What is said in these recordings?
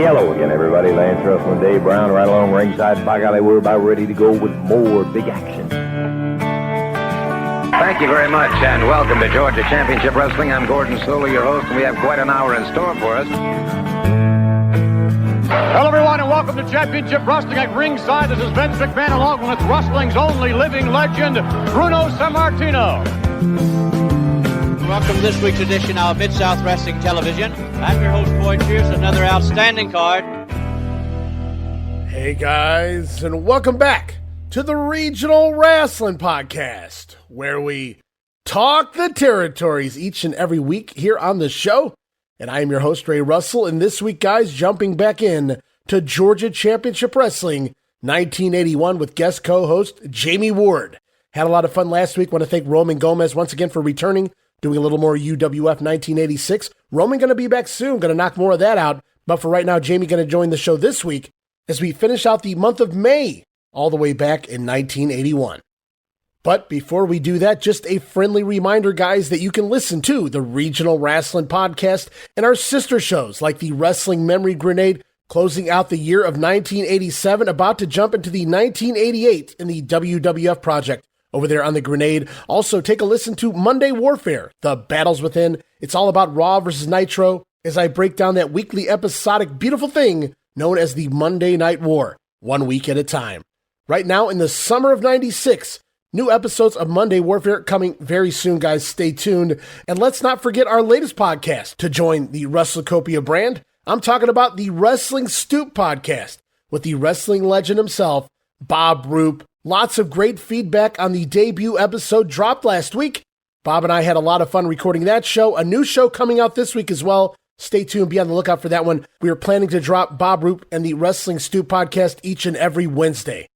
hello again, everybody. Lance Russell and Dave Brown right along ringside. By golly, we're about ready to go with more big action. Thank you very much, and welcome to Georgia Championship Wrestling. I'm Gordon Solie, your host, and we have quite an hour in store for us. Hello, everyone, and welcome to Championship Wrestling at ringside. This is Vince McMahon, along with wrestling's only living legend, Bruno Sammartino. Welcome to this week's edition of Mid-South Wrestling Television. I'm your host, Boyd Pierce, another outstanding card. Hey, guys, and welcome back to the Regional Wrestling Podcast, where we talk the territories each and every week here on the show. And I am your host, Ray Russell, and this week, guys, jumping back in to Georgia Championship Wrestling 1981 with guest co-host Jammie Ward. Had a lot of fun last week. Want to thank Roman Gomez once again for returning, doing a little more UWF 1986. Roman going to be back soon, going to knock more of that out. But for right now, Jammie going to join the show this week as we finish out the month of May, all the way back in 1981. But before we do that, just a friendly reminder, guys, that you can listen to the Regional Wrestling Podcast and our sister shows like the Wrestling Memory Grenade, closing out the year of 1987, about to jump into the 1988 in the WWF project over there on the Grenade. Also, take a listen to Monday Warfare, The Battles Within. It's all about Raw versus Nitro as I break down that weekly episodic beautiful thing known as the Monday Night War, 1 week at a time. Right now, in the summer of 96, new episodes of Monday Warfare coming very soon, guys. Stay tuned. And let's not forget our latest podcast to join the WrestleCopia brand. I'm talking about the Wrestling Stoop podcast with the wrestling legend himself, Bob Roop. Lots of great feedback on the debut episode dropped last week. Bob and I had a lot of fun recording that show. A new show coming out this week as well. Stay tuned. Be on the lookout for that one. We are planning to drop Bob Roop and the Wrestling Stoop podcast each and every Wednesday.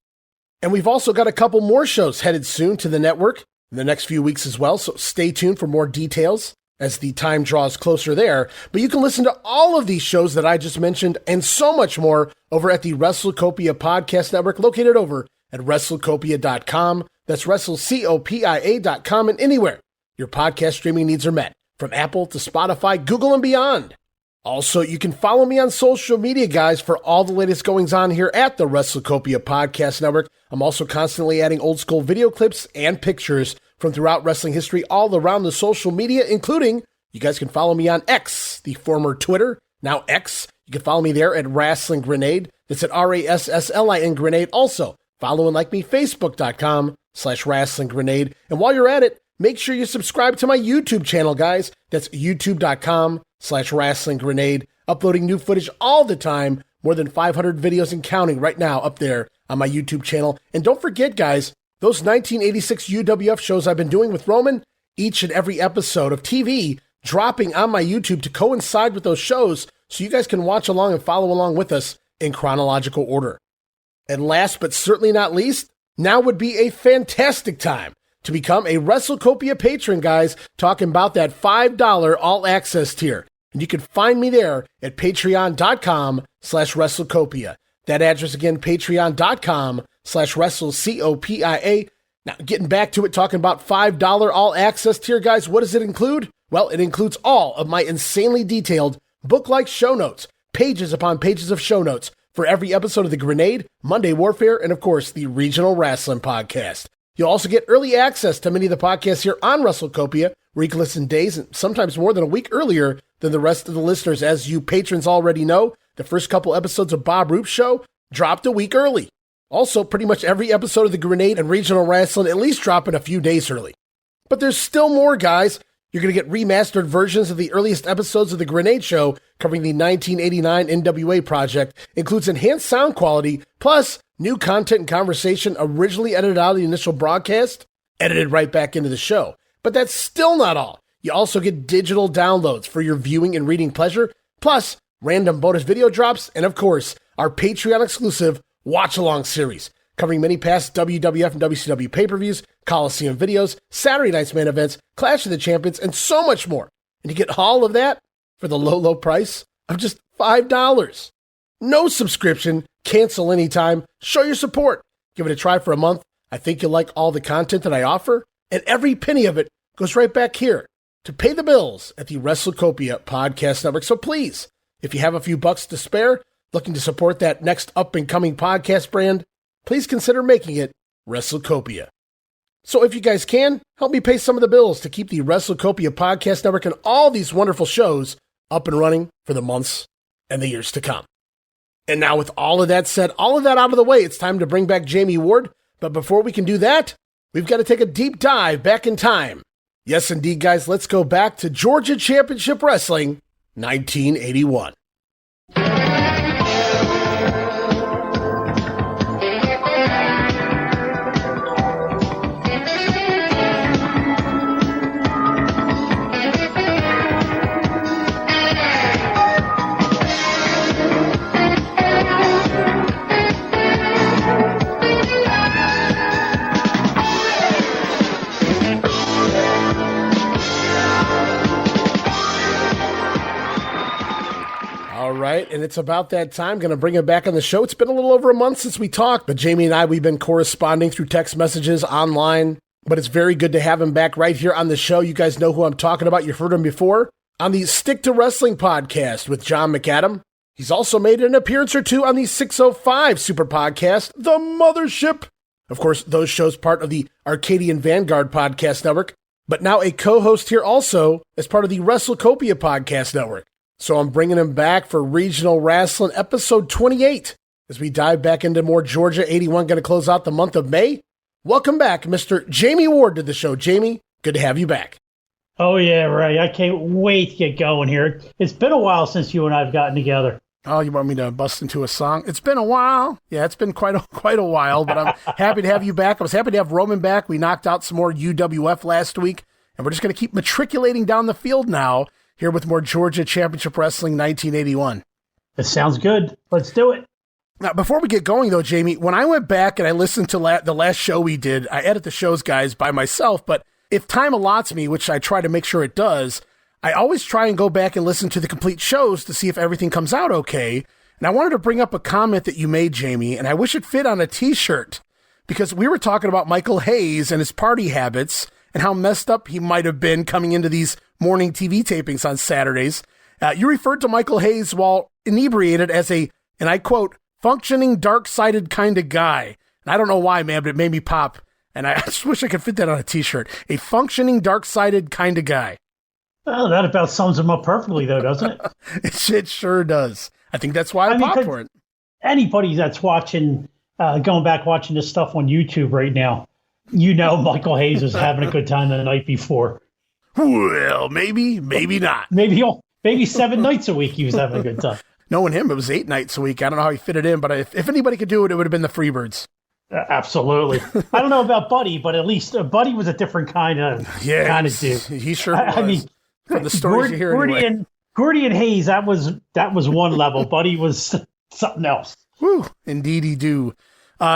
And we've also got a couple more shows headed soon to the network in the next few weeks as well, so stay tuned for more details as the time draws closer there. But you can listen to all of these shows that I just mentioned and so much more over at the WrestleCopia Podcast Network, located over at WrestleCopia.com. That's WrestleCopia.com, and anywhere your podcast streaming needs are met, from Apple to Spotify, Google, and beyond. Also, you can follow me on social media, guys, for all the latest goings on here at the WrestleCopia Podcast Network. I'm also constantly adding old school video clips and pictures from throughout wrestling history all around the social media, including you guys can follow me on X, the former Twitter, now X. You can follow me there at Rasslin Grenade. That's at RASSLIN Grenade. Also, follow and like me, Facebook.com/Rasslin Grenade. And while you're at it, make sure you subscribe to my YouTube channel, guys. That's YouTube.com/Rasslin Grenade. Uploading new footage all the time. More than 500 videos and counting right now up there on my YouTube channel. And don't forget, guys, those 1986 UWF shows I've been doing with Roman, each and every episode of TV dropping on my YouTube to coincide with those shows so you guys can watch along and follow along with us in chronological order. And last but certainly not least, now would be a fantastic time to become a WrestleCopia patron, guys, talking about that $5 all-access tier. And you can find me there at patreon.com/WrestleCopia. That address again, patreon.com/WrestleCopia. Now, getting back to it, talking about $5 all-access tier, guys, what does it include? Well, it includes all of my insanely detailed book-like show notes, pages upon pages of show notes for every episode of The Grenade, Monday Warfare, and of course, the Regional Wrestling Podcast. You'll also get early access to many of the podcasts here on WrestleCopia, where you can listen days and sometimes more than a week earlier than the rest of the listeners. As you patrons already know, the first couple episodes of Bob Roop's show dropped a week early. Also, pretty much every episode of The Grenade and Regional Wrestling at least dropping a few days early. But there's still more, guys. You're going to get remastered versions of the earliest episodes of The Grenade Show covering the 1989 NWA project, includes enhanced sound quality, plus new content and conversation originally edited out of the initial broadcast, edited right back into the show. But that's still not all. You also get digital downloads for your viewing and reading pleasure, plus random bonus video drops, and of course, our Patreon exclusive watch-along series, covering many past WWF and WCW pay-per-views, Coliseum videos, Saturday Night's main events, Clash of the Champions, and so much more. And you get all of that for the low, low price of just $5. No subscription, cancel anytime, show your support. Give it a try for a month. I think you'll like all the content that I offer, and every penny of it goes right back here to pay the bills at the WrestleCopia Podcast Network. So please, if you have a few bucks to spare, Looking to support that next up-and-coming podcast brand? Please consider making it WrestleCopia. So if you guys can, help me pay some of the bills to keep the WrestleCopia Podcast Network and all these wonderful shows up and running for the months and the years to come. And now with all of that said, all of that out of the way, it's time to bring back Jammie Ward. But before we can do that, we've got to take a deep dive back in time. Yes, indeed, guys, let's go back to Georgia Championship Wrestling, 1981. Right, and it's about that time. Going to bring him back on the show. It's been a little over a month since we talked, but Jammie and I, we've been corresponding through text messages online, but it's very good to have him back right here on the show. You guys know who I'm talking about. You've heard him before on the Stick to Wrestling podcast with John McAdam. He's also made an appearance or two on the 605 Super Podcast, The Mothership. Of course, those shows part of the Arcadian Vanguard Podcast Network, but now a co-host here also as part of the WrestleCopia Podcast Network. So I'm bringing him back for Regional Rasslin episode 28 as we dive back into more Georgia 81, going to close out the month of May. Welcome back, Mr. Jammie Ward, to the show. Jammie, good to have you back. Oh, yeah, Ray. I can't wait to get going here. It's been a while since you and I have gotten together. Oh, you want me to bust into a song? It's been a while. Yeah, it's been quite a while, but I'm happy to have you back. I was happy to have Roman back. We knocked out some more UWF last week, and we're just going to keep matriculating down the field now. Here with more Georgia Championship Wrestling 1981. That sounds good. Let's do it. Now, before we get going, though, Jammie, when I went back and I listened to the last show we did, I edit the shows, guys, by myself, but if time allots me, which I try to make sure it does, I always try and go back and listen to the complete shows to see if everything comes out okay. And I wanted to bring up a comment that you made, Jammie, and I wish it fit on a T-shirt, because we were talking about Michael Hayes and his party habits and how messed up he might have been coming into these morning TV tapings on Saturdays. You referred to Michael Hayes while inebriated as a, and I quote, functioning dark-sided kind of guy. And I don't know why, man, but it made me pop. And I just wish I could fit that on a T-shirt. A functioning dark-sided kind of guy. Well, that about sums him up perfectly, though, doesn't it? It sure does. I think that's why I popped for it. Anybody that's watching, going back watching this stuff on YouTube right now, you know Michael Hayes is having a good time the night before. Well, maybe not. Maybe 7 nights a week he was having a good time. Knowing him, it was 8 nights a week. I don't know how he fit it in, but if anybody could do it, it would have been the Freebirds. Absolutely. I don't know about Buddy, but at least Buddy was a different kind of dude. He sure was. I mean, from the stories you hear Gordy and Hayes, that was one level. Buddy was something else. Woo, indeed he do.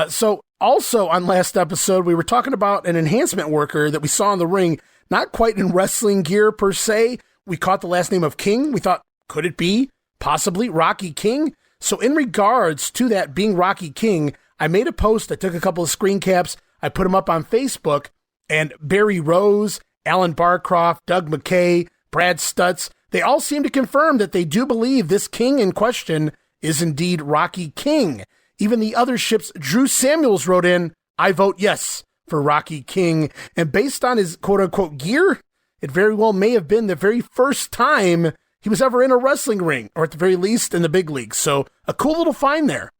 So also on last episode, we were talking about an enhancement worker that we saw in the ring, not quite in wrestling gear per se. We caught the last name of King. We thought, could it be possibly Rocky King? So in regards to that being Rocky King, I made a post. I took a couple of screen caps. I put them up on Facebook, and Barry Rose, Alan Barcroft, Doug McKay, Brad Stutz, they all seem to confirm that they do believe this King in question is indeed Rocky King. Even the other ship's Drew Samuels wrote in, I vote yes for Rocky King. And based on his quote-unquote gear, it very well may have been the very first time he was ever in a wrestling ring, or at the very least in the big leagues. So a cool little find there.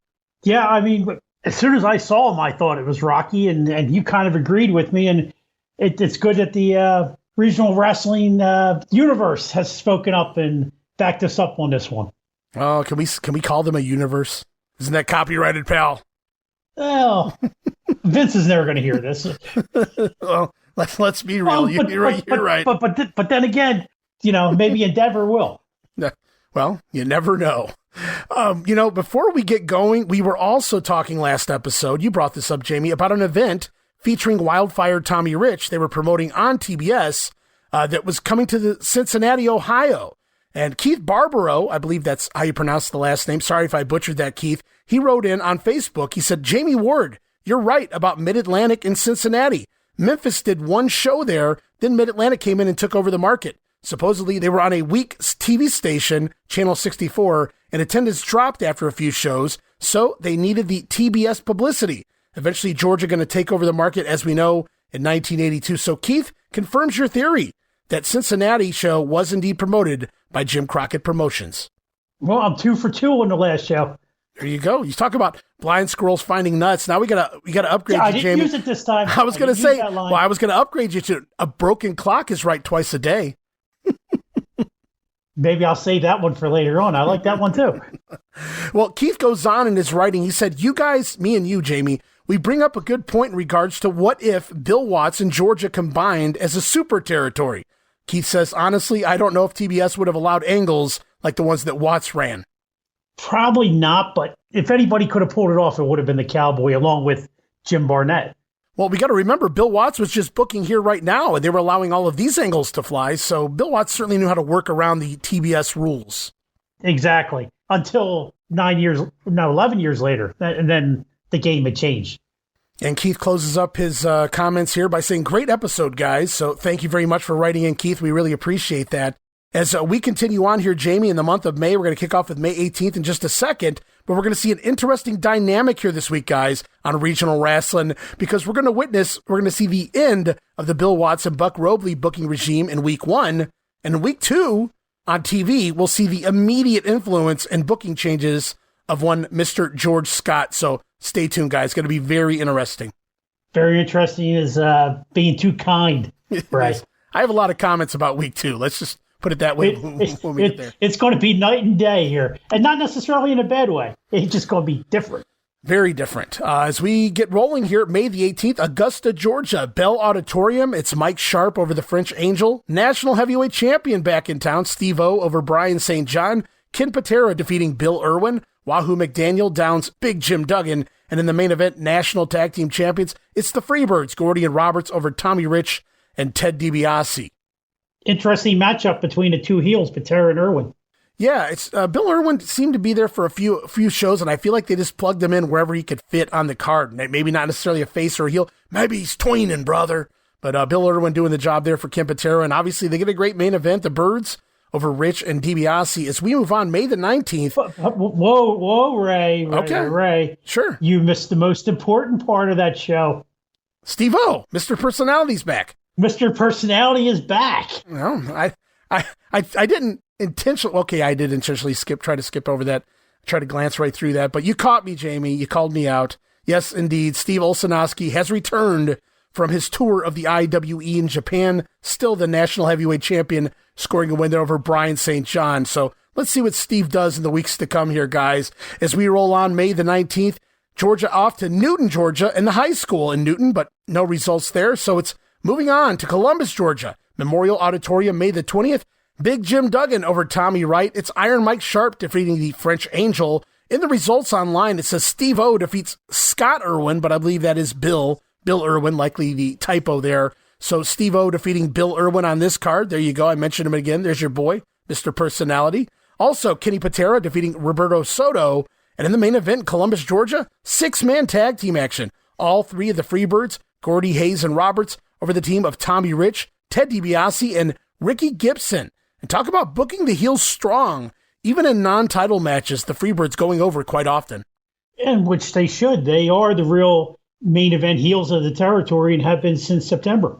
Yeah, I mean, as soon as I saw him, I thought it was Rocky, and you kind of agreed with me. And it's good that the regional wrestling universe has spoken up and backed us up on this one. Oh, can we call them a universe? Isn't that copyrighted, pal? Well, Vince is never going to hear this. Well, let's be real. You're right. But then again, maybe Endeavor will. Well, you never know. Before we get going, we were also talking last episode, you brought this up, Jammie, about an event featuring Wildfire Tommy Rich. They were promoting on TBS that was coming to the Cincinnati, Ohio. And Keith Barbaro, I believe that's how you pronounce the last name. Sorry if I butchered that, Keith. He wrote in on Facebook. He said, Jammie Ward, you're right about Mid-Atlantic and Cincinnati. Memphis did one show there, then Mid-Atlantic came in and took over the market. Supposedly, they were on a weak TV station, Channel 64, and attendance dropped after a few shows, so they needed the TBS publicity. Eventually, Georgia going to take over the market, as we know, in 1982. So Keith confirms your theory that Cincinnati show was indeed promoted by Jim Crockett Promotions. Well, I'm 2 for 2 on the last show. There you go. You talk about blind squirrels finding nuts. Now we gotta upgrade you, Jamie. I didn't use it this time. I was gonna say, I was gonna upgrade you to a broken clock is right twice a day. Maybe I'll save that one for later on. I like that one too. Well, Keith goes on in his writing. He said, you guys, me and you, Jamie, we bring up a good point in regards to what if Bill Watts and Georgia combined as a super territory. Keith says, honestly, I don't know if TBS would have allowed angles like the ones that Watts ran. Probably not, but if anybody could have pulled it off, it would have been the Cowboy along with Jim Barnett. Well, we got to remember, Bill Watts was just booking here right now, and they were allowing all of these angles to fly, so Bill Watts certainly knew how to work around the TBS rules. Exactly. Until 11 years later, and then the game had changed. And Keith closes up his comments here by saying, great episode, guys, so thank you very much for writing in, Keith. We really appreciate that. As we continue on here, Jamie, in the month of May, we're going to kick off with May 18th in just a second, but we're going to see an interesting dynamic here this week, guys, on Regional Rasslin, because we're going to see the end of the Bill Watts and Buck Robley booking regime in week 1, and in week 2 on TV, we'll see the immediate influence and booking changes of one Mr. George Scott. So stay tuned, guys. It's going to be very interesting. Very interesting is being too kind, right? I have a lot of comments about week 2. Let's just put it that way when we get there. It's going to be night and day here, and not necessarily in a bad way. It's just going to be different. Very different. As we get rolling here, May the 18th, Augusta, Georgia, Bell Auditorium. It's Mike Sharp over the French Angel. National Heavyweight Champion back in town, Steve-O over Brian St. John. Ken Patera defeating Bill Irwin. Wahoo McDaniel downs Big Jim Duggan. And in the main event, National Tag Team Champions, it's the Freebirds, Gordy and Roberts over Tommy Rich and Ted DiBiase. Interesting matchup between the two heels, Patera and Irwin. Yeah, it's Bill Irwin seemed to be there for a few shows, and I feel like they just plugged him in wherever he could fit on the card. Maybe not necessarily a face or a heel. Maybe he's tweening, brother. But Bill Irwin doing the job there for Ken Patera, and obviously they get a great main event, the Birds over Rich and DiBiase. As we move on, May the 19th. Whoa, Ray. Okay. Ray. Sure. You missed the most important part of that show. Steve-O, Mr. Personality's back. Mr. Personality is back. No, I didn't intentionally. Okay, I did intentionally try to skip over that. Try to glance right through that, but you caught me, Jamie. You called me out. Yes, indeed. Steve Olszewski has returned from his tour of the IWE in Japan, still the national heavyweight champion, scoring a win there over Brian St. John. So let's see what Steve does in the weeks to come here, guys. As we roll on May the 19th, Georgia off to Newton, Georgia, and the high school in Newton, but no results there. So it's moving on to Columbus, Georgia, Memorial Auditorium, May the 20th. Big Jim Duggan over Tommy Wright. It's Iron Mike Sharp defeating the French Angel. In the results online, it says Steve-O defeats Scott Irwin, but I believe that is Bill Irwin, likely the typo there. So Steve-O defeating Bill Irwin on this card. There you go. I mentioned him again. There's your boy, Mr. Personality. Also, Kenny Patera defeating Roberto Soto. And in the main event, Columbus, Georgia, 6-man tag team action. All three of the Freebirds, Gordy, Hayes, and Roberts, over the team of Tommy Rich, Ted DiBiase, and Ricky Gibson. And talk about booking the heels strong. Even in non-title matches, the Freebirds going over quite often. And which they should. They are the real main event heels of the territory and have been since September.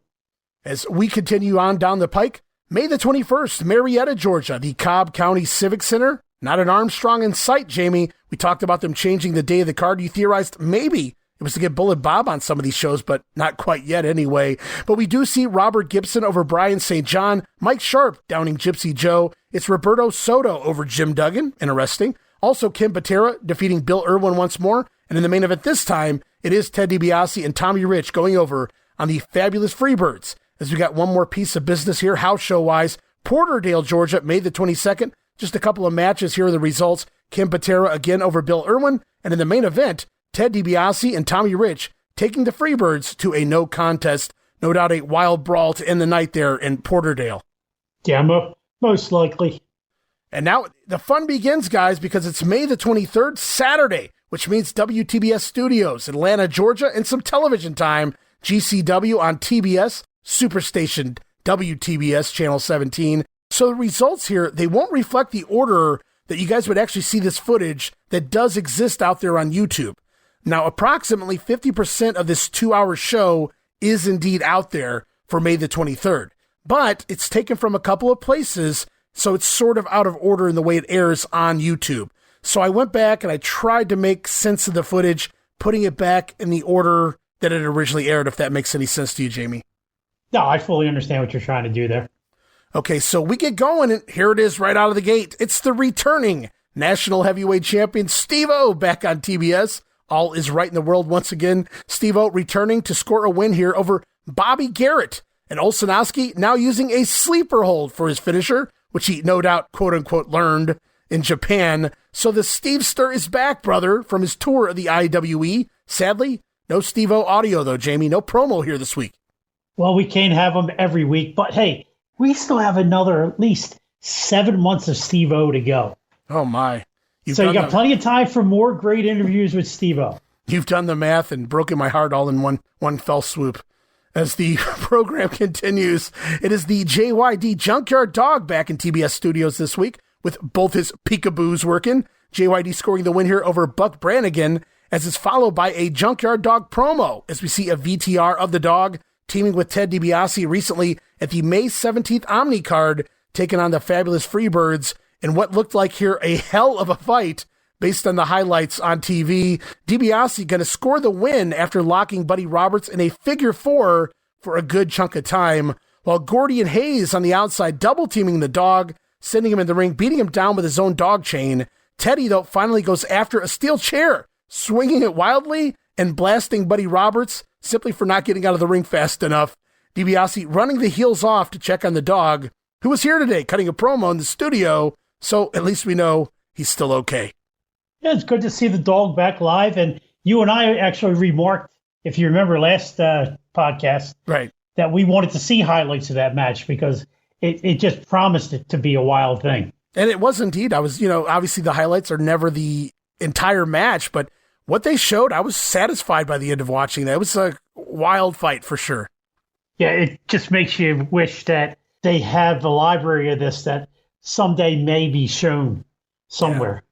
As we continue on down the pike, May the 21st, Marietta, Georgia, the Cobb County Civic Center. Not an Armstrong in sight, Jamie. We talked about them changing the day of the card. You theorized maybe it was to get Bullet Bob on some of these shows, but not quite yet anyway. But we do see Robert Gibson over Brian St. John, Mike Sharp downing Gypsy Joe. It's Roberto Soto over Jim Duggan. Interesting. Also, Ken Patera defeating Bill Irwin once more. And in the main event this time, it is Ted DiBiase and Tommy Rich going over on the fabulous Freebirds. As we got one more piece of business here, house show-wise, Porterdale, Georgia, May the 22nd. Just a couple of matches. Here are the results. Ken Patera again over Bill Irwin. And in the main event, Ted DiBiase and Tommy Rich taking the Freebirds to a no contest. No doubt a wild brawl to end the night there in Porterdale. Yeah, most likely. And now the fun begins, guys, because it's May the 23rd, Saturday, which means WTBS Studios, Atlanta, Georgia, and some television time. GCW on TBS, Superstation WTBS, Channel 17. So the results here, they won't reflect the order that you guys would actually see this footage that does exist out there on YouTube. Now, approximately 50% of this 2-hour show is indeed out there for May the 23rd, but it's taken from a couple of places, so it's sort of out of order in the way it airs on YouTube. So I went back and I tried to make sense of the footage, putting it back in the order that it originally aired, if that makes any sense to you, Jamie. No, I fully understand what you're trying to do there. Okay, so we get going, and here it is right out of the gate. It's the returning National Heavyweight Champion Steve-O back on TBS. All is right in the world once again. Steve-O returning to score a win here over Bobby Garrett. And Olszanowski now using a sleeper hold for his finisher, which he no doubt, quote-unquote, learned in Japan. So the Steve-ster is back, brother, from his tour of the IWE. Sadly, no Steve-O audio, though, Jamie. No promo here this week. Well, we can't have them every week, but hey, we still have another at least 7 months of Steve-O to go. Oh, my. So you got plenty of time for more great interviews with Steve-O. You've done the math and broken my heart all in one fell swoop. As the program continues, it is the JYD Junkyard Dog back in TBS studios this week with both his peekaboos working. JYD scoring the win here over Buck Brannigan, as it's followed by a Junkyard Dog promo as we see a VTR of the dog teaming with Ted DiBiase recently at the May 17th Omni card, taking on the fabulous Freebirds in what looked like here a hell of a fight based on the highlights on TV. DiBiase going to score the win after locking Buddy Roberts in a figure four for a good chunk of time, while Gordy and Hayes on the outside double teaming the dog, sending him in the ring, beating him down with his own dog chain. Teddy, though, finally goes after a steel chair, swinging it wildly and blasting Buddy Roberts simply for not getting out of the ring fast enough. DiBiase running the heels off to check on the dog, who was here today cutting a promo in the studio, so at least we know he's still okay. Yeah, it's good to see the dog back live, and you and I actually remarked, if you remember last podcast, right, that we wanted to see highlights of that match because it just promised it to be a wild thing. And it was indeed. I was, obviously the highlights are never the entire match, but what they showed, I was satisfied by the end of watching that. It was a wild fight for sure. Yeah, it just makes you wish that they have a library of this that someday may be shown somewhere.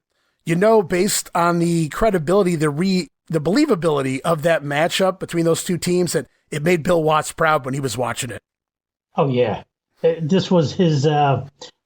Yeah. Based on the credibility, the believability of that matchup between those two teams, that it made Bill Watts proud when he was watching it. Oh, yeah. This was his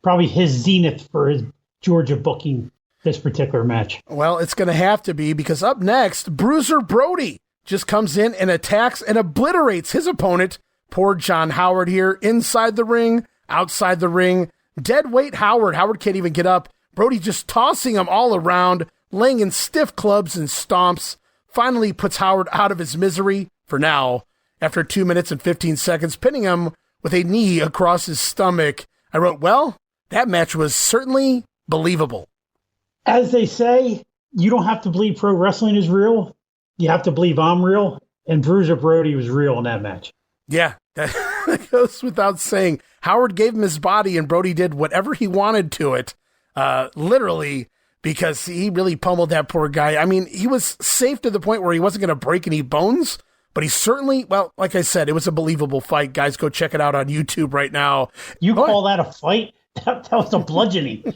probably his zenith for his Georgia booking this particular match. Well, it's going to have to be, because up next, Bruiser Brody just comes in and attacks and obliterates his opponent. Poor John Howard here, inside the ring, outside the ring. Dead weight Howard. Howard can't even get up. Brody just tossing him all around, laying in stiff clubs and stomps. Finally puts Howard out of his misery, for now, after 2 minutes and 15 seconds, pinning him with a knee across his stomach. I wrote, well, that match was certainly believable. As they say, you don't have to believe pro wrestling is real. You have to believe I'm real. And Bruiser Brody was real in that match. Yeah, that goes without saying. Howard gave him his body, and Brody did whatever he wanted to it, literally, because he really pummeled that poor guy. I mean, he was safe to the point where he wasn't going to break any bones, but he certainly, well, like I said, it was a believable fight. Guys, go check it out on YouTube right now. You call that a fight? That was a bludgeoning.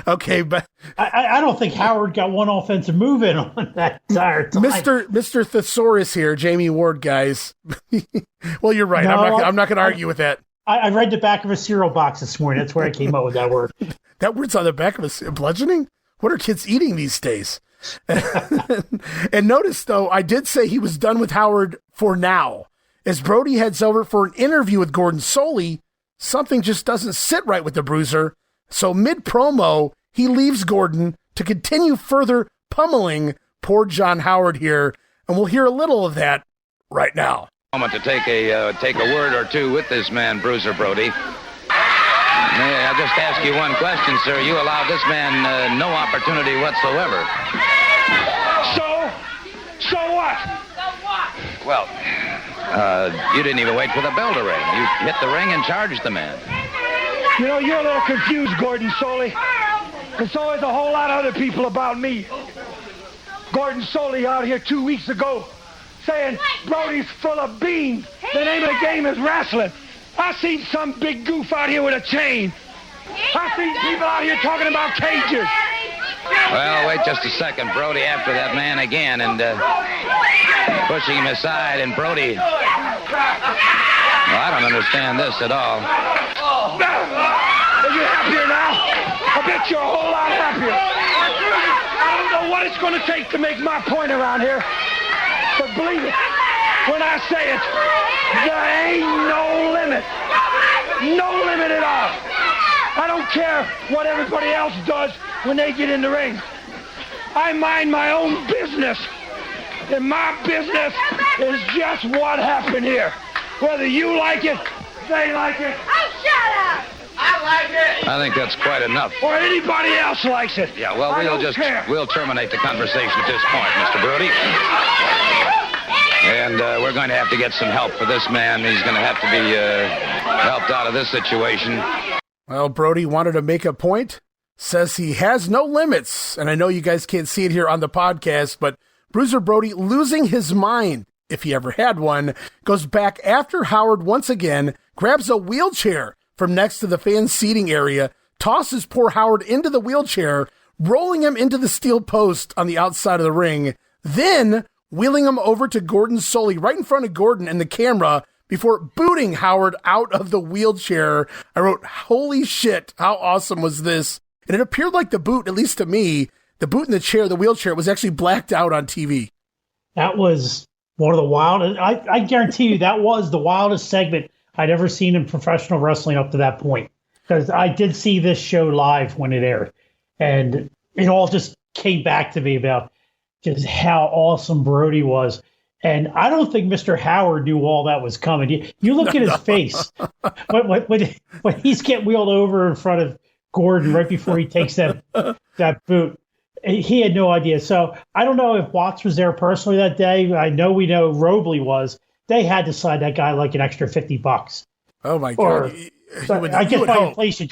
Okay, but I don't think Howard got one offensive move in on that entire time. Mr. Thesaurus here, Jammie Ward, guys. Well, you're right. No, I'm not going to argue with that. I read the back of a cereal box this morning. That's where I came up with that word. That word's on the back of a bludgeoning? What are kids eating these days? And notice, though, I did say he was done with Howard for now. As Brody heads over for an interview with Gordon Soley, something just doesn't sit right with the Bruiser. So mid-promo, he leaves Gordon to continue further pummeling poor John Howard here. And we'll hear a little of that right now. Moment to take a word or two with this man, Bruiser Brody. I'll just ask you one question, sir. You allowed this man no opportunity whatsoever. So what? Well, you didn't even wait for the bell to ring. You hit the ring and charged the man. You know, you're a little confused, Gordon Soley. And so is a whole lot of other people about me. Gordon Soley out here 2 weeks ago saying Brody's full of beans. The name of the game is Rasslin. I seen some big goof out here with a chain. I seen people out here talking about cages. Well, wait just a second. Brody after that man again and pushing him aside. And Brody, well, I don't understand this at all. Are you happier now? I bet you're a whole lot happier. I don't know what it's going to take to make my point around here. But believe it, when I say it, there ain't no limit. No limit at all. I don't care what everybody else does when they get in the ring. I mind my own business. And my business is just what happened here. Whether you like it, they like it. Oh, shut up! I like it! I think that's quite enough. Or anybody else likes it. Yeah, well, we'll terminate the conversation at this point, Mr. Brody. And we're going to have to get some help for this man. He's going to have to be helped out of this situation. Well, Brody wanted to make a point, says he has no limits. And I know you guys can't see it here on the podcast, but Bruiser Brody, losing his mind, if he ever had one, goes back after Howard once again, grabs a wheelchair from next to the fan seating area, tosses poor Howard into the wheelchair, rolling him into the steel post on the outside of the ring, then wheeling him over to Gordon Solie right in front of Gordon and the camera before booting Howard out of the wheelchair. I wrote, holy shit, how awesome was this? And it appeared like the boot, at least to me, the boot in the chair, the wheelchair, was actually blacked out on TV. That was one of the wildest. I guarantee you that was the wildest segment I'd ever seen in professional wrestling up to that point. Because I did see this show live when it aired. And it all just came back to me about just how awesome Brody was. And I don't think Mr. Howard knew all that was coming. You look at his face when he's getting wheeled over in front of Gordon right before he takes that boot. He had no idea. So I don't know if Watts was there personally that day. We know Robley was. They had to sign that guy like an extra $50. Oh my God! I guess by inflation,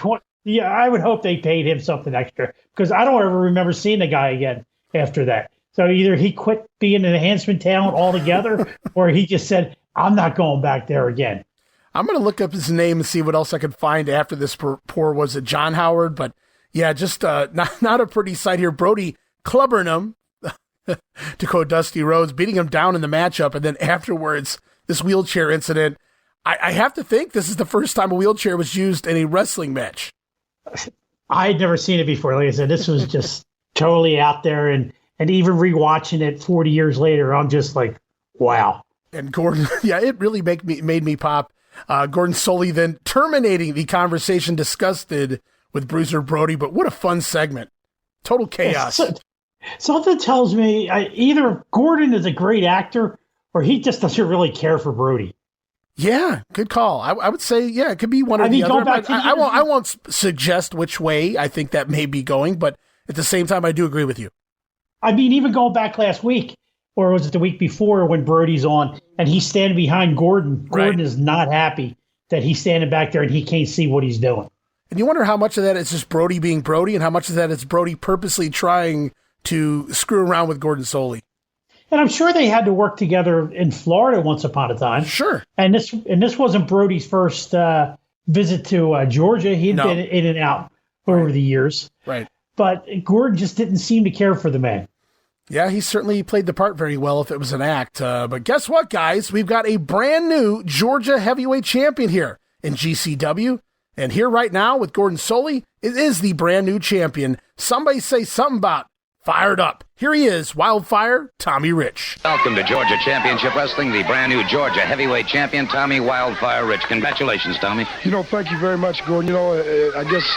I would hope they paid him something extra because I don't ever remember seeing the guy again after that. So either he quit being an enhancement talent altogether, or he just said, "I'm not going back there again." I'm going to look up his name and see what else I can find after this. Poor was it John Howard? But yeah, just not a pretty sight here. Brody clubbering him to quote Dusty Rhodes, beating him down in the matchup, and then afterwards this wheelchair incident. I have to think this is the first time a wheelchair was used in a wrestling match. I had never seen it before. Like I said, this was just totally out there, and even rewatching it 40 years later, I'm just like, wow. And Gordon, yeah, it really made me pop. Gordon Solie then terminating the conversation, disgusted with Bruiser Brody, but what a fun segment. Total chaos. Something tells me either Gordon is a great actor or he just doesn't really care for Brody. Yeah, good call. I would say, yeah, it could be one or the other. I won't suggest which way I think that may be going, but at the same time, I do agree with you. I mean, even going back last week, or was it the week before when Brody's on and he's standing behind Gordon. Gordon is not happy that he's standing back there and he can't see what he's doing. And you wonder how much of that is just Brody being Brody and how much of that is Brody purposely trying to screw around with Gordon Solie. And I'm sure they had to work together in Florida once upon a time. Sure. And this wasn't Brody's first visit to Georgia. He'd been in and out over the years. Right. But Gordon just didn't seem to care for the man. Yeah, he certainly played the part very well if it was an act. But guess what, guys? We've got a brand new Georgia heavyweight champion here in GCW. And here right now with Gordon Solie, it is the brand new champion. Somebody say something about fired up. Here he is, Wildfire, Tommy Rich. Welcome to Georgia Championship Wrestling, the brand new Georgia heavyweight champion, Tommy Wildfire Rich. Congratulations, Tommy. Thank you very much, Gordon. I guess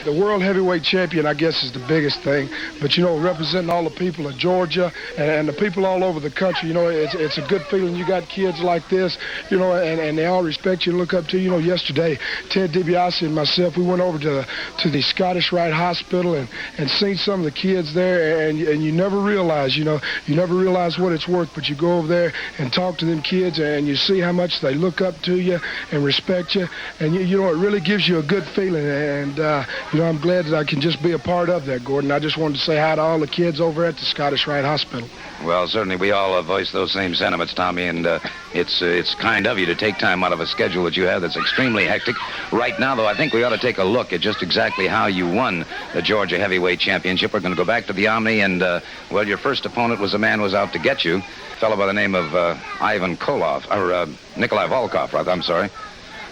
the world heavyweight champion, I guess, is the biggest thing. But, representing all the people of Georgia and the people all over the country, it's a good feeling. You got kids like this, and they all respect you and look up to you. Yesterday, Ted DiBiase and myself, we went over to the Scottish Rite Hospital and seen some of the kids there, and you never realize, you never realize what it's worth, but you go over there and talk to them kids, and you see how much they look up to you and respect you, and it really gives you a good feeling, and I'm glad that I can just be a part of that, Gordon. I just wanted to say hi to all the kids over at the Scottish Rite Hospital. Well, certainly we all voice those same sentiments, Tommy, and it's kind of you to take time out of a schedule that you have that's extremely hectic. Right now, though, I think we ought to take a look at just exactly how you won the Georgia Heavyweight Championship. We're going to go back to the Omni, and, your first opponent was a man who was out to get you, a fellow by the name of Nikolai Volkov, rather, I'm sorry.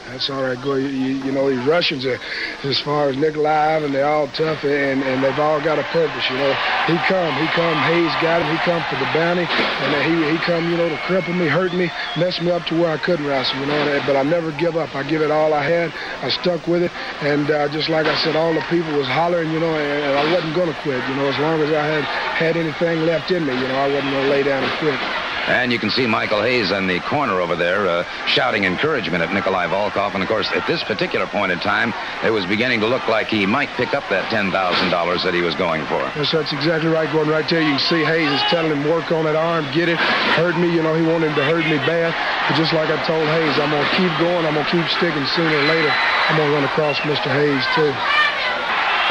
That's all right, Go. These Russians, as far as Nikolai, and they're all tough, and they've all got a purpose, He come, Hayes got him, he come for the bounty, and he come, to cripple me, hurt me, mess me up to where I couldn't wrestle, but I never give up. I give it all I had. I stuck with it, and just like I said, all the people was hollering, and I wasn't going to quit, as long as I had anything left in me, I wasn't going to lay down and quit. And you can see Michael Hayes in the corner over there shouting encouragement at Nikolai Volkov. And, of course, at this particular point in time, it was beginning to look like he might pick up that $10,000 that he was going for. Yes, that's exactly right, Gordon. Right there, you can see Hayes is telling him, work on that arm, get it, hurt me. He wanted him to hurt me bad. But just like I told Hayes, I'm going to keep going. I'm going to keep sticking. Sooner or later, I'm going to run across Mr. Hayes, too.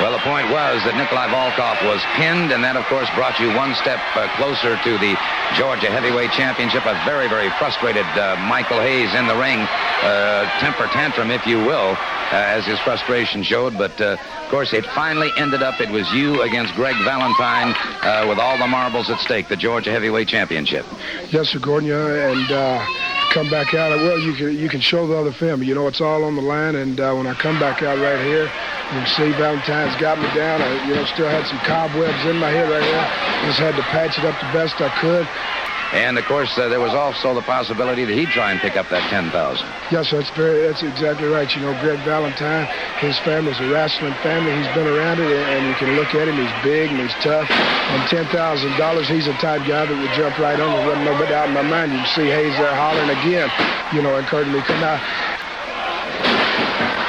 Well, the point was that Nikolai Volkov was pinned, and that, of course, brought you one step closer to the Georgia Heavyweight Championship. A very, very frustrated Michael Hayes in the ring, temper tantrum, if you will, as his frustration showed. But, of course, it finally ended up, it was you against Greg Valentine with all the marbles at stake, the Georgia Heavyweight Championship. Yes, sir, Gordon, and come back out. Well, you can show the other film. It's all on the line, and when I come back out right here, you can see Valentine's got me down. I, still had some cobwebs in my head right here. Just had to patch it up the best I could. And, of course, there was also the possibility that he'd try and pick up that $10,000. Yes, that's exactly right. Greg Valentine, his family's a wrestling family. He's been around it, and you can look at him. He's big and he's tough. And $10,000, he's the type guy that would jump right on. There wasn't no doubt in my mind. You can see Hayes there hollering again, encouraging me to come out.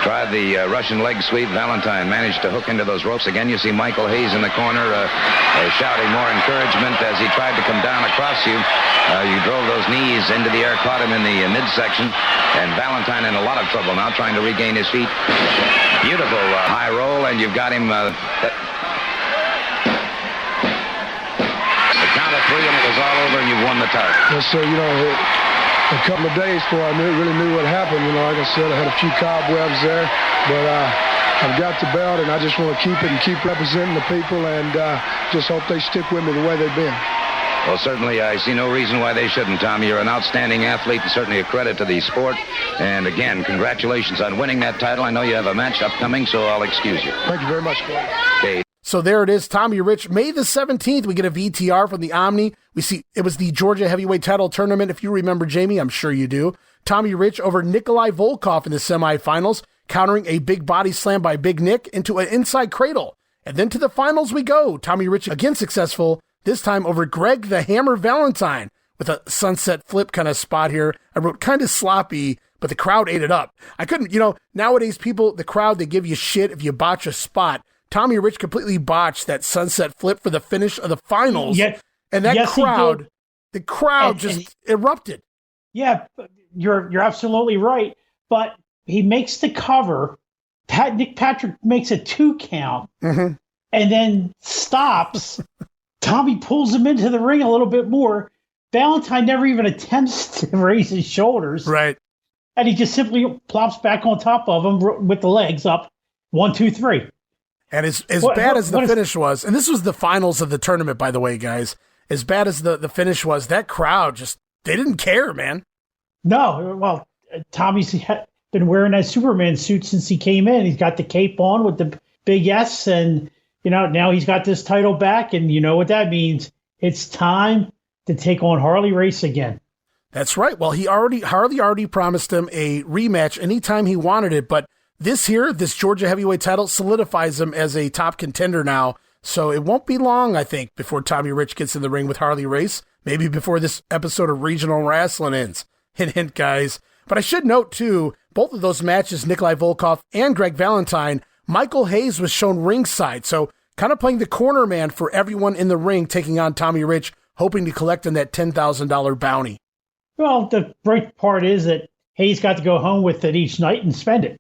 Tried the Russian leg sweep. Valentine managed to hook into those ropes. Again, you see Michael Hayes in the corner shouting more encouragement as he tried to come down across you. You drove those knees into the air, caught him in the midsection. And Valentine in a lot of trouble now, trying to regain his feet. Beautiful high roll, and you've got him... the count of three, and it was all over, and you've won the title. Yes, sir. A couple of days before I really knew what happened. Like I said, I had a few cobwebs there, but I've got the belt, and I just want to keep it and keep representing the people, and just hope they stick with me the way they've been. Well, certainly, I see no reason why they shouldn't, Tommy. You're an outstanding athlete and certainly a credit to the sport. And again, congratulations on winning that title. I know you have a match upcoming, so I'll excuse you. Thank you very much, Gordon. Okay. So there it is, Tommy Rich. May the 17th, we get a VTR from the Omni. We see it was the Georgia Heavyweight Title Tournament. If you remember, Jamie, I'm sure you do. Tommy Rich over Nikolai Volkov in the semifinals, countering a big body slam by Big Nick into an inside cradle. And then to the finals we go. Tommy Rich again successful, this time over Greg the Hammer Valentine with a sunset flip kind of spot here. I wrote kind of sloppy, but the crowd ate it up. I couldn't, nowadays people, the crowd, they give you shit if you botch a spot. Tommy Rich completely botched that sunset flip for the finish of the finals. And that crowd, the crowd just erupted. Yeah, you're absolutely right. But he makes the cover. Nick Patrick makes a 2 count and then stops. Tommy pulls him into the ring a little bit more. Valentine never even attempts to raise his shoulders. Right. And he just simply plops back on top of him with the legs up. 1, 2, 3. And as bad as the finish was, and this was the finals of the tournament, by the way, guys, as bad as the finish was, that crowd just, they didn't care, man. No, well, Tommy's been wearing that Superman suit since he came in. He's got the cape on with the big S, and, now he's got this title back, and you know what that means. It's time to take on Harley Race again. That's right. Well, Harley already promised him a rematch anytime he wanted it, but this Georgia heavyweight title solidifies him as a top contender now. So it won't be long, I think, before Tommy Rich gets in the ring with Harley Race. Maybe before this episode of Regional Rasslin ends. Hint, hint, guys. But I should note, too, both of those matches, Nikolai Volkov and Greg Valentine, Michael Hayes was shown ringside. So kind of playing the corner man for everyone in the ring, taking on Tommy Rich, hoping to collect on that $10,000 bounty. Well, the great part is that Hayes got to go home with it each night and spend it.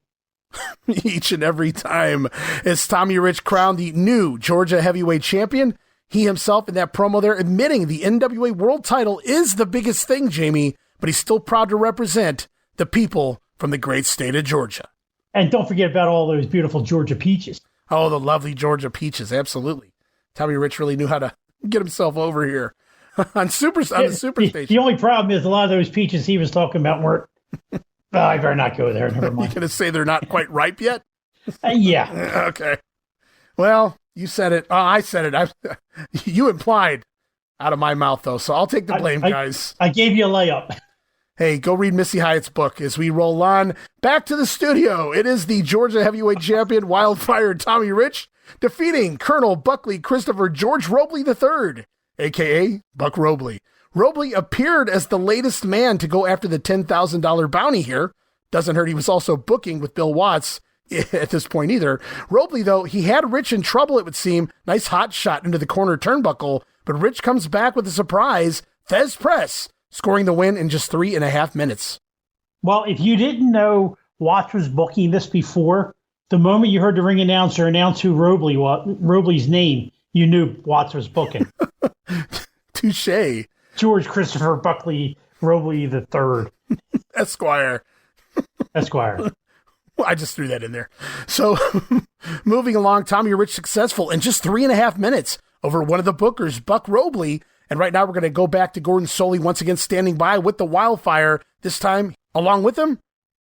Each and every time. As Tommy Rich crowned the new Georgia heavyweight champion, he himself in that promo there admitting the NWA world title is the biggest thing, Jamie, but he's still proud to represent the people from the great state of Georgia. And don't forget about all those beautiful Georgia peaches. Oh, the lovely Georgia peaches, absolutely. Tommy Rich really knew how to get himself over here on the super station. The only problem is a lot of those peaches he was talking about weren't. Well, I better not go there. Never mind. You're going to say they're not quite ripe yet? Yeah. Okay. Well, you said it. Oh, I said it. You implied out of my mouth, though, so I'll take the blame, guys. I gave you a layup. Hey, go read Missy Hyatt's book as we roll on back to the studio. It is the Georgia heavyweight champion, Wildfire Tommy Rich, defeating Colonel Buckley Christopher George Robley III, a.k.a. Buck Robley. Robley appeared as the latest man to go after the $10,000 bounty here. Doesn't hurt he was also booking with Bill Watts at this point either. Robley, though, he had Rich in trouble, it would seem. Nice hot shot into the corner turnbuckle, but Rich comes back with a surprise. Thez Press, scoring the win in just 3.5 minutes. Well, if you didn't know Watts was booking this before, the moment you heard the ring announcer announce who Robley's name, you knew Watts was booking. Touche. George Christopher Buckley Robley III. Esquire. Well, I just threw that in there. So, moving along, Tommy Rich successful in just 3.5 minutes over one of the bookers, Buck Robley. And right now we're going to go back to Gordon Soley once again standing by with the Wildfire. This time, along with him,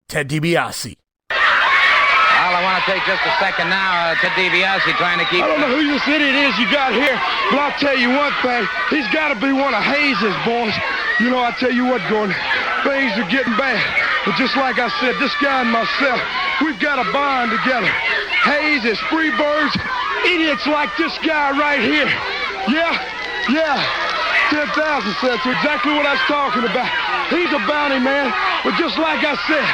Ted DiBiase. Well, I want to take just a second now to DiBiase trying to keep... I don't know who this idiot is you got here, but I'll tell you one thing. He's got to be one of Hayes' boys. You know, I tell you what, Gordon, things are getting bad. But just like I said, this guy and myself, we've got to bond together. Hayes is Freebirds, idiots like this guy right here. Yeah. 10,000 said that's exactly what I was talking about. He's a bounty man, but just like I said,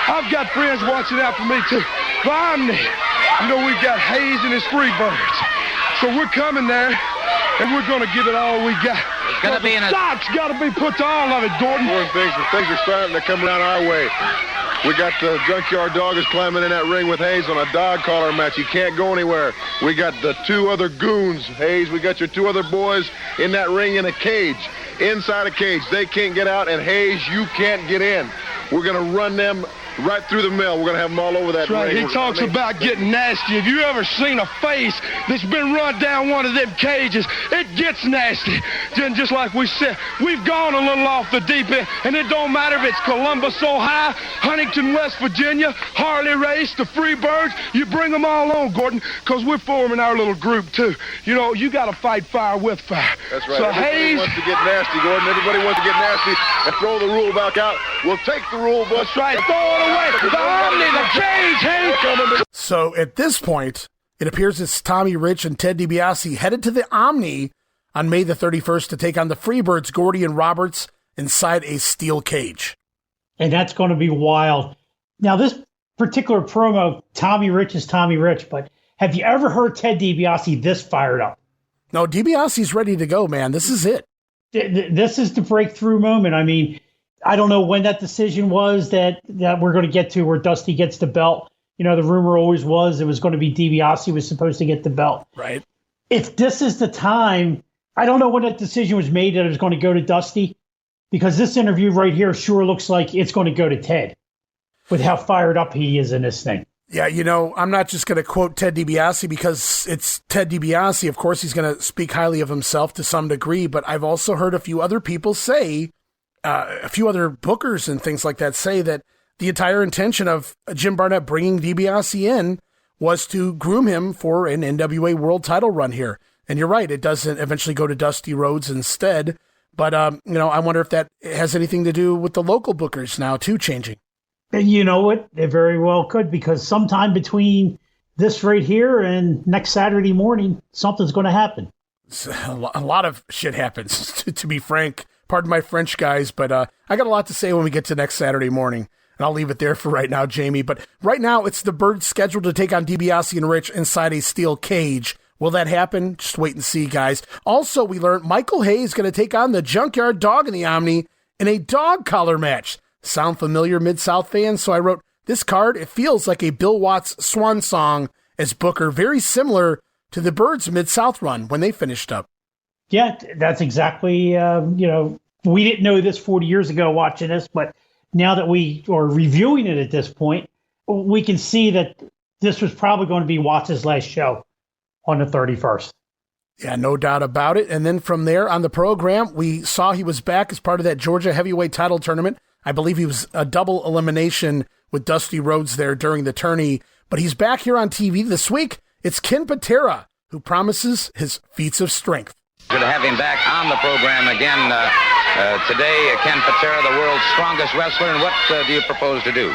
I've got friends watching out for me too. The Omni, you know, we've got Hayes and his Freebirds. So we're coming there, and we're going to give it all we got. It's going to be in a... Stock's got to be put to all of it, Gordon. Things are starting to come around our way. We got the Junkyard Dog is climbing in that ring with Hayes on a dog collar match. He can't go anywhere. We got the two other goons, Hayes. We got your two other boys in that ring in a cage, inside a cage. They can't get out, and Hayes, you can't get in. We're going to run them right through the mill. We're going to have them all over that right. ring. He talks about getting nasty. Have you ever seen a face that's been run down one of them cages? It gets nasty. Then just like we said, we've gone a little off the deep end, and it don't matter if it's Columbus, Ohio, Huntington, West Virginia, Harley Race, the Freebirds. You bring them all on, Gordon, because we're forming our little group, too. You know, you got to fight fire with fire. That's right. So Everybody Hayes wants to get nasty, Gordon. Everybody wants to get nasty and throw the rule back out. We'll take the rule, but... That's right. Throw it away. The Omni, the cage, Hayes. So at this point, it appears it's Tommy Rich and Ted DiBiase headed to the Omni on May the 31st to take on the Freebirds, Gordy and Roberts, inside a steel cage. And that's going to be wild. Now, this particular promo, Tommy Rich is Tommy Rich, but have you ever heard Ted DiBiase this fired up? No, DiBiase's ready to go, man. This is it. This is the breakthrough moment. I mean, I don't know when that decision was that we're going to get to where Dusty gets the belt. You know, the rumor always was it was going to be DiBiase was supposed to get the belt. Right. If this is the time, I don't know when that decision was made that it was going to go to Dusty, because this interview right here sure looks like it's going to go to Ted with how fired up he is in this thing. Yeah, you know, I'm not just going to quote Ted DiBiase because it's Ted DiBiase. Of course, he's going to speak highly of himself to some degree, but I've also heard a few other people say, a few other bookers and things like that say that the entire intention of Jim Barnett bringing DiBiase in was to groom him for an NWA world title run here. And you're right, it doesn't eventually go to Dusty Rhodes instead. But, you know, I wonder if that has anything to do with the local bookers now, too, changing. And you know what? It very well could, because sometime between this right here and next Saturday morning, something's going to happen. A lot of shit happens, to be frank. Pardon my French, guys, but I got a lot to say when we get to next Saturday morning. And I'll leave it there for right now, Jamie. But right now, it's the Birds scheduled to take on DiBiase and Rich inside a steel cage. Will that happen? Just wait and see, guys. Also, we learned Michael Hayes is going to take on the Junkyard Dog in the Omni in a dog collar match. Sound familiar, Mid-South fans? So I wrote, this card, it feels like a Bill Watts swan song as Booker, very similar to the Birds Mid-South run when they finished up. Yeah, that's exactly, we didn't know this 40 years ago watching this, but now that we are reviewing it at this point, we can see that this was probably going to be Watts' last show on the 31st. Yeah, no doubt about it. And then from there on the program, we saw he was back as part of that Georgia heavyweight title tournament. I believe he was a double elimination with Dusty Rhodes there during the tourney, but he's back here on TV this week. It's Ken Patera, who promises his feats of strength. Good to have him back on the program again today. Ken Patera, the world's strongest wrestler, and what do you propose to do?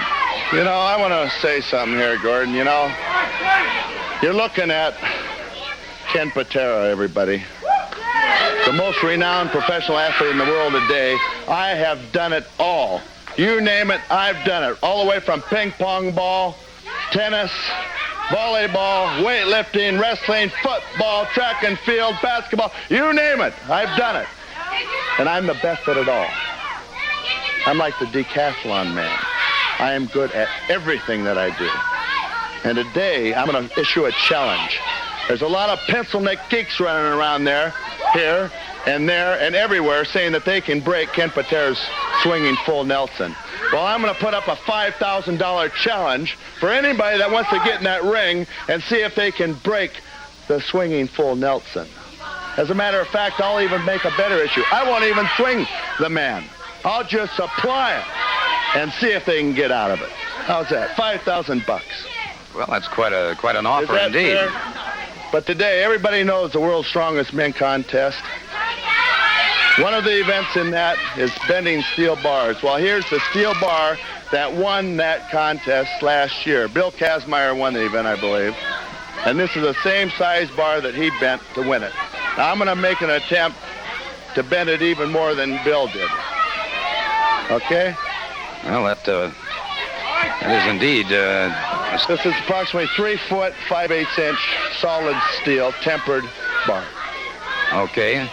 I want to say something here, Gordon. You're looking at Ken Patera, everybody. The most renowned professional athlete in the world today. I have done it all. You name it, I've done it. All the way from ping pong ball, tennis, volleyball, weightlifting, wrestling, football, track and field, basketball. You name it, I've done it. And I'm the best at it all. I'm like the decathlon man. I am good at everything that I do. And today, I'm going to issue a challenge. There's a lot of pencil neck geeks running around there, here, and there, and everywhere, saying that they can break Ken Patera's swinging full Nelson. Well, I'm going to put up a $5,000 challenge for anybody that wants to get in that ring and see if they can break the swinging full Nelson. As a matter of fact, I'll even make a better issue. I won't even swing the man. I'll just supply it and see if they can get out of it. How's that? $5,000 bucks. Well, that's quite an offer Is that indeed. fair? But today, everybody knows the world's strongest men contest. One of the events in that is bending steel bars. Well, here's the steel bar that won that contest last year. Bill Kazmaier won the event, I believe. And this is the same size bar that he bent to win it. Now, I'm going to make an attempt to bend it even more than Bill did. Okay? Well, that is indeed... This is approximately 3 foot, 5/8 inch solid steel tempered bar. Okay.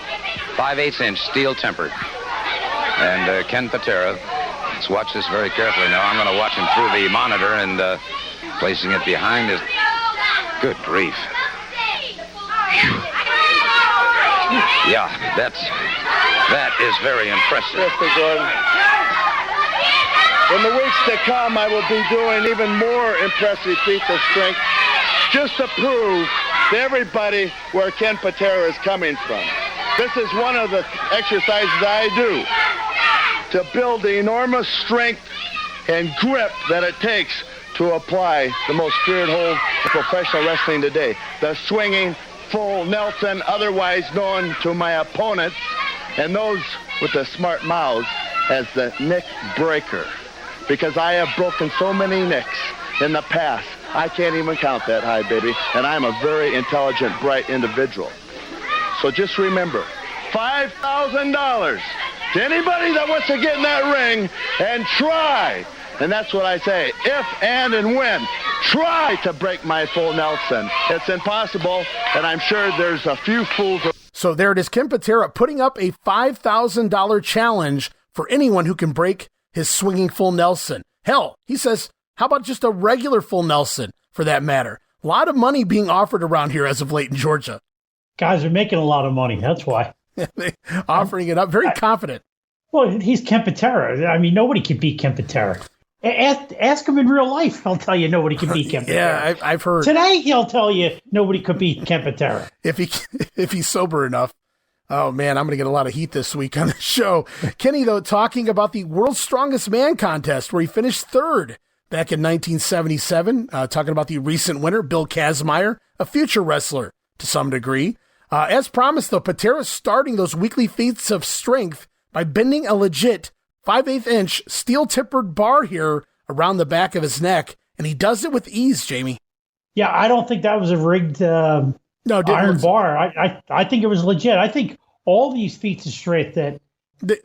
5/8 inch steel tempered. And Ken Patera, let's watch this very carefully now. I'm going to watch him through the monitor and placing it behind his... Good grief. Whew. Yeah, that is very impressive. Mr. Gordon. In the weeks to come, I will be doing even more impressive feats of strength just to prove to everybody where Ken Patera is coming from. This is one of the exercises I do to build the enormous strength and grip that it takes to apply the most feared hold of professional wrestling today, the swinging full Nelson, otherwise known to my opponents and those with the smart mouths as the neck breaker. Because I have broken so many necks in the past, I can't even count that high, baby. And I'm a very intelligent, bright individual. So just remember, $5,000 to anybody that wants to get in that ring and try. And that's what I say, if and when, try to break my full Nelson. It's impossible, and I'm sure there's a few fools. So there it is, Ken Patera putting up a $5,000 challenge for anyone who can break his swinging full Nelson. Hell, he says, how about just a regular full Nelson for that matter? A lot of money being offered around here as of late in Georgia. Guys are making a lot of money, that's why. Offering it up, very confident. Well, he's Ken Patera. I mean, nobody can beat Ken Patera. Ask him in real life. He'll tell you nobody can beat Ken Patera. Yeah, I've heard. Today, he'll tell you nobody could beat Ken Patera. If he's sober enough. Oh, man, I'm going to get a lot of heat this week on the show. Kenny, though, talking about the World's Strongest Man contest where he finished third back in 1977, talking about the recent winner, Bill Kazmaier, a future wrestler to some degree. As promised, though, Patera's starting those weekly feats of strength by bending a legit 5/8 inch steel tempered bar here around the back of his neck, and he does it with ease, Jamie. Yeah, I don't think that was a rigged iron bar. I think it was legit. I think all these feats of strength that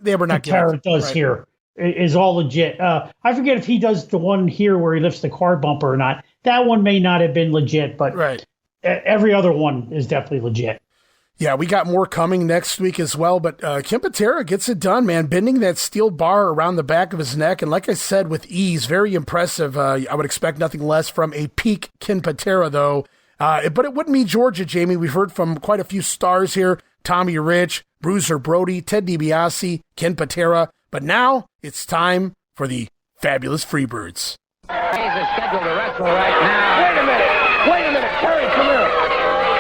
they were not Patera does here is all legit. I forget if he does the one here where he lifts the car bumper or not. That one may not have been legit, but every other one is definitely legit. Yeah, we got more coming next week as well, but Ken Patera gets it done, man, bending that steel bar around the back of his neck, and like I said, with ease, very impressive. I would expect nothing less from a peak Ken Patera, though. But it wouldn't be Georgia, Jamie. We've heard from quite a few stars here, Tommy Rich, Bruiser Brody, Ted DiBiase, Ken Patera, but now it's time for the fabulous Freebirds. Hayes is scheduled to wrestle right now. Wait a minute, Terry, come here.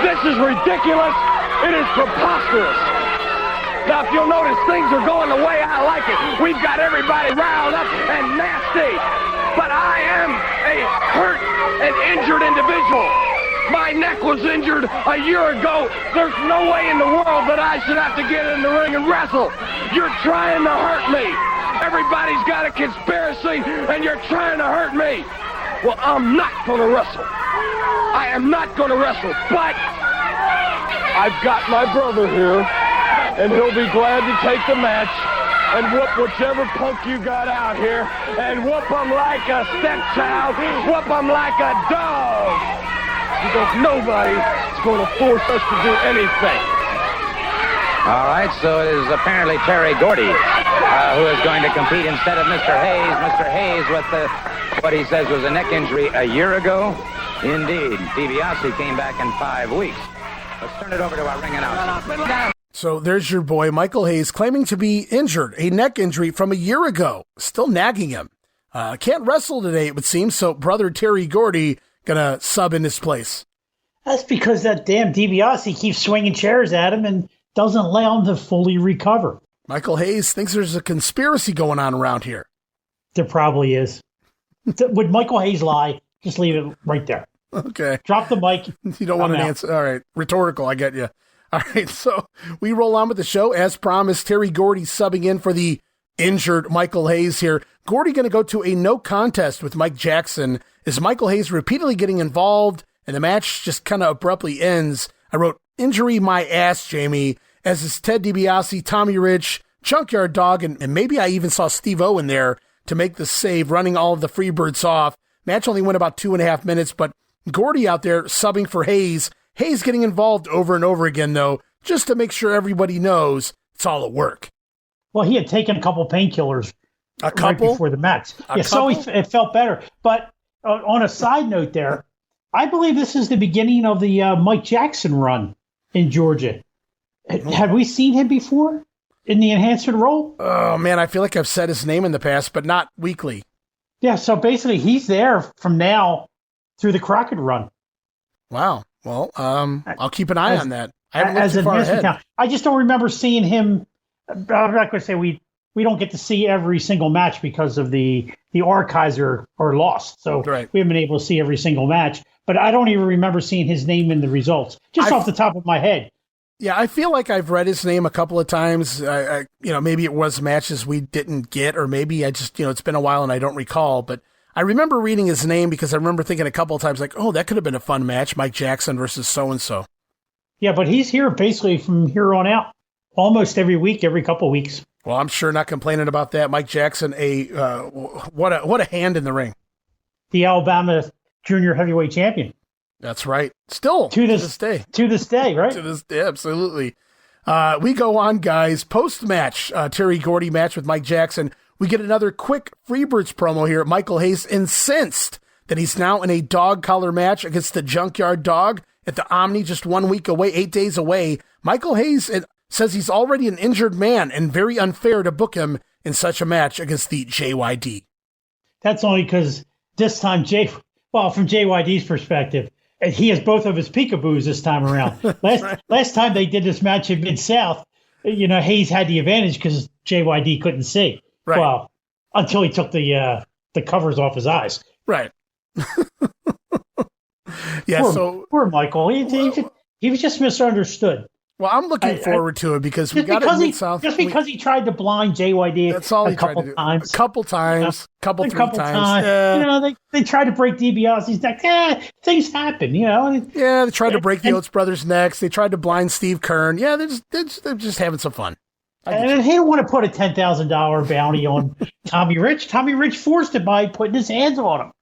This is ridiculous. It is preposterous. Now, if you'll notice, things are going the way I like it. We've got everybody riled up and nasty. But I am a hurt and injured individual. My neck was injured a year ago. There's no way in the world that I should have to get in the ring and wrestle. You're trying to hurt me. Everybody's got a conspiracy, and you're trying to hurt me. Well, I'm not going to wrestle. I am not going to wrestle, but I've got my brother here, and he'll be glad to take the match and whoop whichever punk you got out here, and whoop them like a stepchild, whoop them like a dog. Because nobody is going to force us to do anything. All right, so it is apparently Terry Gordy who is going to compete instead of Mr. Hayes. Mr. Hayes with what he says was a neck injury a year ago. Indeed, DiBiase came back in 5 weeks. Let's turn it over to our ring announcer. So there's your boy, Michael Hayes, claiming to be injured, a neck injury from a year ago, still nagging him. Can't wrestle today, it would seem, so brother Terry Gordy gonna sub in his place. That's because that damn DiBiase keeps swinging chairs at him and doesn't allow him to fully recover. Michael Hayes thinks there's a conspiracy going on around here. There probably is. Would Michael Hayes lie? Just leave it right there. Okay. Drop the mic. You don't want an answer. All right. Rhetorical. I get you. All right. So we roll on with the show. As promised, Terry Gordy subbing in for the injured Michael Hayes here. Gordy going to go to a no contest with Mike Jackson. Is Michael Hayes repeatedly getting involved and the match just kind of abruptly ends? I wrote, injury my ass, Jamie, as is Ted DiBiase, Tommy Rich, Junkyard Dog, and maybe I even saw Steve-O in there to make the save, running all of the Freebirds off. Match only went about 2.5 minutes, but Gordy out there subbing for Hayes. Hayes getting involved over and over again, though, just to make sure everybody knows it's all at work. Well, he had taken a couple painkillers right before the match. So it felt better. But on a side note there, I believe this is the beginning of the Mike Jackson run in Georgia. Have we seen him before in the enhancement role? Oh, man, I feel like I've said his name in the past, but not weekly. Yeah, so basically he's there from now through the Crockett run. Wow. Well, I'll keep an eye on that. I haven't looked too far ahead. I just don't remember seeing him. I'm not going to say we don't get to see every single match because of the archives are lost. So we haven't been able to see every single match. But I don't even remember seeing his name in the results, just off the top of my head. Yeah, I feel like I've read his name a couple of times. Maybe it was matches we didn't get, or maybe I just, it's been a while and I don't recall. But I remember reading his name because I remember thinking a couple of times, like, oh, that could have been a fun match, Mike Jackson versus so-and-so. Yeah, but he's here basically from here on out, almost every week, every couple of weeks. Well, I'm sure not complaining about that. Mike Jackson, what a hand in the ring. The Alabama junior heavyweight champion. That's right. Still to this day. To this day, right? To this day, absolutely. We go on, guys. Post-match, Terry Gordy match with Mike Jackson. We get another quick Freebirds promo here. Michael Hayes incensed that he's now in a dog collar match against the Junkyard Dog at the Omni just 1 week away, 8 days away. Michael Hayes says he's already an injured man and very unfair to book him in such a match against the JYD. That's only because this time, from JYD's perspective, he has both of his peekaboos this time around. Last time they did this match in Mid-South, Hayes had the advantage because JYD couldn't see. Right. Well, until he took the covers off his eyes. Right. Poor Michael. He was just misunderstood. Well, I'm looking forward to it because we got it in Mid-South. Just because he tried to blind JYD that's all he tried to do. A couple times. Three times. Yeah. They tried to break DiBiase's neck. Things happen, Yeah, they tried to break the Oates brothers' necks. They tried to blind Steve Kern. Yeah, they're just having some fun. And he didn't want to put a $10,000 bounty on Tommy Rich. Tommy Rich forced it by putting his hands on him.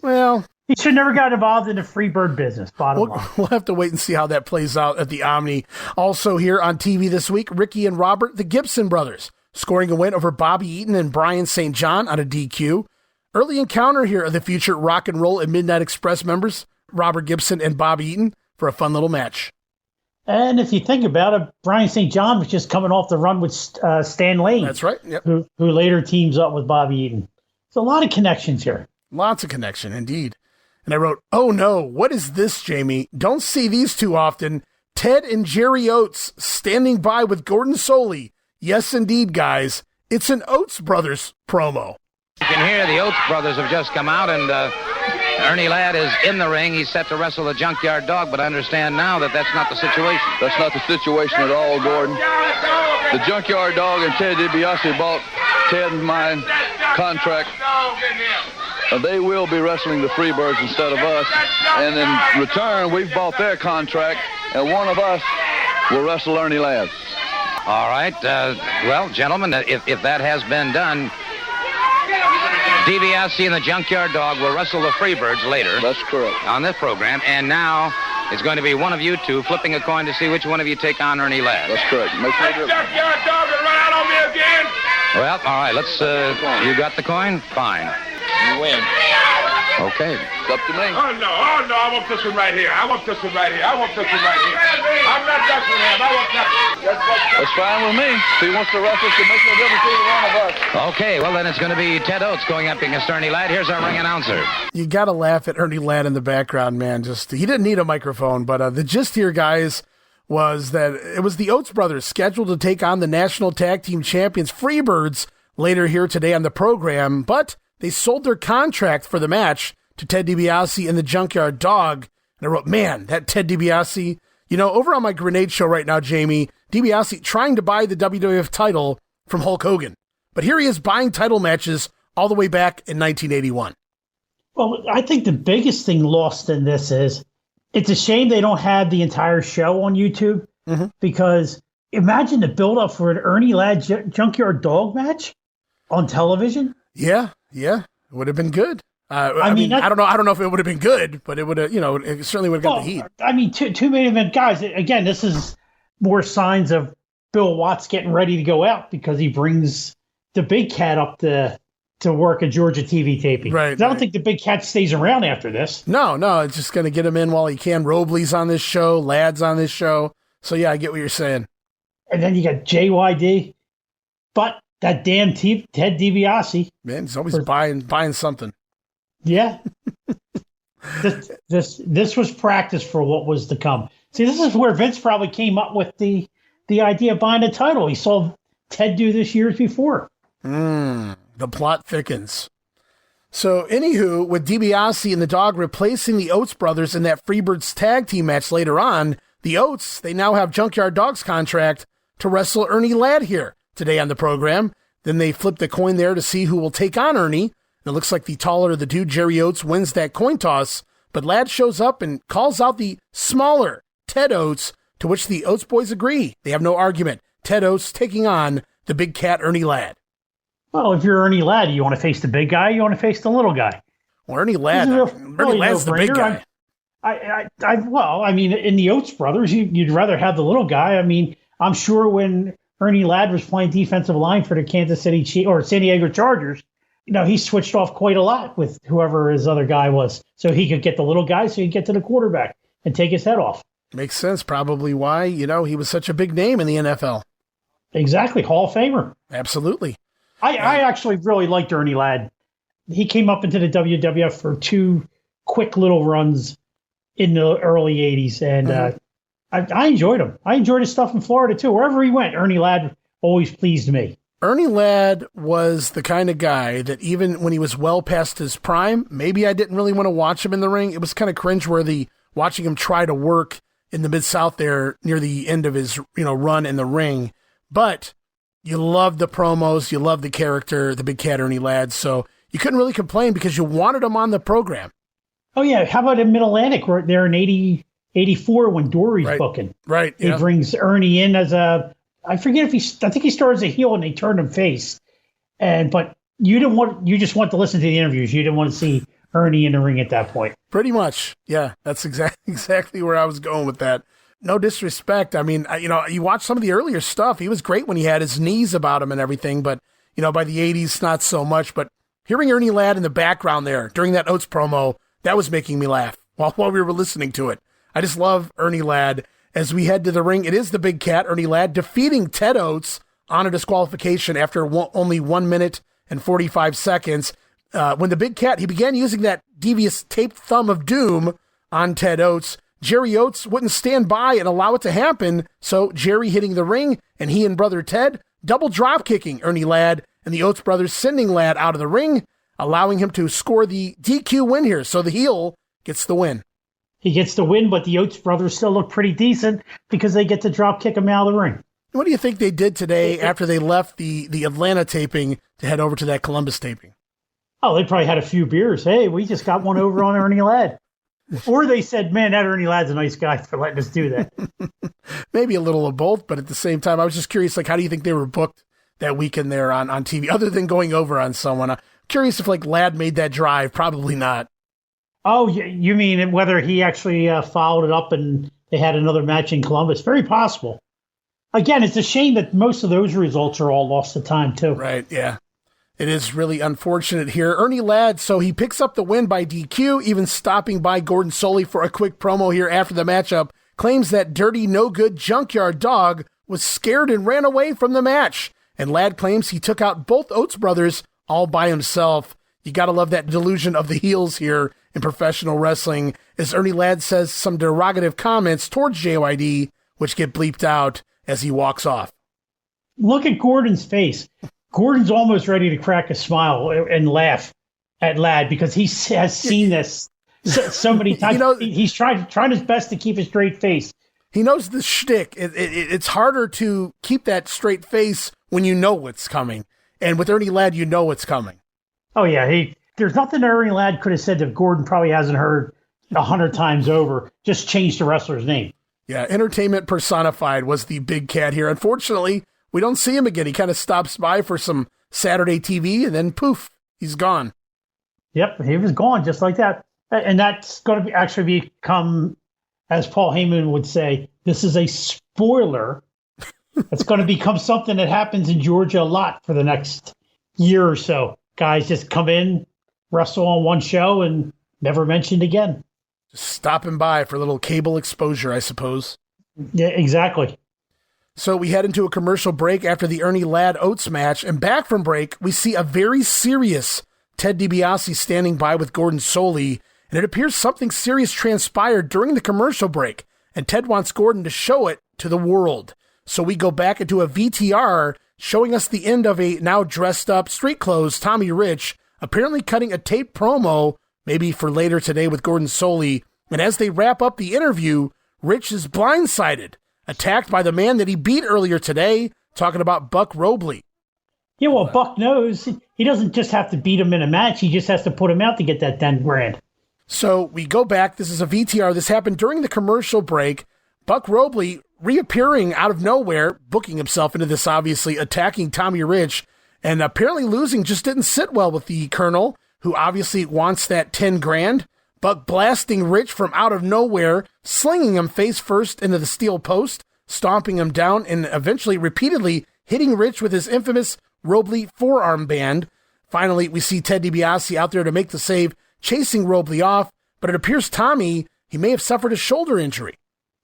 Well, He should never got involved in the Freebird business, bottom line. We'll have to wait and see how that plays out at the Omni. Also here on TV this week, Ricky and Robert, the Gibson brothers, scoring a win over Bobby Eaton and Brian St. John on a DQ. Early encounter here of the future Rock and Roll and Midnight Express members, Robert Gibson and Bobby Eaton, for a fun little match. And if you think about it, Brian St. John was just coming off the run with Stan Lane. That's right. Yep. Who later teams up with Bobby Eaton. So a lot of connections here. Lots of connection, indeed. And I wrote, oh no, what is this, Jamie? Don't see these too often. Ted and Jerry Oates standing by with Gordon Soley. Yes, indeed, guys. It's an Oates Brothers promo. You can hear the Oates Brothers have just come out, and Ernie Ladd is in the ring. He's set to wrestle the Junkyard Dog, but I understand now that that's not the situation. That's not the situation at all, Gordon. The Junkyard Dog and Ted DiBiase bought Ted and my contract. They will be wrestling the Freebirds instead of us. And in return, we've bought their contract, and one of us will wrestle Ernie Ladd. All right. Well, gentlemen, if that has been done, DiBiase and the Junkyard Dog will wrestle the Freebirds later. That's correct. On this program. And now it's going to be one of you two flipping a coin to see which one of you take on Ernie Ladd. That's correct. Make no difference. Junkyard Dog will run out on me again. Well, all right. Let's. You got the coin? Fine. You win. Okay. It's up to me. Oh, no. I want this one right here. I'm not wrestling him. I want this one. That's fine with me. If he wants to wrestle, it makes no difference to either one of us. Okay, well, then it's going to be Ted Oates going up against Ernie Ladd. Here's our ring announcer. You got to laugh at Ernie Ladd in the background, man. He didn't need a microphone, but the gist here, guys, was that it was the Oates brothers scheduled to take on the National Tag Team Champions Freebirds later here today on the program, but they sold their contract for the match to Ted DiBiase and the Junkyard Dog. And I wrote, man, that Ted DiBiase, over on my Grenade show right now, Jamie, DiBiase trying to buy the WWF title from Hulk Hogan. But here he is buying title matches all the way back in 1981. Well, I think the biggest thing lost in this is it's a shame they don't have the entire show on YouTube, because imagine the build-up for an Ernie Ladd Junkyard Dog match on television. Yeah, it would have been good. I mean, I don't know if it would have been good, but it would have, it certainly would have got the heat. I mean, two main event guys. Again, this is more signs of Bill Watts getting ready to go out because he brings the Big Cat up to work a Georgia TV taping. Right. I don't think the Big Cat stays around after this. No, it's just going to get him in while he can. Robley's on this show, Ladd's on this show. So yeah, I get what you're saying. And then you got JYD, but that damn Ted DiBiase. Man, he's always buying something. Yeah. This was practice for what was to come. See, this is where Vince probably came up with the idea of buying a title. He saw Ted do this years before. The plot thickens. So, anywho, with DiBiase and the Dog replacing the Oates brothers in that Freebirds tag team match later on, the Oates, they now have Junkyard Dog's contract to wrestle Ernie Ladd here today on the program. Then they flip the coin there to see who will take on Ernie. And it looks like the taller of the dude, Jerry Oates, wins that coin toss. But Ladd shows up and calls out the smaller Ted Oates, to which the Oates boys agree. They have no argument. Ted Oates taking on the Big Cat, Ernie Ladd. Well, if you're Ernie Ladd, you want to face the big guy, you want to face the little guy. Well, Ernie Ladd's the big guy. I mean, in the Oates brothers, you'd rather have the little guy. I mean, I'm sure when Ernie Ladd was playing defensive line for the Kansas City or San Diego Chargers, he switched off quite a lot with whoever his other guy was, so he could get the little guy, so he could get to the quarterback and take his head off. Makes sense. Probably why, he was such a big name in the NFL. Exactly. Hall of Famer. Absolutely. I actually really liked Ernie Ladd. He came up into the WWF for two quick little runs in the early 80s, and I enjoyed him. I enjoyed his stuff in Florida, too. Wherever he went, Ernie Ladd always pleased me. Ernie Ladd was the kind of guy that even when he was well past his prime, maybe I didn't really want to watch him in the ring. It was kind of cringeworthy watching him try to work in the Mid-South there near the end of his run in the ring. But you loved the promos, you loved the character, the Big Cat Ernie Ladd, so you couldn't really complain because you wanted him on the program. Oh, yeah. How about in Mid-Atlantic right there in 84 when Dory's booking? Right. He brings Ernie in as I forget I think he started as a heel and they turned him face. But you just want to listen to the interviews. You didn't want to see Ernie in the ring at that point. Pretty much. Yeah, that's exactly where I was going with that. No disrespect. I mean, you watch some of the earlier stuff. He was great when he had his knees about him and everything, but, by the 80s, not so much. But hearing Ernie Ladd in the background there during that Oates promo, that was making me laugh while we were listening to it. I just love Ernie Ladd. As we head to the ring, it is the big cat, Ernie Ladd, defeating Ted Oates on a disqualification after only 1 minute and 45 seconds. When the big cat, he began using that devious taped thumb of doom on Ted Oates. Jerry Oates wouldn't stand by and allow it to happen, so Jerry hitting the ring, and he and brother Ted double drop kicking Ernie Ladd, and the Oates brothers sending Ladd out of the ring, allowing him to score the DQ win here, so the heel gets the win. He gets the win, but the Oates brothers still look pretty decent because they get to drop kick him out of the ring. What do you think they did today after they left the Atlanta taping to head over to that Columbus taping? Oh, they probably had a few beers. Hey, we just got one over on Ernie Ladd. Or they said, man, that Ernie Ladd's a nice guy for letting us do that. Maybe a little of both, but at the same time, I was just curious, how do you think they were booked that weekend there on TV, other than going over on someone? I'm curious if, Ladd made that drive. Probably not. Oh, you mean whether he actually followed it up and they had another match in Columbus? Very possible. Again, it's a shame that most of those results are all lost to time, too. Right, yeah. It is really unfortunate here. Ernie Ladd, so he picks up the win by DQ, even stopping by Gordon Solie for a quick promo here after the matchup, claims that dirty, no-good junkyard dog was scared and ran away from the match. And Ladd claims he took out both Oates brothers all by himself. You got to love that delusion of the heels here in professional wrestling, as Ernie Ladd says some derogative comments towards JYD, which get bleeped out as he walks off. Look at Gordon's face. Gordon's almost ready to crack a smile and laugh at Ladd because he has seen this so many times. He's trying his best to keep a straight face. He knows the shtick. It's harder to keep that straight face when you know what's coming. And with Ernie Ladd, you know what's coming. Oh, yeah. There's nothing Ernie Ladd could have said that Gordon probably hasn't heard 100 times over. Just change the wrestler's name. Yeah, entertainment personified was the big cat here. Unfortunately, we don't see him again. He kind of stops by for some Saturday TV, and then poof, he's gone. Yep, he was gone just like that. And that's going to actually become, as Paul Heyman would say, this is a spoiler. It's going to become something that happens in Georgia a lot for the next year or so. Guys just come in, wrestle on one show, and never mentioned again. Just stopping by for a little cable exposure, I suppose. Yeah, exactly. So we head into a commercial break after the Ernie Ladd Oates match, and back from break, we see a very serious Ted DiBiase standing by with Gordon Solie, and it appears something serious transpired during the commercial break, and Ted wants Gordon to show it to the world. So we go back into a VTR showing us the end of a now dressed up, street clothes Tommy Rich, apparently cutting a taped promo, maybe for later today with Gordon Solie, and as they wrap up the interview, Rich is blindsided, attacked by the man that he beat earlier today, talking about Buck Robley. Yeah, well, Buck knows he doesn't just have to beat him in a match. He just has to put him out to get that 10 grand. So we go back. This is a VTR. This happened during the commercial break. Buck Robley reappearing out of nowhere, booking himself into this, obviously, attacking Tommy Rich, and apparently losing just didn't sit well with the Colonel, who obviously wants that 10 grand. Buck blasting Rich from out of nowhere, slinging him face first into the steel post, stomping him down, and eventually repeatedly hitting Rich with his infamous Robley forearm band. Finally, we see Ted DiBiase out there to make the save, chasing Robley off, but it appears Tommy, he may have suffered a shoulder injury.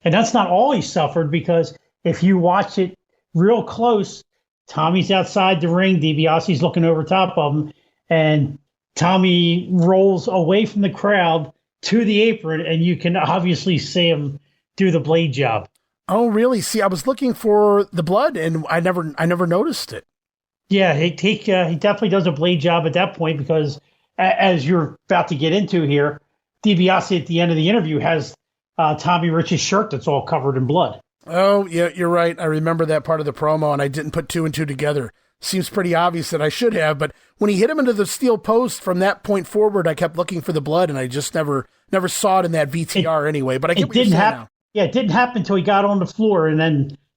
And that's not all he suffered, because if you watch it real close, Tommy's outside the ring, DiBiase's looking over top of him, and Tommy rolls away from the crowd to the apron, and you can obviously see him do the blade job. Oh, really? See, I was looking for the blood, and I never noticed it. Yeah, he definitely does a blade job at that point, because as you're about to get into here, DiBiase at the end of the interview has Tommy Rich's shirt that's all covered in blood. Oh, yeah, you're right. I remember that part of the promo, and I didn't put two and two together. Seems pretty obvious that I should have, but when he hit him into the steel post from that point forward, I kept looking for the blood, and I just never saw it in that VTR anyway. But I get what you're saying now. Yeah, it didn't happen until he got on the floor and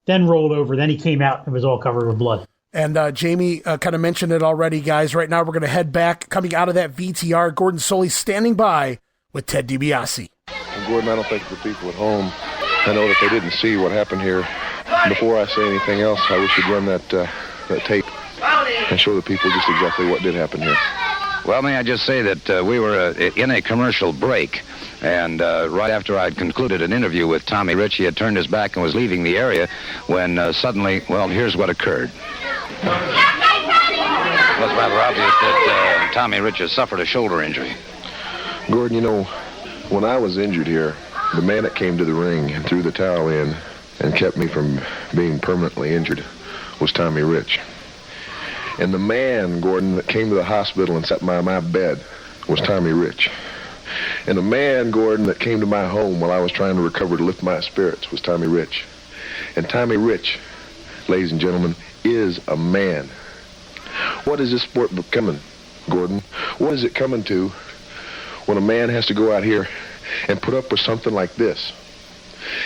then rolled over. Then he came out and it was all covered with blood. And Jamie kind of mentioned it already, guys. Right now we're going to head back, coming out of that VTR. Gordon Soley standing by with Ted DiBiase. And Gordon, I don't think the people at home, I know that they didn't see what happened here. Before I say anything else, I wish you'd run that tape and show the people just exactly what did happen here. Well, may I just say that we were in a commercial break, and right after I'd concluded an interview with Tommy Rich, he had turned his back and was leaving the area when suddenly, well, here's what occurred. It was rather obvious that Tommy Rich has suffered a shoulder injury. Gordon, you know, when I was injured here, the man that came to the ring and threw the towel in and kept me from being permanently injured was Tommy Rich. And the man, Gordon, that came to the hospital and sat by my bed was Tommy Rich. And the man, Gordon, that came to my home while I was trying to recover to lift my spirits was Tommy Rich. And Tommy Rich, ladies and gentlemen, is a man. What is this sport becoming, Gordon? What is it coming to when a man has to go out here and put up with something like this?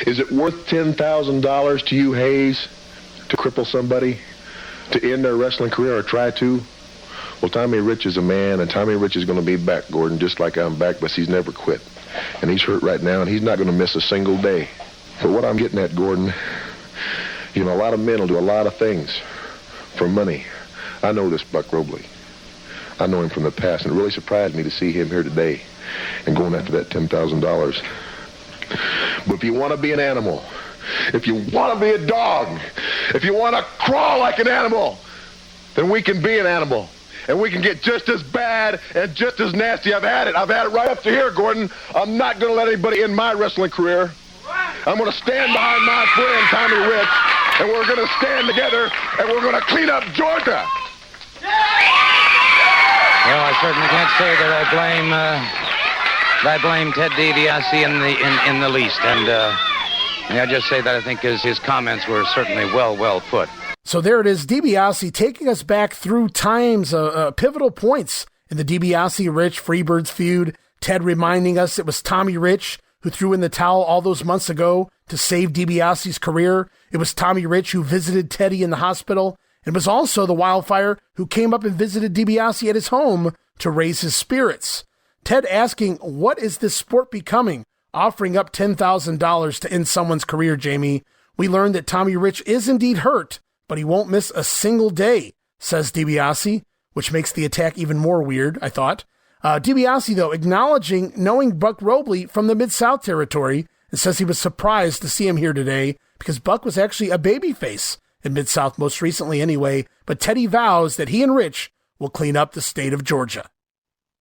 Is it worth $10,000 to you, Hayes, to cripple somebody, to end their wrestling career or try to? Well, Tommy Rich is a man, and Tommy Rich is going to be back, Gordon, just like I'm back, but he's never quit. And he's hurt right now, and he's not going to miss a single day. But what I'm getting at, Gordon, you know, a lot of men will do a lot of things for money. I know this Buck Robley. I know him from the past, and it really surprised me to see him here today and going after that $10,000. But if you want to be an animal, if you want to be a dog, if you want to crawl like an animal, then we can be an animal. And we can get just as bad and just as nasty. I've had it. I've had it right up to here, Gordon. I'm not going to let anybody end my wrestling career. I'm going to stand behind my friend, Tommy Rich, and we're going to stand together, and we're going to clean up Georgia. Well, I certainly can't say that I blame Ted DiBiase in the least. And may I just say that I think his comments were certainly well put. So there it is, DiBiase taking us back through times, pivotal points in the DiBiase-Rich Freebirds feud. Ted reminding us it was Tommy Rich who threw in the towel all those months ago to save DiBiase's career. It was Tommy Rich who visited Teddy in the hospital. It was also the Wildfire who came up and visited DiBiase at his home to raise his spirits. Ted asking, what is this sport becoming? Offering up $10,000 to end someone's career, Jamie. We learned that Tommy Rich is indeed hurt, but he won't miss a single day, says DiBiase, which makes the attack even more weird, I thought. DiBiase, though, acknowledging knowing Buck Robley from the Mid-South territory, and says he was surprised to see him here today because Buck was actually a babyface in Mid-South most recently anyway, but Teddy vows that he and Rich will clean up the state of Georgia.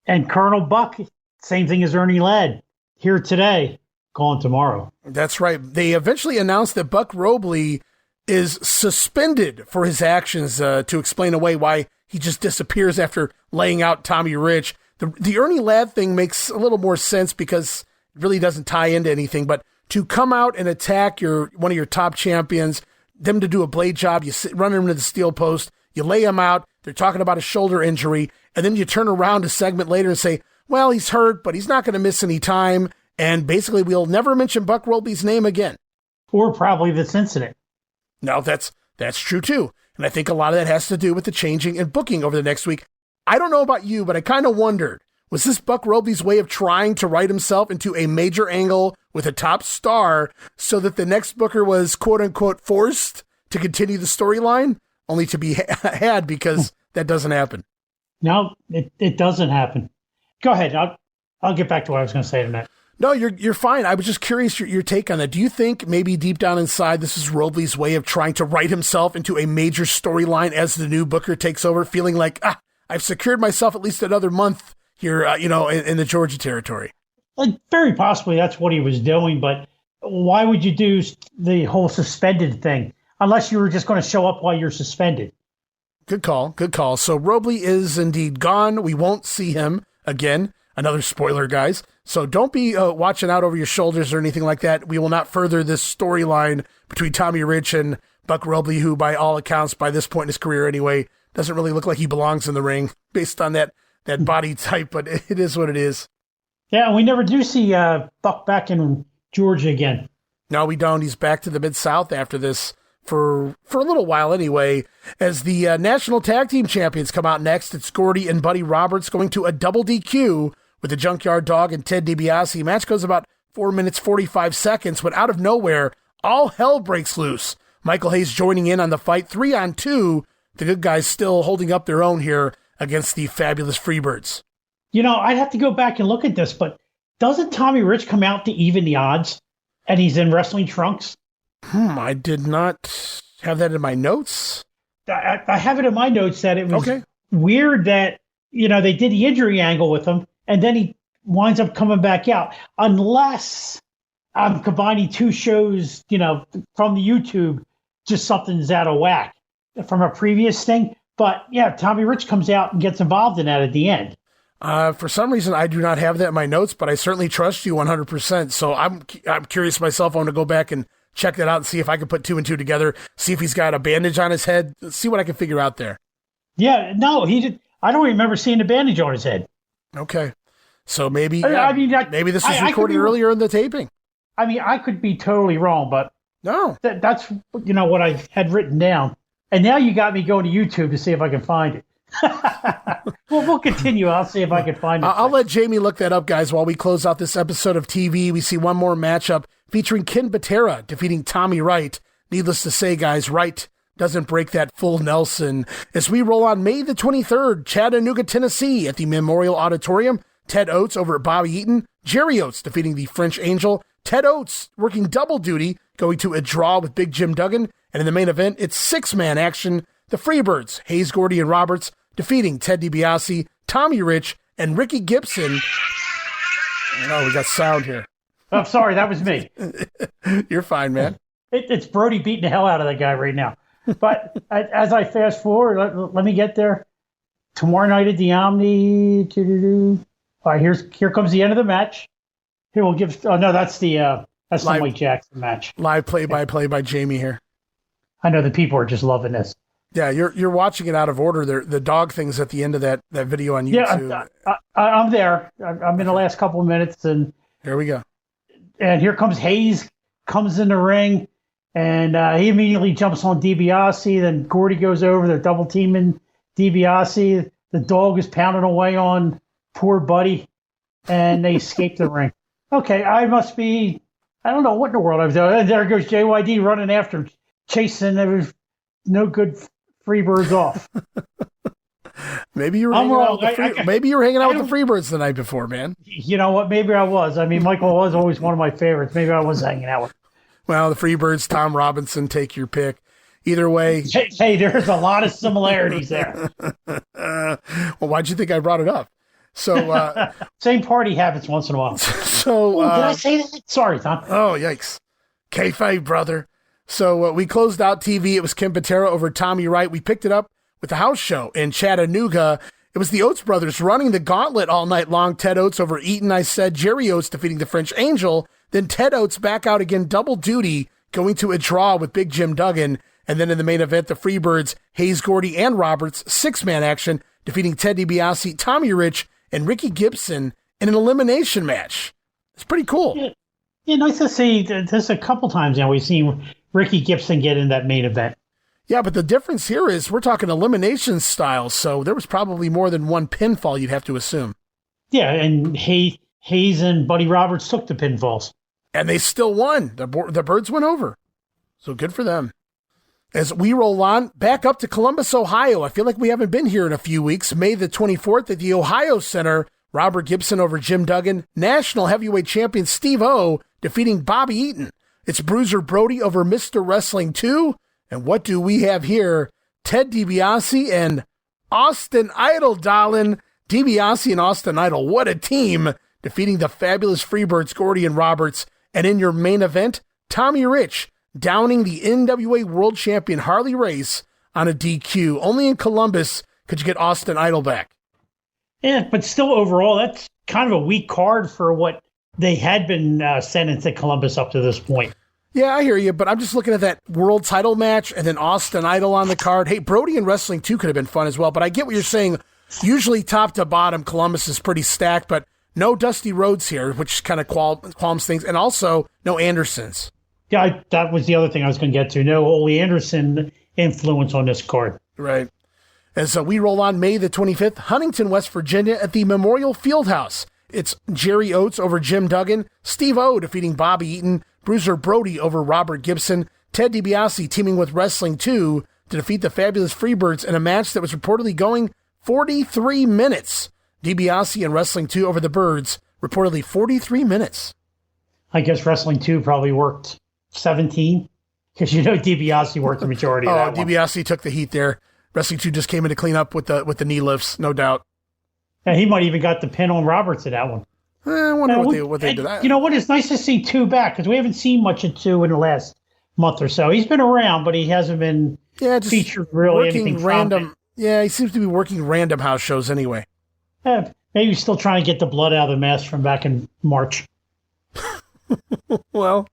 And Colonel Buck, same thing as Ernie Ladd, here today, gone tomorrow. That's right. They eventually announced that Buck Robley is suspended for his actions to explain away why he just disappears after laying out Tommy Rich. The Ernie Ladd thing makes a little more sense because it really doesn't tie into anything, but to come out and attack one of your top champions, them to do a blade job, you run him into the steel post, you lay him out, they're talking about a shoulder injury, and then you turn around a segment later and say, well, he's hurt, but he's not going to miss any time, and basically we'll never mention Buck Robley's name again. Or probably this incident. No, that's true too. And I think a lot of that has to do with the changing and booking over the next week. I don't know about you, but I kind of wondered, was this Buck Robley's way of trying to write himself into a major angle with a top star so that the next booker was quote unquote forced to continue the storyline, only to be had because that doesn't happen? No, it doesn't happen. Go ahead. I'll get back to what I was going to say in a minute. No, you're fine. I was just curious your take on that. Do you think maybe deep down inside this is Robley's way of trying to write himself into a major storyline as the new booker takes over, feeling like, I've secured myself at least another month here, in the Georgia territory? Very possibly that's what he was doing, but why would you do the whole suspended thing unless you were just going to show up while you're suspended? Good call. So Robley is indeed gone. We won't see him again. Another spoiler, guys. So don't be watching out over your shoulders or anything like that. We will not further this storyline between Tommy Rich and Buck Robley, who by all accounts, by this point in his career anyway, doesn't really look like he belongs in the ring based on that body type, but it is what it is. Yeah, and we never do see Buck back in Georgia again. No, we don't. He's back to the Mid-South after this for a little while anyway, as the National Tag Team Champions come out next. It's Gordy and Buddy Roberts going to a double DQ with the Junkyard Dog and Ted DiBiase. Match goes about 4 minutes, 45 seconds, when out of nowhere, all hell breaks loose. Michael Hayes joining in on the fight, 3-on-2. The good guys still holding up their own here against the fabulous Freebirds. You know, I'd have to go back and look at this, but doesn't Tommy Rich come out to even the odds? And he's in wrestling trunks? I did not have that in my notes. I have it in my notes that it was okay. Weird that, you know, they did the injury angle with him, and then he winds up coming back out. Unless I'm combining two shows, you know, from the YouTube, just something's out of whack from a previous thing. But, yeah, Tommy Rich comes out and gets involved in that at the end. For some reason, I do not have that in my notes, but I certainly trust you 100%. So I'm curious myself. I want to go back and check that out and see if I can put 2 and 2 together, see if he's got a bandage on his head, see what I can figure out there. Yeah, no, he did. I don't remember seeing a bandage on his head. Okay. So maybe maybe this was I recorded earlier in the taping. I mean, I could be totally wrong, but no, that's, you know, what I had written down. And now you got me going to YouTube to see if I can find it. Well, we'll continue. I'll see if I can find it. I'll let Jamie look that up, guys, while we close out this episode of TV. We see one more matchup featuring Ken Patera defeating Tommy Wright. Needless to say, guys, Wright doesn't break that full Nelson. As we roll on May the 23rd, Chattanooga, Tennessee, at the Memorial Auditorium, Ted Oates over at Bobby Eaton, Jerry Oates defeating the French Angel, Ted Oates working double duty, going to a draw with Big Jim Duggan, and in the main event, it's 6-man action. The Freebirds, Hayes, Gordy, and Roberts, defeating Ted DiBiase, Tommy Rich, and Ricky Gibson. Oh, we got sound here. I'm sorry, that was me. You're fine, man. It's Brody beating the hell out of that guy right now. But as I fast forward, let me get there. Tomorrow night at the Omni. All right, here comes the end of the match. Here we'll give. Oh no, that's the Mike Jackson match. Live play-by-play by Jamie here. I know the people are just loving this. Yeah, you're watching it out of order. The dog thing's at the end of that video on YouTube. Yeah, I'm there. I'm in the last couple of minutes, and here we go. And here comes Hayes, comes in the ring, and he immediately jumps on DiBiase. Then Gordy goes over. They're double teaming DiBiase. The dog is pounding away on poor Buddy, and they escape the ring. Okay, I don't know what in the world I was doing. There goes JYD running after him, chasing. There was no good Freebirds off. Maybe you were hanging out with the Freebirds the night before, man. You know what? Maybe I was. I mean, Michael was always one of my favorites. Maybe I was hanging out with him. Well, the Freebirds, Tom Robinson, take your pick. Either way. Hey, there's a lot of similarities there. Well, why'd you think I brought it up? So same party habits once in a while. So did I say that? Sorry, Tom. Oh, yikes. Kayfabe, brother. So we closed out TV. It was Ken Patera over Tommy Wright. We picked it up with the house show in Chattanooga. It was the Oates brothers running the gauntlet all night long. Ted Oates over Eaton, I said. Jerry Oates defeating the French Angel. Then Ted Oates back out again, double duty, going to a draw with Big Jim Duggan. And then in the main event, the Freebirds, Hayes, Gordy, and Roberts, 6-man action, defeating Ted DiBiase, Tommy Rich, and Ricky Gibson in an elimination match. It's pretty cool. Yeah, nice to see this a couple times now. We've seen Ricky Gibson get in that main event. Yeah, but the difference here is we're talking elimination style, so there was probably more than one pinfall, you'd have to assume. Yeah, and Hayes and Buddy Roberts took the pinfalls. And they still won. The Birds went over. So good for them. As we roll on, back up to Columbus, Ohio. I feel like we haven't been here in a few weeks. May the 24th at the Ohio Center. Robert Gibson over Jim Duggan. National Heavyweight Champion Steve O defeating Bobby Eaton. It's Bruiser Brody over Mr. Wrestling 2. And what do we have here? Ted DiBiase and Austin Idol, darling. DiBiase and Austin Idol, what a team. Defeating the fabulous Freebirds, Gordy and Roberts. And in your main event, Tommy Rich downing the NWA World Champion Harley Race on a DQ. Only in Columbus could you get Austin Idol back. Yeah, but still overall, that's kind of a weak card for what they had been sending to Columbus up to this point. Yeah, I hear you, but I'm just looking at that world title match and then Austin Idol on the card. Hey, Brody and Wrestling 2 could have been fun as well, but I get what you're saying. Usually top to bottom, Columbus is pretty stacked, but no Dusty Rhodes here, which kind of qualms things, and also no Andersons. Yeah, that was the other thing I was going to get to. No Ole Anderson influence on this card. Right. As we roll on May the 25th, Huntington, West Virginia at the Memorial Fieldhouse. It's Jerry Oates over Jim Duggan, Steve O defeating Bobby Eaton, Bruiser Brody over Robert Gibson, Ted DiBiase teaming with Wrestling 2 to defeat the Fabulous Freebirds in a match that was reportedly going 43 minutes. DiBiase and Wrestling 2 over the Birds, reportedly 43 minutes. I guess Wrestling 2 probably worked 17, because DiBiase worked the majority of that one. DiBiase took the heat there. Wrestling 2 just came in to clean up with the knee lifts, no doubt. And he might even got the pin on Roberts in that one. I wonder what they did. You know what? It's nice to see 2 back, because we haven't seen much of 2 in the last month or so. He's been around, but he hasn't been just featured really anything random. Yeah, he seems to be working random house shows anyway. Maybe he's still trying to get the blood out of the mask from back in March. Well,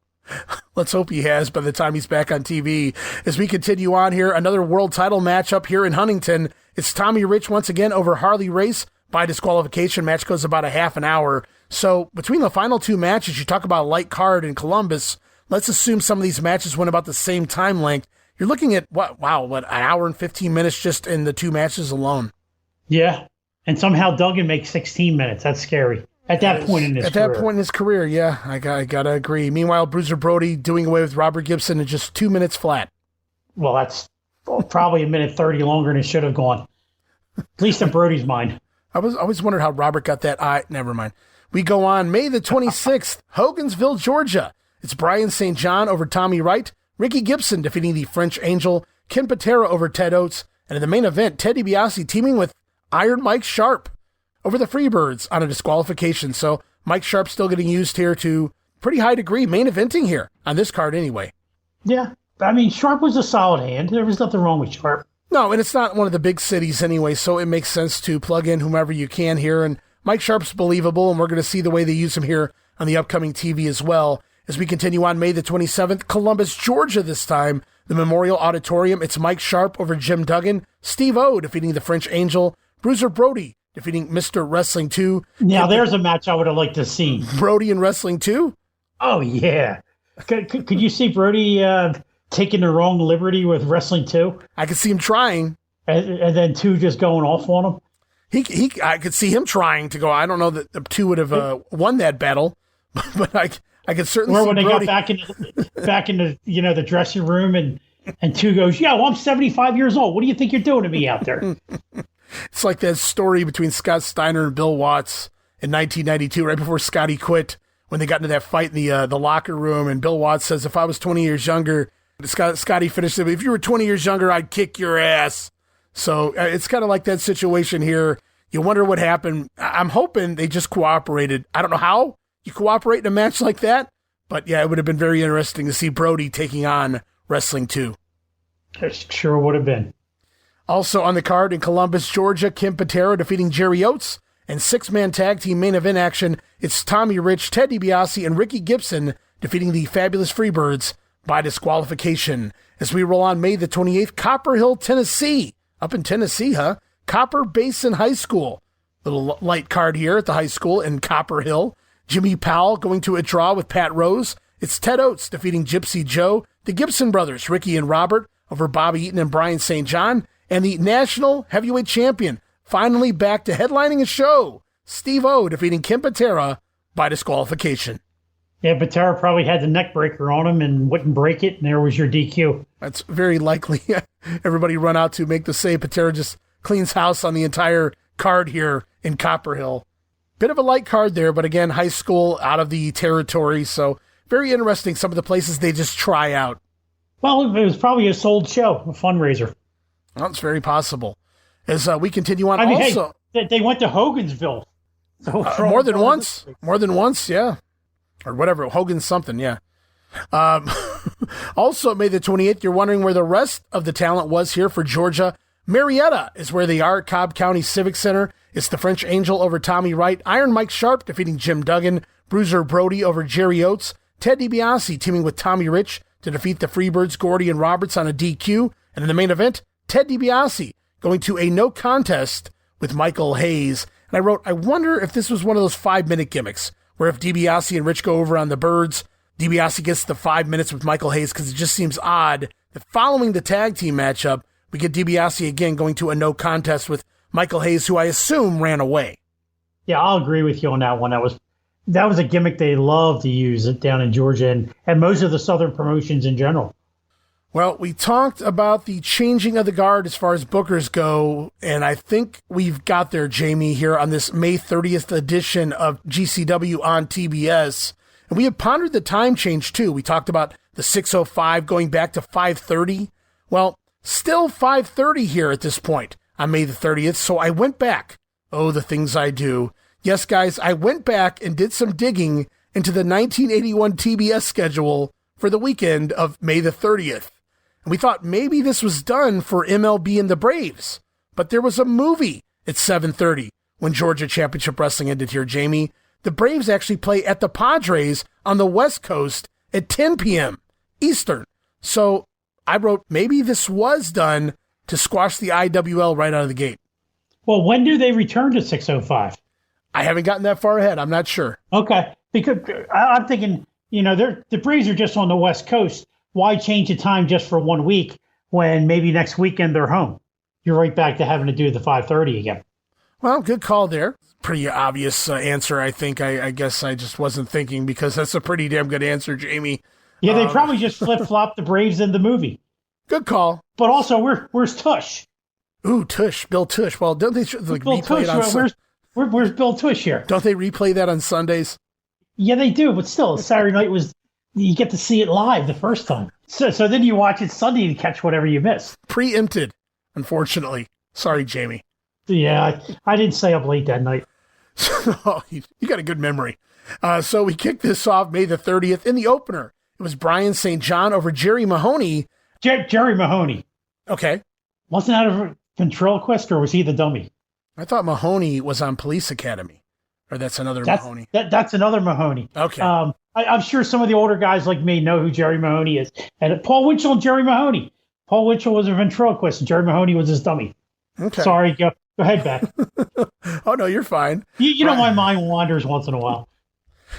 let's hope he has by the time he's back on TV. As we continue on here, another world title matchup here in Huntington. It's Tommy Rich once again over Harley Race by disqualification. Match goes about a half an hour. So between the final 2 matches, you talk about a light card in Columbus. Let's assume some of these matches went about the same time length. You're looking at, what, an hour and 15 minutes just in the 2 matches alone. Yeah. And somehow Duggan makes 16 minutes. That's scary. At that point in his career. At that point in his career, yeah, I gotta agree. Meanwhile, Bruiser Brody doing away with Robert Gibson in just 2 minutes flat. Well, that's probably a minute 30 longer than it should have gone. At least in Brody's mind. I always wondered how Robert got that. Never mind. We go on May the 26th, Hogansville, Georgia. It's Brian St. John over Tommy Wright, Ricky Gibson defeating the French Angel, Ken Patera over Ted Oates, and in the main event, Ted DiBiase teaming with Iron Mike Sharp over the Freebirds on a disqualification. So Mike Sharp still getting used here to pretty high degree, main eventing here on this card anyway. Yeah, I mean, Sharp was a solid hand. There was nothing wrong with Sharp. No, and it's not one of the big cities anyway, so it makes sense to plug in whomever you can here. And Mike Sharp's believable, and we're going to see the way they use him here on the upcoming TV as well. As we continue on May the 27th, Columbus, Georgia this time, the Memorial Auditorium. It's Mike Sharp over Jim Duggan, Steve O defeating the French Angel, Bruiser Brody defeating Mr. Wrestling 2. Now, there's a match I would have liked to see. Brody and Wrestling 2? Oh, yeah. Could you see Brody taking the wrong liberty with Wrestling 2? I could see him trying. And then 2 just going off on him? I could see him trying to go. I don't know that 2 would have won that battle, but I could certainly see when they Brody. got back into the dressing room and 2 goes, yeah, well, I'm 75 years old. What do you think you're doing to me out there? It's like that story between Scott Steiner and Bill Watts in 1992, right before Scotty quit, when they got into that fight in the locker room, and Bill Watts says, if I was 20 years younger, Scotty finished it, if you were 20 years younger, I'd kick your ass. So it's kind of like that situation here. You wonder what happened. I'm hoping they just cooperated. I don't know how you cooperate in a match like that, but yeah, it would have been very interesting to see Brody taking on Wrestling 2. It sure would have been. Also on the card in Columbus, Georgia, Ken Patera defeating Jerry Oates, and 6-man tag team main event action. It's Tommy Rich, Ted DiBiase, and Ricky Gibson defeating the Fabulous Freebirds by disqualification. As we roll on May the 28th, Copper Hill, Tennessee. Up in Tennessee, huh? Copper Basin High School. Little light card here at the high school in Copper Hill. Jimmy Powell going to a draw with Pat Rose. It's Ted Oates defeating Gypsy Joe, the Gibson brothers, Ricky and Robert, over Bobby Eaton and Brian St. John, and the National Heavyweight Champion finally back to headlining a show, Steve O defeating Ken Patera by disqualification. Yeah, Patera probably had the neck breaker on him and wouldn't break it, and there was your DQ. That's very likely. Everybody run out to make the save. Patera just cleans house on the entire card here in Copper Hill. Bit of a light card there, but again, high school out of the territory, so very interesting, some of the places they just try out. Well, it was probably a sold show, a fundraiser. Well, it's very possible. As we continue on, also... Hey, they went to Hogansville. So more than once, yeah. Or whatever, Hogan's something, yeah. Also, May the 28th, you're wondering where the rest of the talent was here for Georgia. Marietta is where they are at Cobb County Civic Center. It's the French Angel over Tommy Wright, Iron Mike Sharp defeating Jim Duggan, Bruiser Brody over Jerry Oates, Ted DiBiase teaming with Tommy Rich to defeat the Freebirds, Gordy and Roberts on a DQ, and in the main event, Ted DiBiase going to a no contest with Michael Hayes. And I wrote, I wonder if this was one of those 5-minute gimmicks, where if DiBiase and Rich go over on the Birds, DiBiase gets the 5 minutes with Michael Hayes because it just seems odd that following the tag team matchup, we get DiBiase again going to a no contest with Michael Hayes, who I assume ran away. Yeah, I'll agree with you on that one. That was a gimmick they love to use it down in Georgia and most of the Southern promotions in general. Well, we talked about the changing of the guard as far as bookers go, and I think we've got there, Jamie, here on this May 30th edition of GCW on TBS. And we have pondered the time change, too. We talked about the 6:05 going back to 5:30. Well, still 5:30 here at this point on May the 30th, so I went back. Oh, the things I do. Yes, guys, I went back and did some digging into the 1981 TBS schedule for the weekend of May the 30th. And we thought maybe this was done for MLB and the Braves. But there was a movie at 7:30 when Georgia Championship Wrestling ended here, Jamie. The Braves actually play at the Padres on the West Coast at 10 p.m. Eastern. So I wrote, maybe this was done to squash the IWL right out of the gate. Well, when do they return to 6:05? I haven't gotten that far ahead. I'm not sure. Okay. Because I'm thinking, the Braves are just on the West Coast. Why change the time just for 1 week when maybe next weekend they're home? You're right back to having to do the 5:30 again. Well, good call there. Pretty obvious answer, I think. I guess I just wasn't thinking because that's a pretty damn good answer, Jamie. Yeah, they probably just flip-flopped the Braves in the movie. Good call. But also, where's Tush? Ooh, Tush, Bill Tush. Well, don't they replay it on Sundays? Where's Bill Tush here? Don't they replay that on Sundays? Yeah, they do, but still, Saturday night you get to see it live the first time. So then you watch it Sunday to catch whatever you miss. Preempted, unfortunately. Sorry, Jamie. Yeah, I didn't stay up late that night. Oh, you got a good memory. So we kicked this off May the 30th in the opener. It was Brian St. John over Jerry Mahoney. Jerry Mahoney. Okay. Wasn't that a ventriloquist or was he the dummy? I thought Mahoney was on Police Academy. Or that's another Mahoney. That's another Mahoney. Okay. I'm sure some of the older guys like me know who Jerry Mahoney is. And Paul Winchell and Jerry Mahoney. Paul Winchell was a ventriloquist and Jerry Mahoney was his dummy. Okay. Sorry, go ahead, Beck. Oh, no, you're fine. You know my mind wanders once in a while.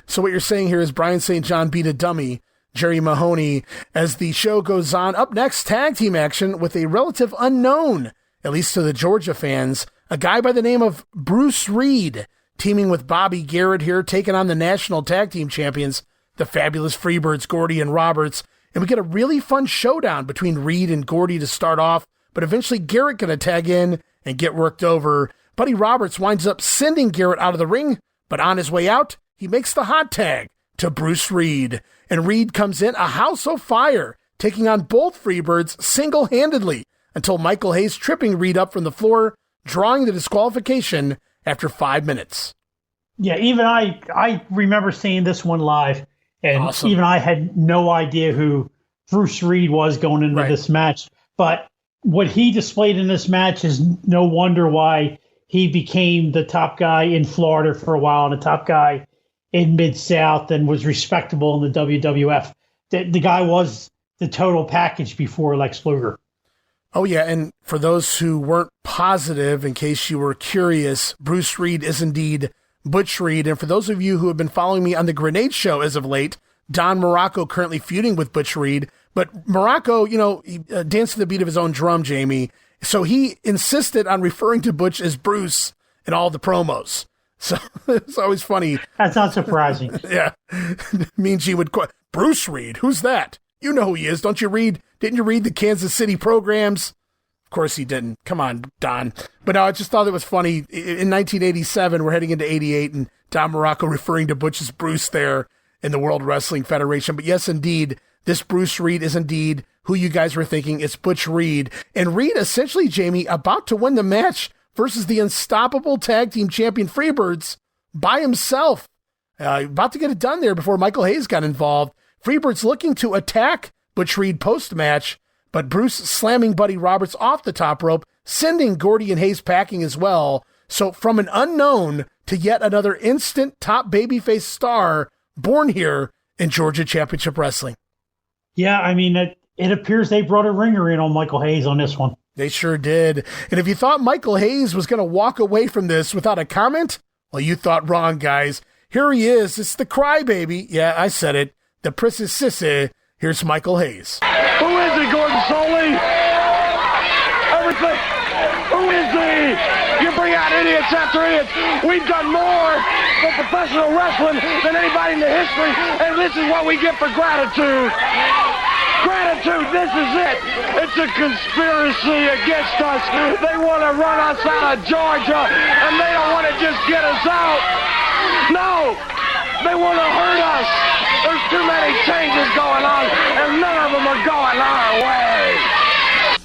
So what you're saying here is Brian St. John beat a dummy, Jerry Mahoney, as the show goes on. Up next, tag team action with a relative unknown, at least to the Georgia fans, a guy by the name of Bruce Reed, teaming with Bobby Garrett here, taking on the national tag team champions, the fabulous Freebirds, Gordy and Roberts. And we get a really fun showdown between Reed and Gordy to start off, but eventually Garrett going to tag in and get worked over. Buddy Roberts winds up sending Garrett out of the ring, but on his way out, he makes the hot tag to Bruce Reed. And Reed comes in a house of fire, taking on both Freebirds single-handedly until Michael Hayes tripping Reed up from the floor, drawing the disqualification after 5 minutes. Yeah, even I remember seeing this one live, and awesome. Even I had no idea who Bruce Reed was going into this match. But what he displayed in this match is no wonder why he became the top guy in Florida for a while and the top guy in Mid-South and was respectable in the WWF. The guy was the total package before Lex Luger. Oh, yeah, and for those who weren't positive, in case you were curious, Bruce Reed is indeed Butch Reed. And for those of you who have been following me on the Grenade Show as of late, Don Morocco currently feuding with Butch Reed. But Morocco, he danced to the beat of his own drum, Jamie. So he insisted on referring to Butch as Bruce in all the promos. So it's always funny. That's not surprising. Yeah. Mean Gene would quote, Bruce Reed, who's that? You know who he is. Didn't you read the Kansas City programs? Of course he didn't. Come on, Don. But no, I just thought it was funny. In 1987, we're heading into 88, and Don Morocco referring to Butch as Bruce there in the World Wrestling Federation. But yes, indeed, this Bruce Reed is indeed who you guys were thinking. It's Butch Reed. And Reed essentially, Jamie, about to win the match versus the unstoppable tag team champion Freebirds by himself. About to get it done there before Michael Hayes got involved. Freebirds looking to attack Butch Reed post-match, but Bruce slamming Buddy Roberts off the top rope, sending Gordy and Hayes packing as well. So from an unknown to yet another instant top babyface star born here in Georgia Championship Wrestling. Yeah, I mean, it appears they brought a ringer in on Michael Hayes on this one. They sure did. And if you thought Michael Hayes was going to walk away from this without a comment, well, you thought wrong, guys. Here he is. It's the crybaby. Yeah, I said it. the Princess Sissy. Here's Michael Hayes. Who is he, Gordon Soley? Everything. Who is he? You bring out idiots after idiots. We've done more for professional wrestling than anybody in the history, and this is what we get for gratitude. Gratitude, this is it. It's a conspiracy against us. They want to run us out of Georgia, and they don't want to just get us out. No, they want to hurt us. There's too many changes going on, and none of them are going our way.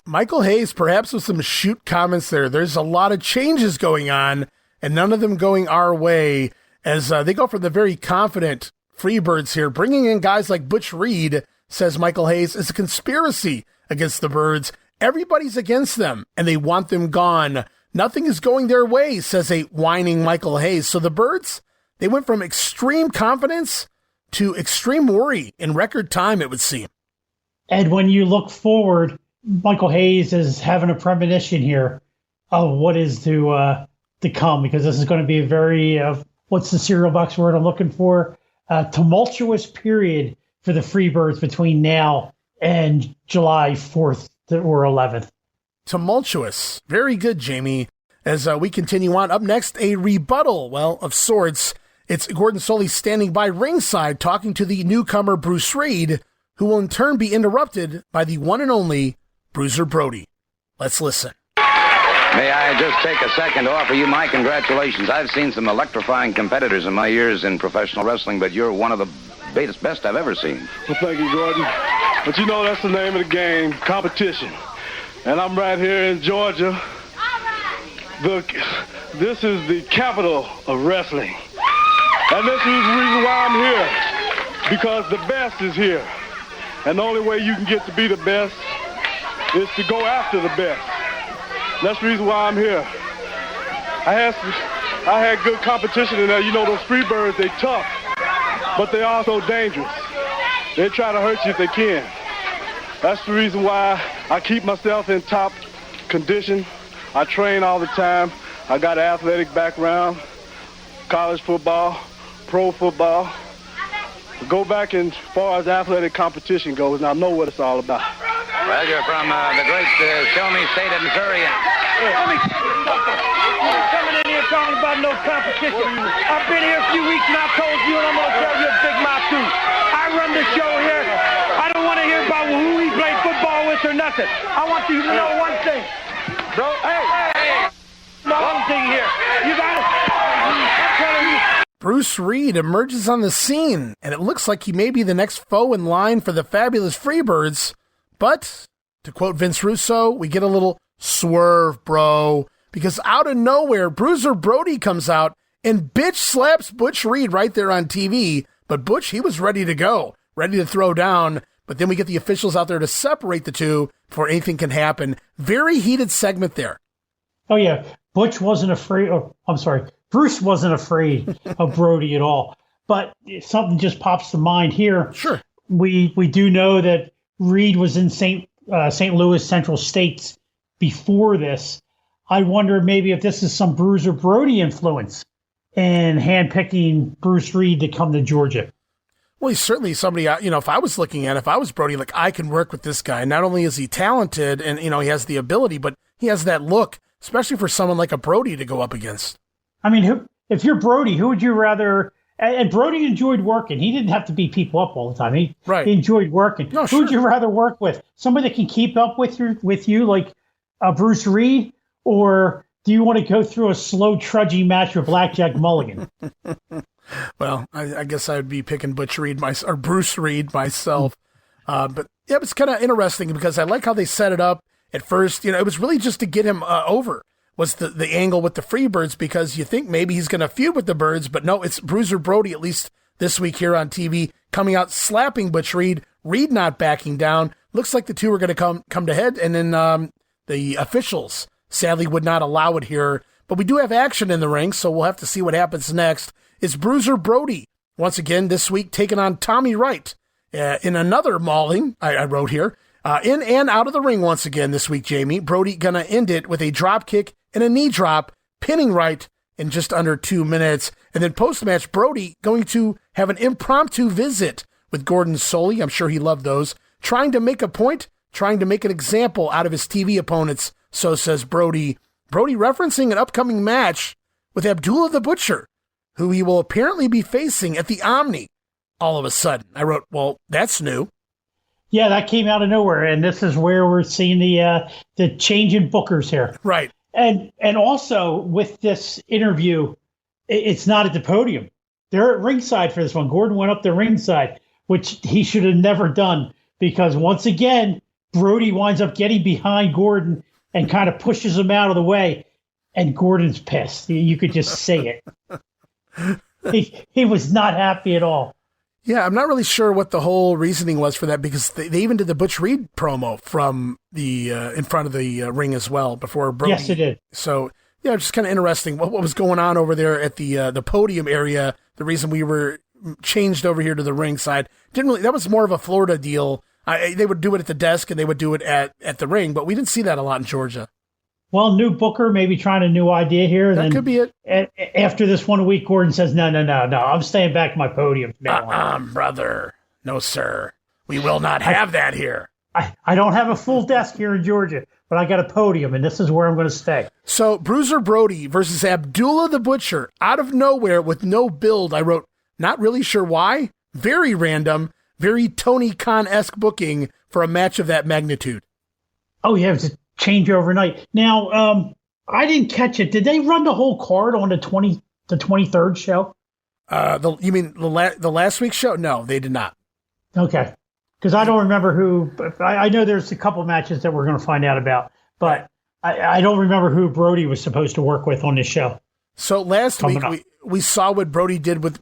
Michael Hayes, perhaps with some shoot comments there. There's a lot of changes going on, and none of them going our way, as they go for the very confident Freebirds here. Bringing in guys like Butch Reed, says Michael Hayes, is a conspiracy against the Birds. Everybody's against them, and they want them gone. Nothing is going their way, says a whining Michael Hayes. So the Birds, they went from extreme confidence to extreme worry in record time, it would seem. And when you look forward, Michael Hayes is having a premonition here of what is to come, because this is going to be a very, what's the cereal box word I'm looking for? Tumultuous period for the Freebirds between now and July 4th or 11th. Tumultuous. Very good, Jamie. As we continue on, up next, a rebuttal, well, of sorts. It's Gordon Soley standing by ringside talking to the newcomer Bruce Reed, who will in turn be interrupted by the one and only Bruiser Brody. Let's listen. May I just take a second to offer you my congratulations. I've seen some electrifying competitors in my years in professional wrestling, but you're one of the best I've ever seen. Well, thank you, Gordon. But you know that's the name of the game, competition. And I'm right here in Georgia. This is the capital of wrestling. And this is the reason why I'm here. Because the best is here. And the only way you can get to be the best is to go after the best. That's the reason why I'm here. I had good competition in there. You know, those Freebirds, they tough, but they also dangerous. They try to hurt you if they can. That's the reason why I keep myself in top condition. I train all the time. I got an athletic background, college football, pro football. Go back as far as athletic competition goes, and I know what it's all about. Well, you're from the great Show-Me state of Missouri. Coming in here talking about no competition. I've been here a few weeks and I told you, and I'm going to tell you a big mouth too. I run the show here. I don't want to hear about who we play football with or nothing. I want you to know one thing. Bro, hey. One thing here. You got it. I'm telling you. Bruce Reed emerges on the scene, and it looks like he may be the next foe in line for the fabulous Freebirds. But, to quote Vince Russo, we get a little swerve, bro, because out of nowhere, Bruiser Brody comes out and bitch slaps Butch Reed right there on TV. But Butch, he was ready to go, ready to throw down. But then we get the officials out there to separate the two before anything can happen. Very heated segment there. Oh, yeah. Butch wasn't afraid. Oh, I'm sorry. Bruce wasn't afraid of Brody at all. But something just pops to mind here. Sure. We do know that Reed was in St. Louis Central States before this. I wonder maybe if this is some Bruiser Brody influence in handpicking Bruce Reed to come to Georgia. Well, he's certainly somebody, if I was looking at it, if I was Brody, like, I can work with this guy. Not only is he talented and, he has the ability, but he has that look, especially for someone like a Brody to go up against. I mean, if you're Brody, who would you rather... And Brody enjoyed working. He didn't have to beat people up all the time. He enjoyed working. No, Who would you rather work with? Somebody that can keep up with you like Bruce Reed? Or do you want to go through a slow, trudgy match with Blackjack Mulligan? Well, I guess I would be picking Butch Reed or Bruce Reed myself. But yeah, it's kind of interesting because I like how they set it up at first. It was really just to get him over. Was the angle with the Freebirds, because you think maybe he's going to feud with the Birds, but no, it's Bruiser Brody, at least this week here on TV, coming out slapping Butch Reed, Reed not backing down. Looks like the two are going to come to head, and then the officials sadly would not allow it here. But we do have action in the ring, so we'll have to see what happens next. It's Bruiser Brody, once again this week, taking on Tommy Wright in another mauling, I wrote here. In and out of the ring once again this week, Jamie. Brody going to end it with a drop kick and a knee drop, pinning Wright in just under 2 minutes. And then post-match, Brody going to have an impromptu visit with Gordon Solie. I'm sure he loved those. Trying to make a point, trying to make an example out of his TV opponents, so says Brody. Brody referencing an upcoming match with Abdullah the Butcher, who he will apparently be facing at the Omni all of a sudden. I wrote, well, that's new. Yeah, that came out of nowhere, and this is where we're seeing the change in bookers here. Right. And also, with this interview, it's not at the podium. They're at ringside for this one. Gordon went up to ringside, which he should have never done, because once again, Brody winds up getting behind Gordon and kind of pushes him out of the way, and Gordon's pissed. You could just say it. He was not happy at all. Yeah, I'm not really sure what the whole reasoning was for that, because they even did the Butch Reed promo from the in front of the ring as well before Brody. Yes, it did. So, yeah, just kind of interesting what was going on over there at the podium area. The reason we were changed over here to the ringside that was more of a Florida deal. They would do it at the desk and they would do it at the ring, but we didn't see that a lot in Georgia. Well, new booker, maybe trying a new idea here. That could be it. After this 1 week, Gordon says, no, I'm staying back at my podium from now on. Brother. No, sir. We will not have that here. I don't have a full desk here in Georgia, but I got a podium, and this is where I'm going to stay. So, Bruiser Brody versus Abdullah the Butcher, out of nowhere with no build. I wrote, not really sure why. Very random, very Tony Khan-esque booking for a match of that magnitude. Oh, yeah, it was a change overnight. Now, I didn't catch it. Did they run the whole card on the 23rd show? You mean the last week's show? No, they did not. Okay. Because I don't remember who. I know there's a couple matches that we're going to find out about, but I don't remember who Brody was supposed to work with on this show. So last week we saw what Brody did with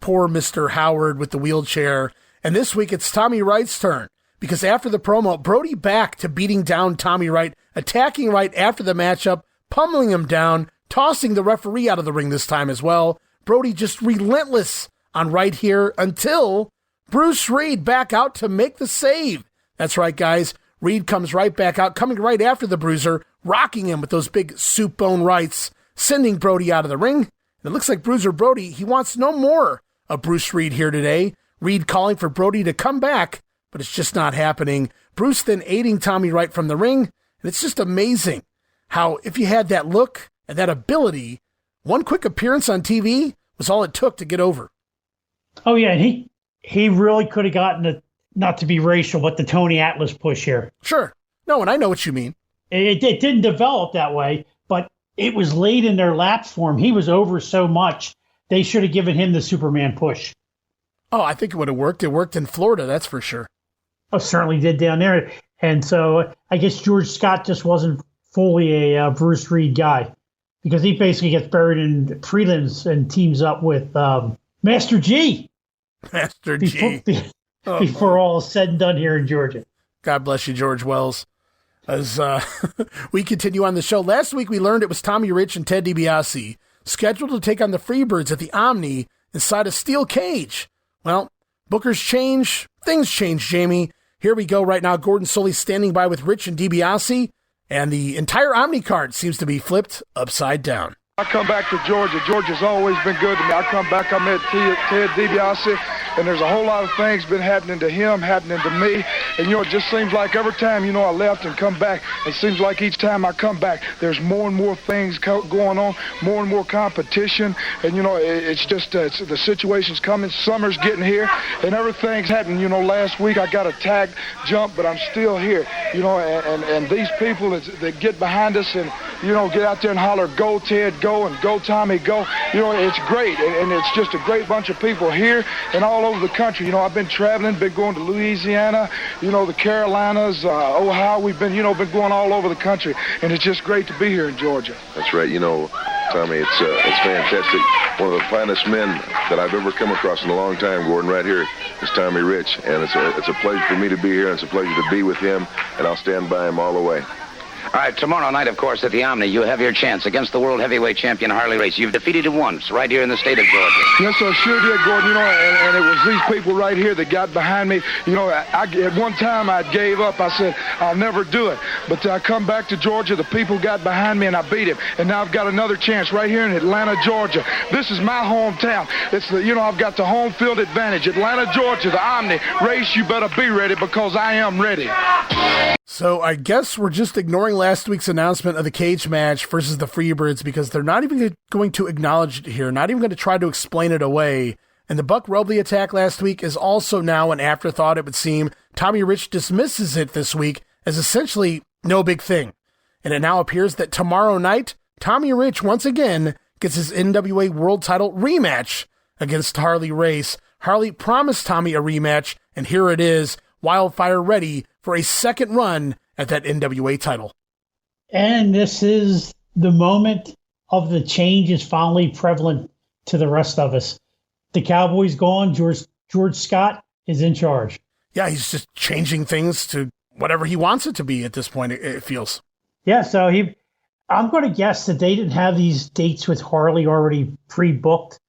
poor Mr. Howard with the wheelchair, and this week it's Tommy Wright's turn, because after the promo, Brody back to beating down Tommy Wright, attacking Wright after the matchup, pummeling him down, tossing the referee out of the ring this time as well. Brody just relentless on Wright here until Bruce Reed back out to make the save. That's right, guys. Reed comes right back out, coming right after the Bruiser, rocking him with those big soup bone rights, sending Brody out of the ring. And it looks like Bruiser Brody, he wants no more of Bruce Reed here today. Reed calling for Brody to come back, but it's just not happening. Bruce then aiding Tommy Wright from the ring. And it's just amazing how if you had that look and that ability, one quick appearance on TV was all it took to get over. Oh, yeah, and he really could have gotten it, not to be racial, but the Tony Atlas push here. Sure. No, and I know what you mean. It didn't develop that way, but it was laid in their laps for him. He was over so much, they should have given him the Superman push. Oh, I think it would have worked. It worked in Florida, that's for sure. Oh, certainly did down there. And so I guess George Scott just wasn't fully a Bruce Reed guy, because he basically gets buried in prelims and teams up with Master G. Master G. Before all is said and done here in Georgia. God bless you, George Wells. As we continue on the show, last week we learned it was Tommy Rich and Ted DiBiase scheduled to take on the Freebirds at the Omni inside a steel cage. Well, bookers change, things change, Jamie. Here we go right now. Gordon Solie standing by with Rich and DiBiase, and the entire Omni card seems to be flipped upside down. I come back to Georgia. Georgia's always been good to me. I come back, I met Ted DiBiase, and there's a whole lot of things been happening to him, happening to me. And, it just seems like every time, I left and come back, it seems like each time I come back, there's more and more things going on, more and more competition. And, it's just the situation's coming. Summer's getting here, and everything's happening. Last week I got a tag jump, but I'm still here. And these people that get behind us and, get out there and holler, go, Ted, go, and go, Tommy, go. It's great, and it's just a great bunch of people here and all over the country. I've been traveling, been going to Louisiana, the Carolinas, Ohio. We've been, been going all over the country, and it's just great to be here in Georgia. That's right. Tommy, it's fantastic. One of the finest men that I've ever come across in a long time, Gordon, right here is Tommy Rich, and it's a pleasure for me to be here, and it's a pleasure to be with him, and I'll stand by him all the way. All right, tomorrow night, of course, at the Omni, you have your chance against the world heavyweight champion Harley Race. You've defeated him once right here in the state of Georgia. Yes, I sure did, Gordon. You know, and it was these people right here that got behind me. You know, at one time I gave up. I said, I'll never do it. But I come back to Georgia, the people got behind me, and I beat him. And now I've got another chance right here in Atlanta, Georgia. This is my hometown. It's the, you know, I've got the home field advantage. Atlanta, Georgia, the Omni Race. You better be ready because I am ready. So I guess we're just ignoring last week's announcement of the cage match versus the Freebirds because they're not even going to acknowledge it here, not even going to try to explain it away. And the Buck Robley attack last week is also now an afterthought, it would seem. Tommy Rich dismisses it this week as essentially no big thing. And it now appears that tomorrow night, Tommy Rich once again gets his NWA World Title rematch against Harley Race. Harley promised Tommy a rematch, and here it is, Wildfire ready for a second run at that NWA title. And this is the moment of the change is finally prevalent to the rest of us. The Cowboy's gone. George Scott is in charge. Yeah, he's just changing things to whatever he wants it to be at this point, it feels. Yeah, so I'm going to guess that they didn't have these dates with Harley already pre-booked,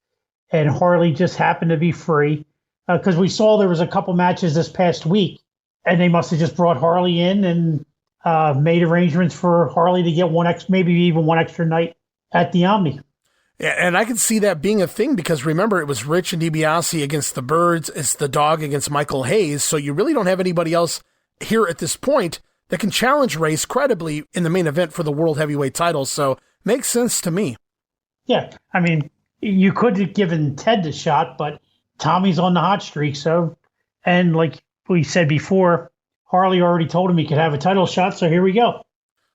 and Harley just happened to be free. Because we saw there was a couple matches this past week, and they must have just brought Harley in and made arrangements for Harley to get maybe even one extra night at the Omni. Yeah, and I can see that being a thing because remember, it was Rich and DiBiase against the Birds. It's the Dog against Michael Hayes. So you really don't have anybody else here at this point that can challenge Race credibly in the main event for the World Heavyweight title. So makes sense to me. Yeah, I mean, you could have given Ted the shot, but Tommy's on the hot streak. So, and like we said before, Harley already told him he could have a title shot. So here we go.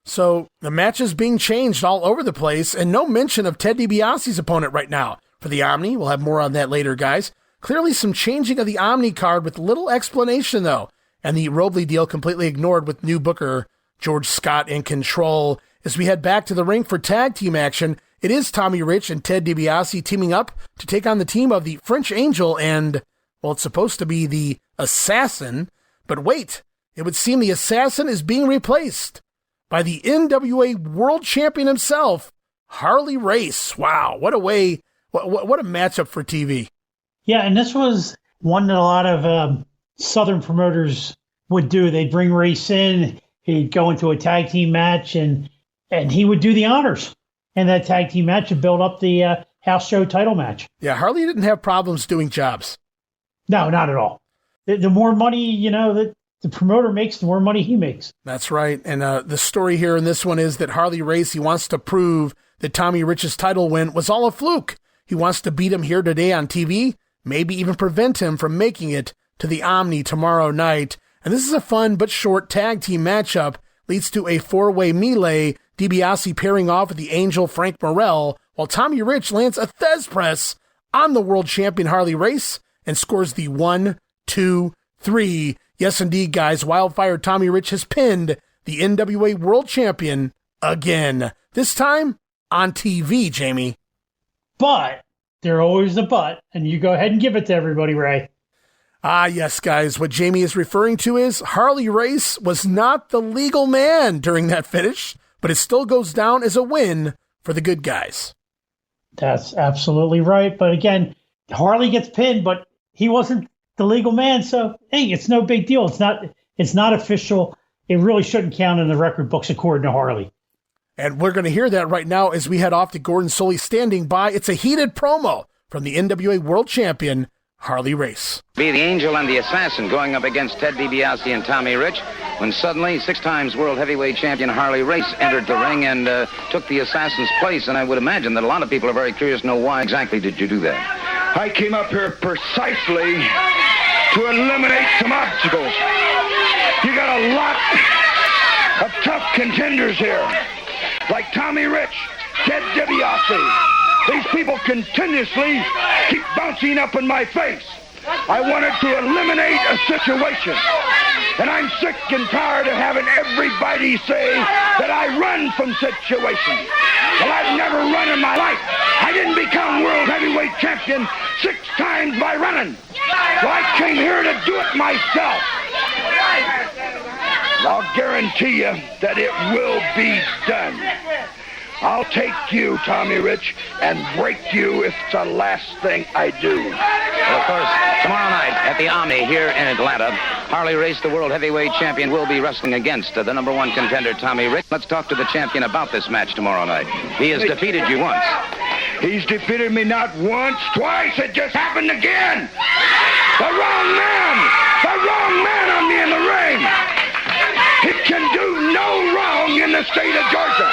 So the match is being changed all over the place and no mention of Ted DiBiase's opponent right now for the Omni. We'll have more on that later, guys. Clearly some changing of the Omni card with little explanation though. And the Robley deal completely ignored with new booker George Scott in control. As we head back to the ring for tag team action, it is Tommy Rich and Ted DiBiase teaming up to take on the team of the French Angel and, well, it's supposed to be the Assassin. But wait, it would seem the Assassin is being replaced by the NWA World Champion himself, Harley Race. Wow, what a way, what a matchup for TV. Yeah, and this was one that a lot of Southern promoters would do. They'd bring Race in, he'd go into a tag team match, and he would do the honors in that tag team match and build up the house show title match. Yeah, Harley didn't have problems doing jobs. No, not at all. The more money, that the promoter makes, the more money he makes. That's right. And the story here in this one is that Harley Race, he wants to prove that Tommy Rich's title win was all a fluke. He wants to beat him here today on TV, maybe even prevent him from making it to the Omni tomorrow night. And this is a fun but short tag team matchup. Leads to a four-way melee, DiBiase pairing off with the Angel Frank Morrell, while Tommy Rich lands a Thez press on the world champion Harley Race and scores the 1, 2, 3. Yes, indeed, guys, Wildfire Tommy Rich has pinned the NWA World Champion again. This time on TV, Jamie. But, there's always a but, and you go ahead and give it to everybody, Ray. Ah, yes, guys. What Jamie is referring to is Harley Race was not the legal man during that finish, but it still goes down as a win for the good guys. That's absolutely right. But again, Harley gets pinned, but he wasn't the legal man. So, hey, it's no big deal. It's not official. It really shouldn't count in the record books according to Harley. And we're going to hear that right now as we head off to Gordon Soley standing by. It's a heated promo from the NWA World Champion, Harley Race. Be the Angel and the Assassin going up against Ted DiBiase and Tommy Rich when suddenly 6 times World Heavyweight Champion Harley Race entered the ring and took the Assassin's place. And I would imagine that a lot of people are very curious to know why exactly did you do that? I came up here precisely to eliminate some obstacles. You got a lot of tough contenders here, like Tommy Rich, Ted DiBiase. These people continuously keep bouncing up in my face. I wanted to eliminate a situation. And I'm sick and tired of having everybody say that I run from situations. Well, I've never run in my life. I didn't become World Heavyweight Champion 6 times by running. So I came here to do it myself. I'll guarantee you that it will be done. I'll take you, Tommy Rich, and break you if it's the last thing I do. Well, of course, tomorrow night at the Omni here in Atlanta, Harley Race, the world heavyweight champion, will be wrestling against the number one contender, Tommy Rich. Let's talk to the champion about this match tomorrow night. He has defeated you once. He's defeated me not once, twice. It just happened again. The wrong man. The wrong man on me in the ring. He can do no wrong in the state of Georgia.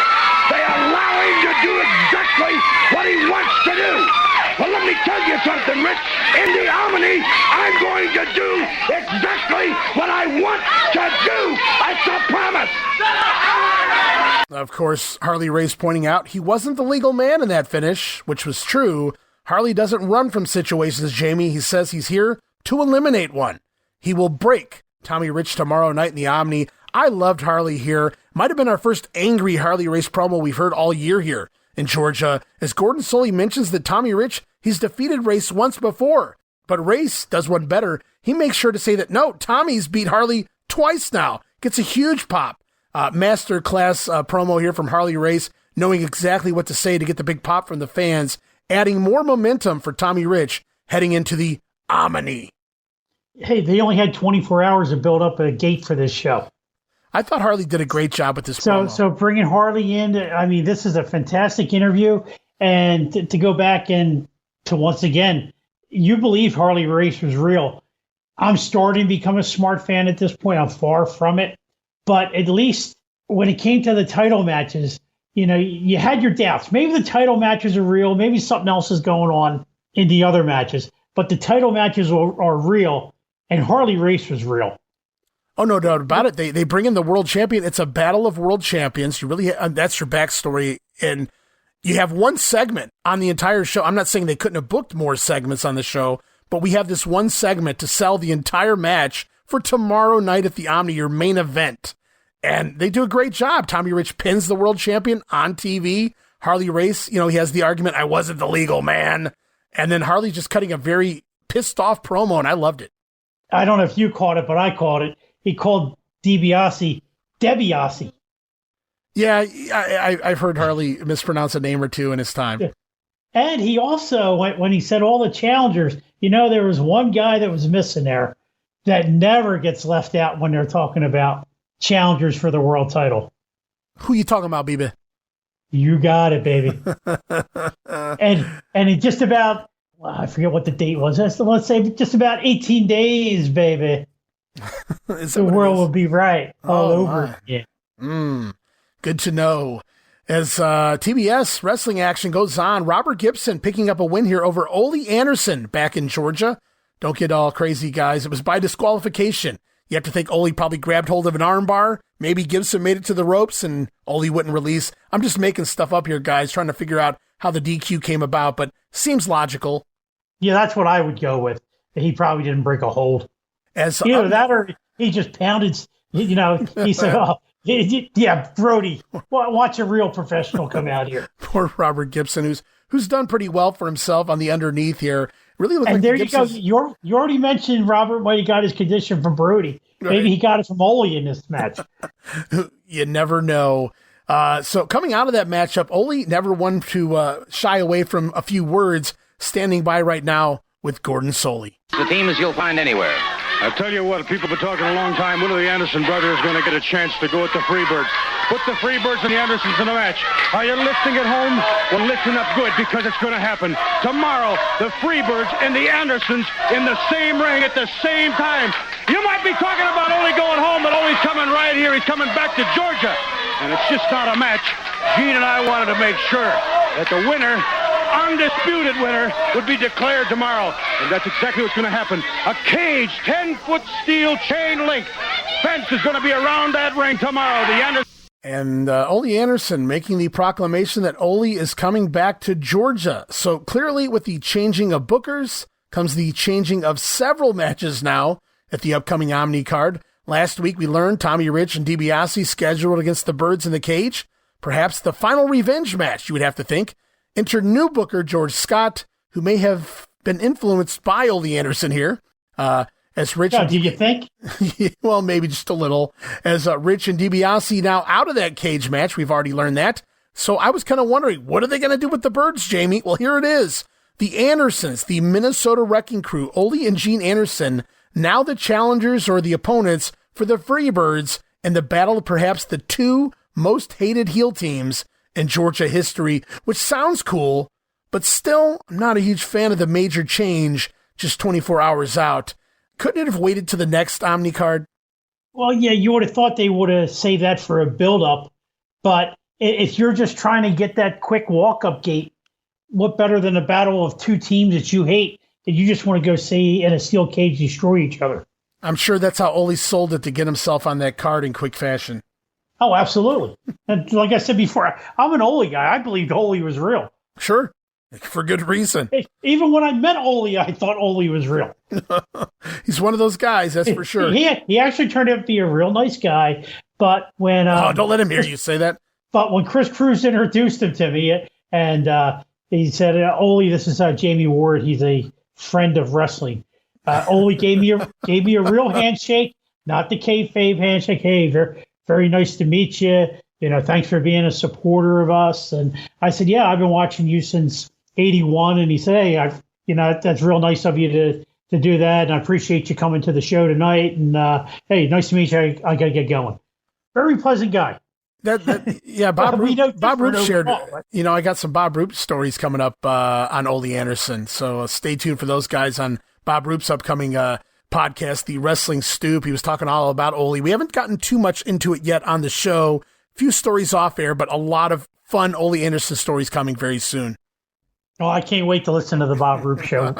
They allow him to do exactly what he wants to do. Well, let me tell you something, Rich. In the Omni, I'm going to do exactly what I want to do. That's a promise. Of course, Harley Race pointing out he wasn't the legal man in that finish, which was true. Harley doesn't run from situations, Jamie. He says he's here to eliminate one. He will break Tommy Rich tomorrow night in the Omni. I loved Harley here. Might have been our first angry Harley Race promo we've heard all year here in Georgia, as Gordon Solie mentions that Tommy Rich, he's defeated Race once before, but Race does one better. He makes sure to say that, no, Tommy's beat Harley twice now. Gets a huge pop. Master class promo here from Harley Race, knowing exactly what to say to get the big pop from the fans, adding more momentum for Tommy Rich heading into the Omni. Hey, they only had 24 hours to build up a gate for this show. I thought Harley did a great job with this promo. So bringing Harley in, I mean, this is a fantastic interview. And to go back and to once again, you believe Harley Race was real. I'm starting to become a smart fan at this point. I'm far from it. But at least when it came to the title matches, you know, you had your doubts. Maybe the title matches are real. Maybe something else is going on in the other matches. But the title matches are real. And Harley Race was real. Oh, no doubt about it. They bring in the world champion. It's a battle of world champions. You really, that's your backstory. And you have one segment on the entire show. I'm not saying they couldn't have booked more segments on the show, but we have this one segment to sell the entire match for tomorrow night at the Omni, your main event. And they do a great job. Tommy Rich pins the world champion on TV. Harley Race, you know, he has the argument, I wasn't the legal man. And then Harley just cutting a very pissed off promo, and I loved it. I don't know if you caught it, but I caught it. He called DiBiase DeBiase. Yeah, I've heard Harley mispronounce a name or two in his time. And he also, when he said all the challengers, you know, there was one guy that was missing there that never gets left out when they're talking about challengers for the world title. Who you talking about, baby? You got it, baby. and it just about, well, I forget what the date was. Let's say just about 18 days, baby. The world will be right all over again. Good to know. As TBS wrestling action goes on, Robert Gibson picking up a win here over Ole Anderson back in Georgia. Don't get all crazy, guys. It was by disqualification. You have to think Ole probably grabbed hold of an arm bar. Maybe Gibson made it to the ropes and Ole wouldn't release. I'm just making stuff up here, guys, trying to figure out how the DQ came about, but seems logical. Yeah, that's what I would go with. He probably didn't break a hold. Either that or he just pounded, you know, he said, oh, yeah, Brody, watch a real professional come out here. Poor Robert Gibson, who's done pretty well for himself on the underneath here. Really looks and like there you go. You already mentioned Robert might have got his condition from Brody. Maybe he got it from Ole in this match. You never know. So coming out of that matchup, Ole never one to shy away from a few words, standing by right now with Gordon Solie. The teams you'll find anywhere. I tell you what, people have been talking a long time. When are the Anderson brothers going to get a chance to go with the Freebirds? Put the Freebirds and the Andersons in a match. Are you listening at home? Well, listen up good, because it's going to happen. Tomorrow, the Freebirds and the Andersons in the same ring at the same time. You might be talking about Ole going home, but Ole's coming right here. He's coming back to Georgia. And it's just not a match. Gene and I wanted to make sure that the winner, undisputed winner, would be declared tomorrow. And that's exactly what's going to happen. A cage, 10-foot steel chain link fence is going to be around that ring tomorrow. And Ole Anderson making the proclamation that Ole is coming back to Georgia. So clearly with the changing of bookers comes the changing of several matches now at the upcoming Omni card. Last week we learned Tommy Rich and DiBiase scheduled against the Birds in the Cage. Perhaps the final revenge match, you would have to think. Enter new booker George Scott, who may have been influenced by Ole Anderson here. as Rich. Do you think? Well, maybe just a little. As Rich and DiBiase now out of that cage match. We've already learned that. So I was kind of wondering, what are they going to do with the Birds, Jamie? Well, here it is. The Andersons, the Minnesota Wrecking Crew, Ole and Gene Anderson, now the challengers or the opponents for the Freebirds in the battle of perhaps the two most hated heel teams in Georgia history, which sounds cool, but still, I'm not a huge fan of the major change just 24 hours out. Couldn't it have waited to the next Omni card? Well, yeah, you would have thought they would have saved that for a build-up, but if you're just trying to get that quick walk-up gate, what better than a battle of two teams that you hate that you just want to go see in a steel cage destroy each other? I'm sure that's how Ole sold it to get himself on that card in quick fashion. Oh, absolutely. And like I said before, I'm an Ole guy. I believed Ole was real. Sure. For good reason. Even when I met Ole, I thought Ole was real. He's one of those guys, that's for sure. He actually turned out to be a real nice guy. But when don't let him hear you say that. But when Chris Cruz introduced him to me, and he said, "Ole, this is Jammie Ward. He's a friend of wrestling." Ole gave me a real handshake, not the kayfabe handshake. Hey, very, very nice to meet you. You know, thanks for being a supporter of us. And I said, "Yeah, I've been watching you since '81." And he said, "Hey, that's real nice of you to do that. And I appreciate you coming to the show tonight. And hey, nice to meet you. I got to get going." Very pleasant guy. Yeah, Bob Roop shared. You know, I got some Bob Roop stories coming up on Ole Anderson. So stay tuned for those guys on Bob Roop's upcoming podcast, The Wrestling Stoop. He was talking all about Ole. We haven't gotten too much into it yet on the show. Few stories off air, but a lot of fun Ole Anderson stories coming very soon. Oh, I can't wait to listen to the Bob Roop show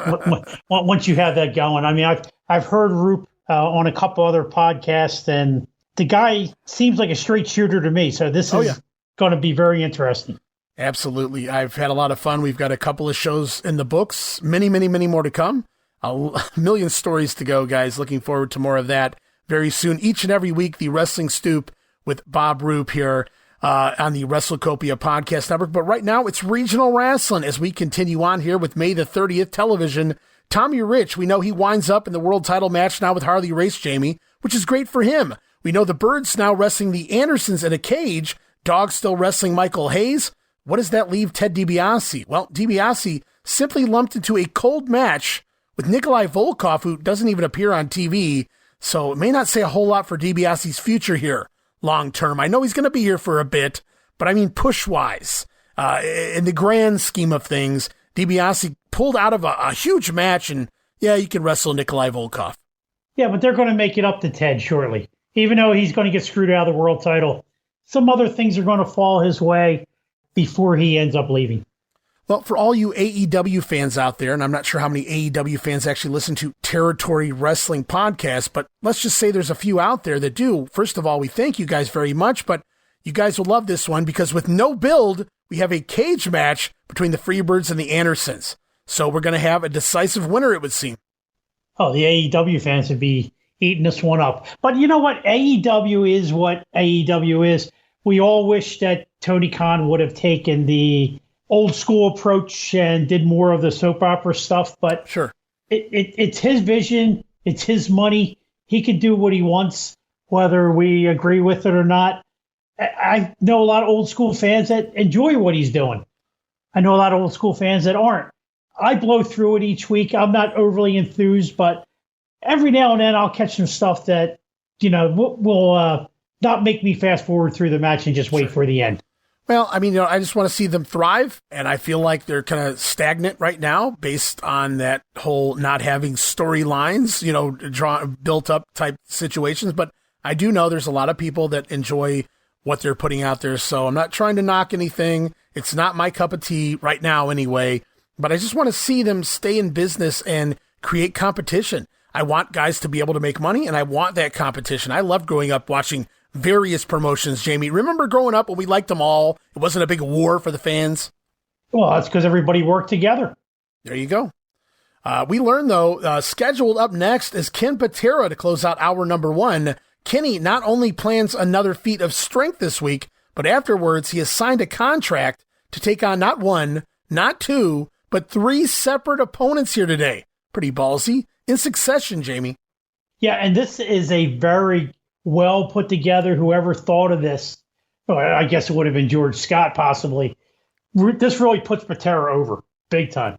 once you have that going. I mean, I've heard Roop on a couple other podcasts, and the guy seems like a straight shooter to me. So this is going to be very interesting. Absolutely. I've had a lot of fun. We've got a couple of shows in the books, many, many, many more to come. A million stories to go, guys. Looking forward to more of that very soon. Each and every week, the Wrestling Stoop with Bob Roop here on the WrestleCopia Podcast Network. But right now, it's regional wrestling as we continue on here with May the 30th television. Tommy Rich, we know he winds up in the world title match now with Harley Race, Jamie, which is great for him. We know the Birds now wrestling the Andersons in a cage. Dog still wrestling Michael Hayes. What does that leave Ted DiBiase? Well, DiBiase simply lumped into a cold match with Nikolai Volkov, who doesn't even appear on TV. So it may not say a whole lot for DiBiase's future here long term. I know he's going to be here for a bit, but I mean push-wise. In the grand scheme of things, DiBiase pulled out of a huge match, and yeah, you can wrestle Nikolai Volkov. Yeah, but they're going to make it up to Ted shortly. Even though he's going to get screwed out of the world title, some other things are going to fall his way before he ends up leaving. Well, for all you AEW fans out there, and I'm not sure how many AEW fans actually listen to Territory Wrestling podcasts, but let's just say there's a few out there that do. First of all, we thank you guys very much, but you guys will love this one because with no build, we have a cage match between the Freebirds and the Andersons. So we're going to have a decisive winner, it would seem. Oh, the AEW fans would be eating this one up. But you know what? AEW is what AEW is. We all wish that Tony Khan would have taken the old school approach and did more of the soap opera stuff. But sure, it's his vision. It's his money. He can do what he wants, whether we agree with it or not. I know a lot of old school fans that enjoy what he's doing. I know a lot of old school fans that aren't. I blow through it each week. I'm not overly enthused, but every now and then I'll catch some stuff that, will not make me fast forward through the match and just wait for the end. Well, I mean, I just want to see them thrive, and I feel like they're kind of stagnant right now based on that whole not having storylines, built up type situations. But I do know there's a lot of people that enjoy what they're putting out there, so I'm not trying to knock anything. It's not my cup of tea right now anyway, but I just want to see them stay in business and create competition. I want guys to be able to make money, and I want that competition. I loved growing up watching various promotions, Jamie. Remember growing up when we liked them all? It wasn't a big war for the fans. Well, that's because everybody worked together. There you go. We learned, though, scheduled up next is Ken Patera to close out hour number 1. Kenny not only plans another feat of strength this week, but afterwards he has signed a contract to take on not 1, not 2, but 3 separate opponents here today. Pretty ballsy. In succession, Jamie. Yeah, and this is a very well put together. Whoever thought of this, well, I guess it would have been George Scott possibly. This really puts Patera over big time.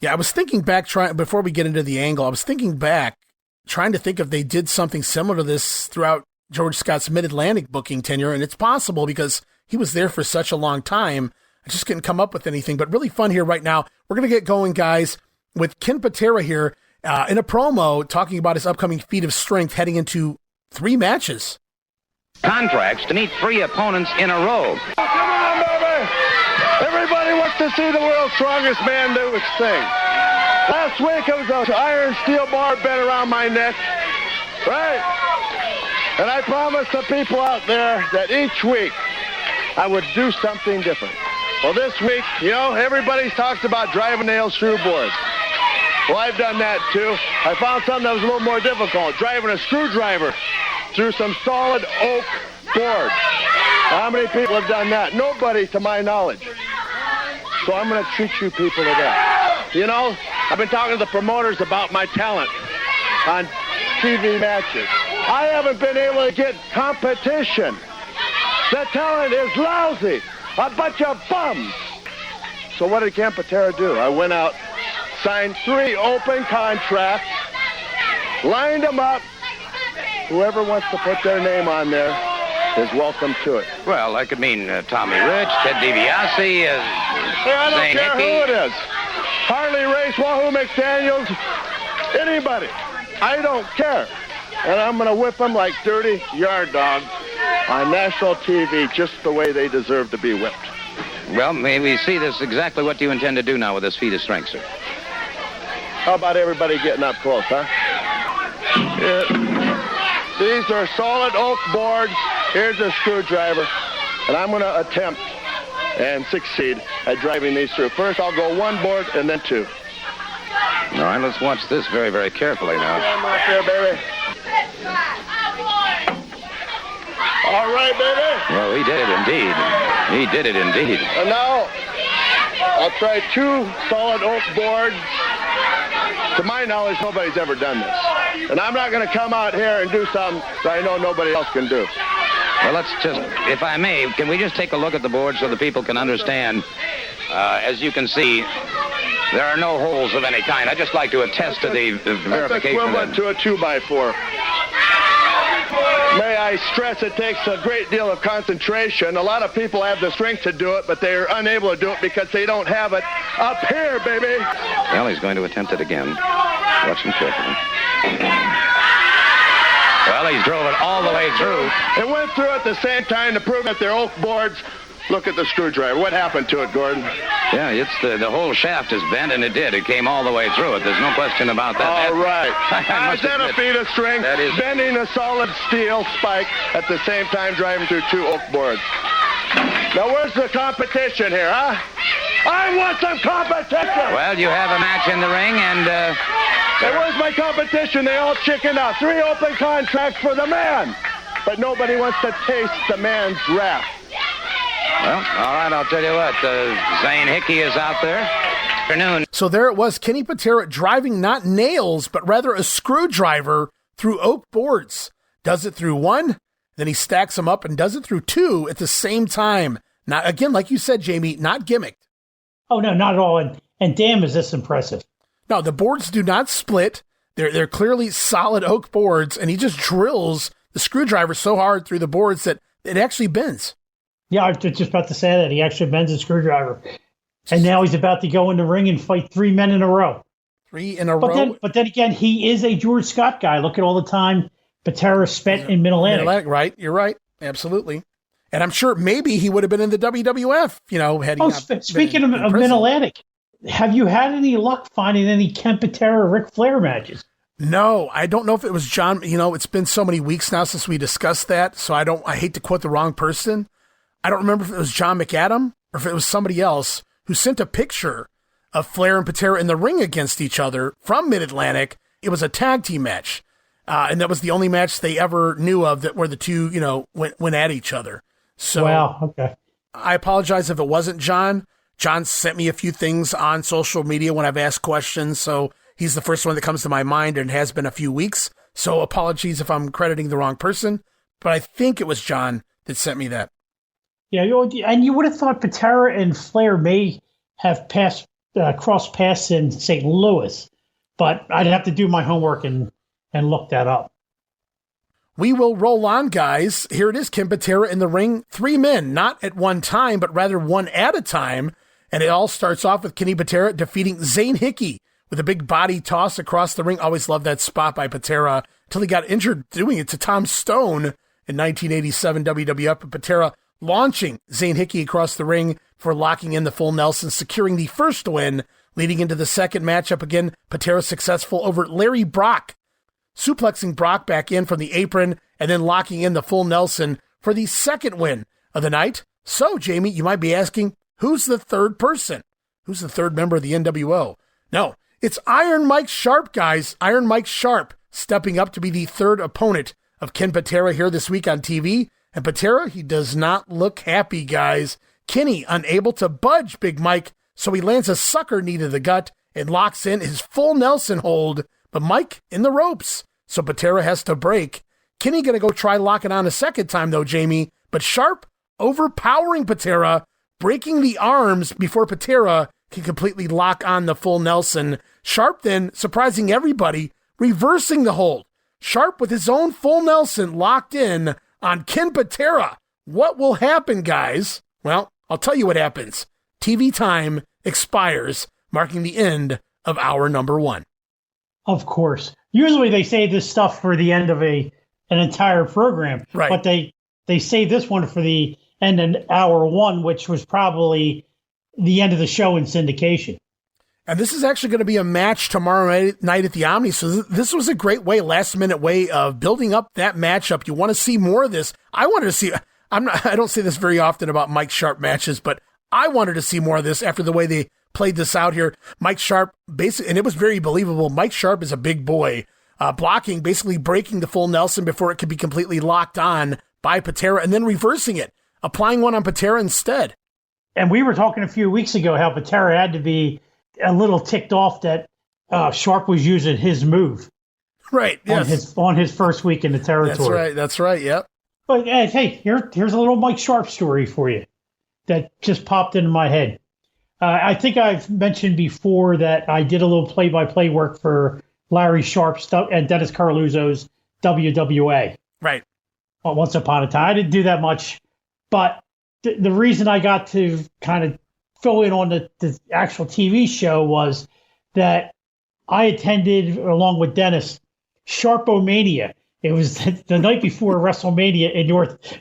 Yeah, I was thinking back, before we get into the angle, I was thinking back, trying to think if they did something similar to this throughout George Scott's Mid-Atlantic booking tenure, and it's possible because he was there for such a long time. I just couldn't come up with anything, but really fun here right now. We're going to get going, guys, with Ken Patera here in a promo talking about his upcoming feat of strength heading into 3 matches. Contracts to meet 3 opponents in a row. Come on, baby! Everybody wants to see the world's strongest man do his thing. Last week it was an iron steel bar bent around my neck, right? And I promised the people out there that each week I would do something different. Well, this week, everybody talks about driving nails through boards. Well, I've done that too. I found something that was a little more difficult, driving a screwdriver through some solid oak board. How many people have done that? Nobody to my knowledge. So I'm going to treat you people to that. I've been talking to the promoters about my talent on TV matches. I haven't been able to get competition. The talent is lousy. A bunch of bums. So what did Ken Patera do? I went out, signed 3 open contracts, lined them up. Whoever wants to put their name on there is welcome to it. Well, that could mean Tommy Rich, Ted DiBiase, I don't care who it is. Harley Race, Wahoo McDaniels, anybody. I don't care. And I'm going to whip them like dirty yard dogs on national TV just the way they deserve to be whipped. Well, may we see this exactly what do you intend to do now with this feat of strength, sir? How about everybody getting up close, huh? These are solid oak boards. Here's a screwdriver. And I'm going to attempt and succeed at driving these through. First, I'll go 1 board and then 2. All right, let's watch this very, very carefully now. Come up here, baby. All right, baby. Well, he did it indeed. He did it indeed. And now, I'll try 2 solid oak boards. To my knowledge, nobody's ever done this. And I'm not going to come out here and do something that I know nobody else can do. Well, let's just, if I may, can we just take a look at the board so the people can understand? As you can see, there are no holes of any kind. I'd just like to attest to the verification. That's equivalent to a 2x4. May I stress it takes a great deal of concentration. A lot of people have the strength to do it, but they're unable to do it because they don't have it up here, baby. Well, he's going to attempt it again. Watch him carefully. Well, he drove it all the way through. It went through at the same time to prove that they're oak boards. Look at the screwdriver. What happened to it, Gordon? Yeah, it's the whole shaft is bent, and it did. It came all the way through it. There's no question about that. All right. Is that a feat of strength? That is. Bending a solid steel spike at the same time driving through 2 oak boards. Now, where's the competition here, huh? I want some competition! Well, you have a match in the ring, and... Hey, where's my competition? They all chickened out. 3 open contracts for the man. But nobody wants to taste the man's wrath. Well, all right, I'll tell you what. Zane Hickey is out there. Afternoon. So there it was, Kenny Patera driving not nails, but rather a screwdriver through oak boards. Does it through 1, then he stacks them up and does it through 2 at the same time. Not, again, like you said, Jamie, not gimmicked. Oh, no, not at all. And damn, is this impressive. No, the boards do not split. They're clearly solid oak boards, and he just drills the screwdriver so hard through the boards that it actually bends. Yeah, I was just about to say that. He actually bends a screwdriver. And now he's about to go in the ring and fight 3 men in a row. 3 in a row? But then again, he is a George Scott guy. Look at all the time Patera spent in Mid-Atlantic. Right, you're right. Absolutely. And I'm sure maybe he would have been in the WWF, Speaking of Mid-Atlantic, have you had any luck finding any Ken Patera Ric Flair matches? No, I don't know if it was John. It's been so many weeks now since we discussed that, so I hate to quote the wrong person. I don't remember if it was John McAdam or if it was somebody else who sent a picture of Flair and Patera in the ring against each other from Mid-Atlantic. It was a tag team match, and that was the only match they ever knew of where the two, went at each other. So, wow, okay. I apologize if it wasn't John. John sent me a few things on social media when I've asked questions, so he's the first one that comes to my mind, and it has been a few weeks So apologies if I'm crediting the wrong person, but I think it was John that sent me that. Yeah, and you would have thought Patera and Flair may have crossed paths in St. Louis, but I'd have to do my homework and look that up. We will roll on, guys. Here it is, Ken Patera in the ring. 3 men, not at one time, but rather one at a time. And it all starts off with Kenny Patera defeating Zane Hickey with a big body toss across the ring. Always loved that spot by Patera until he got injured doing it to Tom Stone in 1987 WWF. But Patera launching Zane Hickey across the ring for locking in the full Nelson, securing the first win. Leading into the second matchup again, Patera successful over Larry Brock, suplexing Brock back in from the apron and then locking in the full Nelson for the second win of the night. So, Jamie, you might be asking, who's the third person? Who's the third member of the NWO? No, it's Iron Mike Sharp, guys. Iron Mike Sharp stepping up to be the third opponent of Ken Patera here this week on TV. And Patera, he does not look happy, guys. Kenny unable to budge Big Mike, so he lands a sucker knee to the gut and locks in his full Nelson hold. But Mike in the ropes, so Patera has to break. Kenny going to go try locking on a second time, though, Jamie. But Sharp overpowering Patera, breaking the arms before Patera can completely lock on the full Nelson. Sharp then, surprising everybody, reversing the hold. Sharp with his own full Nelson locked in on Ken Patera. What will happen, guys? Well, I'll tell you what happens. TV time expires, marking the end of hour number 1. Of course. Usually they say this stuff for the end of an entire program, right? But they say this one for the end of hour 1, which was probably the end of the show in syndication. And this is actually going to be a match tomorrow night at the Omni. So this was a great way, last-minute way of building up that matchup. You want to see more of this. I wanted to see. I don't say this very often about Mike Sharp matches, but I wanted to see more of this after the way they played this out here. Mike Sharp, basically, and it was very believable. Mike Sharp is a big boy, blocking, basically breaking the full Nelson before it could be completely locked on by Patera, and then reversing it, applying one on Patera instead. And we were talking a few weeks ago how Patera had to be a little ticked off that Sharp was using his move, right? Yes. on his first week in the territory. That's right. Yep. But hey, here's a little Mike Sharp story for you that just popped into my head. I think I've mentioned before that I did a little play-by-play work for Larry Sharp's and Dennis Carluzzo's WWA. Right. Well, once upon a time, I didn't do that much, but the reason I got to kind of fill in on the actual TV show was that I attended, along with Dennis, Sharpomania. It was the night before WrestleMania in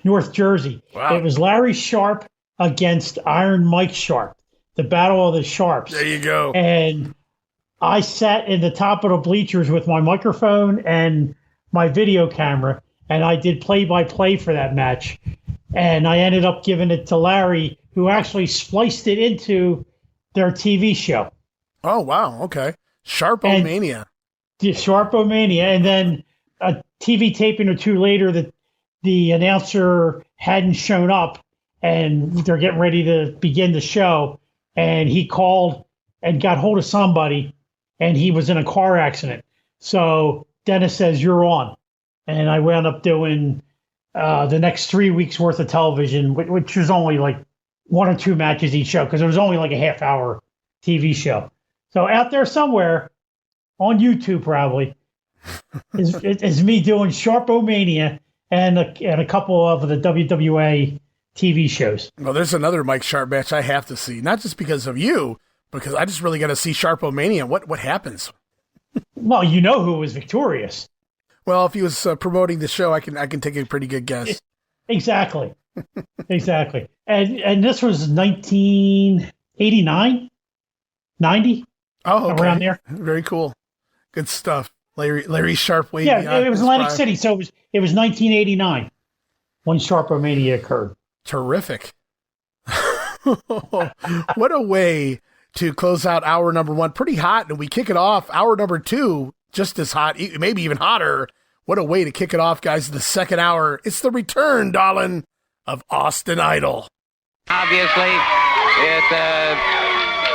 North Jersey. Wow. It was Larry Sharp against Iron Mike Sharp, the Battle of the Sharps. There you go. And I sat in the top of the bleachers with my microphone and my video camera, and I did play-by-play for that match. And I ended up giving it to Larry, who actually spliced it into their TV show. Oh, wow. Okay. Sharpomania. Sharpomania. And then a TV taping or two later, the announcer hadn't shown up, and they're getting ready to begin the show. And he called and got hold of somebody, and he was in a car accident. So Dennis says, "You're on." And I wound up doing the next 3 weeks worth of television, which was only like 1 or 2 matches each show, because it was only like a half-hour TV show. So out there somewhere on YouTube probably is me doing Sharpomania and a couple of the WWA TV shows. Well, there's another Mike Sharp match I have to see, not just because of you, because I just really got to see Sharpomania. What happens? Well, you know who was victorious. Well, if he was promoting the show, I can take a pretty good guess. Exactly. Exactly. And this was 1989, 90. Oh, okay. Around there. Very cool. Good stuff. Larry Sharp. Yeah, it was Atlantic City, so it was 1989 when Sharpomania occurred. Terrific. What a way to close out hour number 1. Pretty hot, and we kick it off. Hour number 2, just as hot, maybe even hotter. What a way to kick it off, guys, the second hour. It's the return, darling, of Austin Idol. Obviously,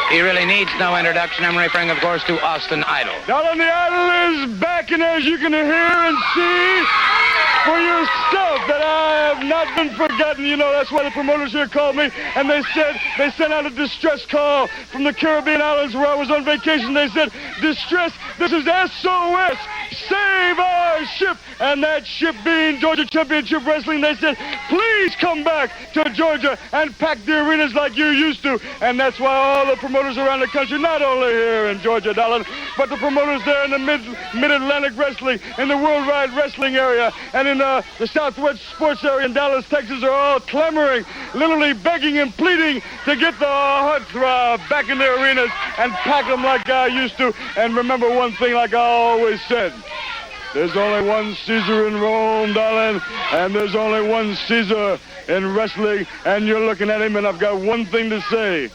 he really needs no introduction. I'm referring, of course, to Austin Idol. Darling, the Idol is back in as you can hear and see for yourself that I have not been forgotten. You know, that's why the promoters here called me, and they sent out a distress call from the Caribbean islands where I was on vacation. They said, distress, this is SOS, save our ship. And that ship being Georgia Championship Wrestling, they said, please come back to Georgia and pack the arenas like you used to. And that's why all the promoters around the country, not only here in Georgia, darling, but the promoters there in the Mid-Atlantic Wrestling, in the Worldwide Wrestling area, and in the Southwest Sports area in Dallas, Texas, are all clamoring, literally begging and pleading to get the heartthrob back in the arenas and pack them like I used to. And remember one thing like I always said, there's only one Caesar in Rome, darling, and there's only one Caesar in wrestling, and you're looking at him, and I've got one thing to say.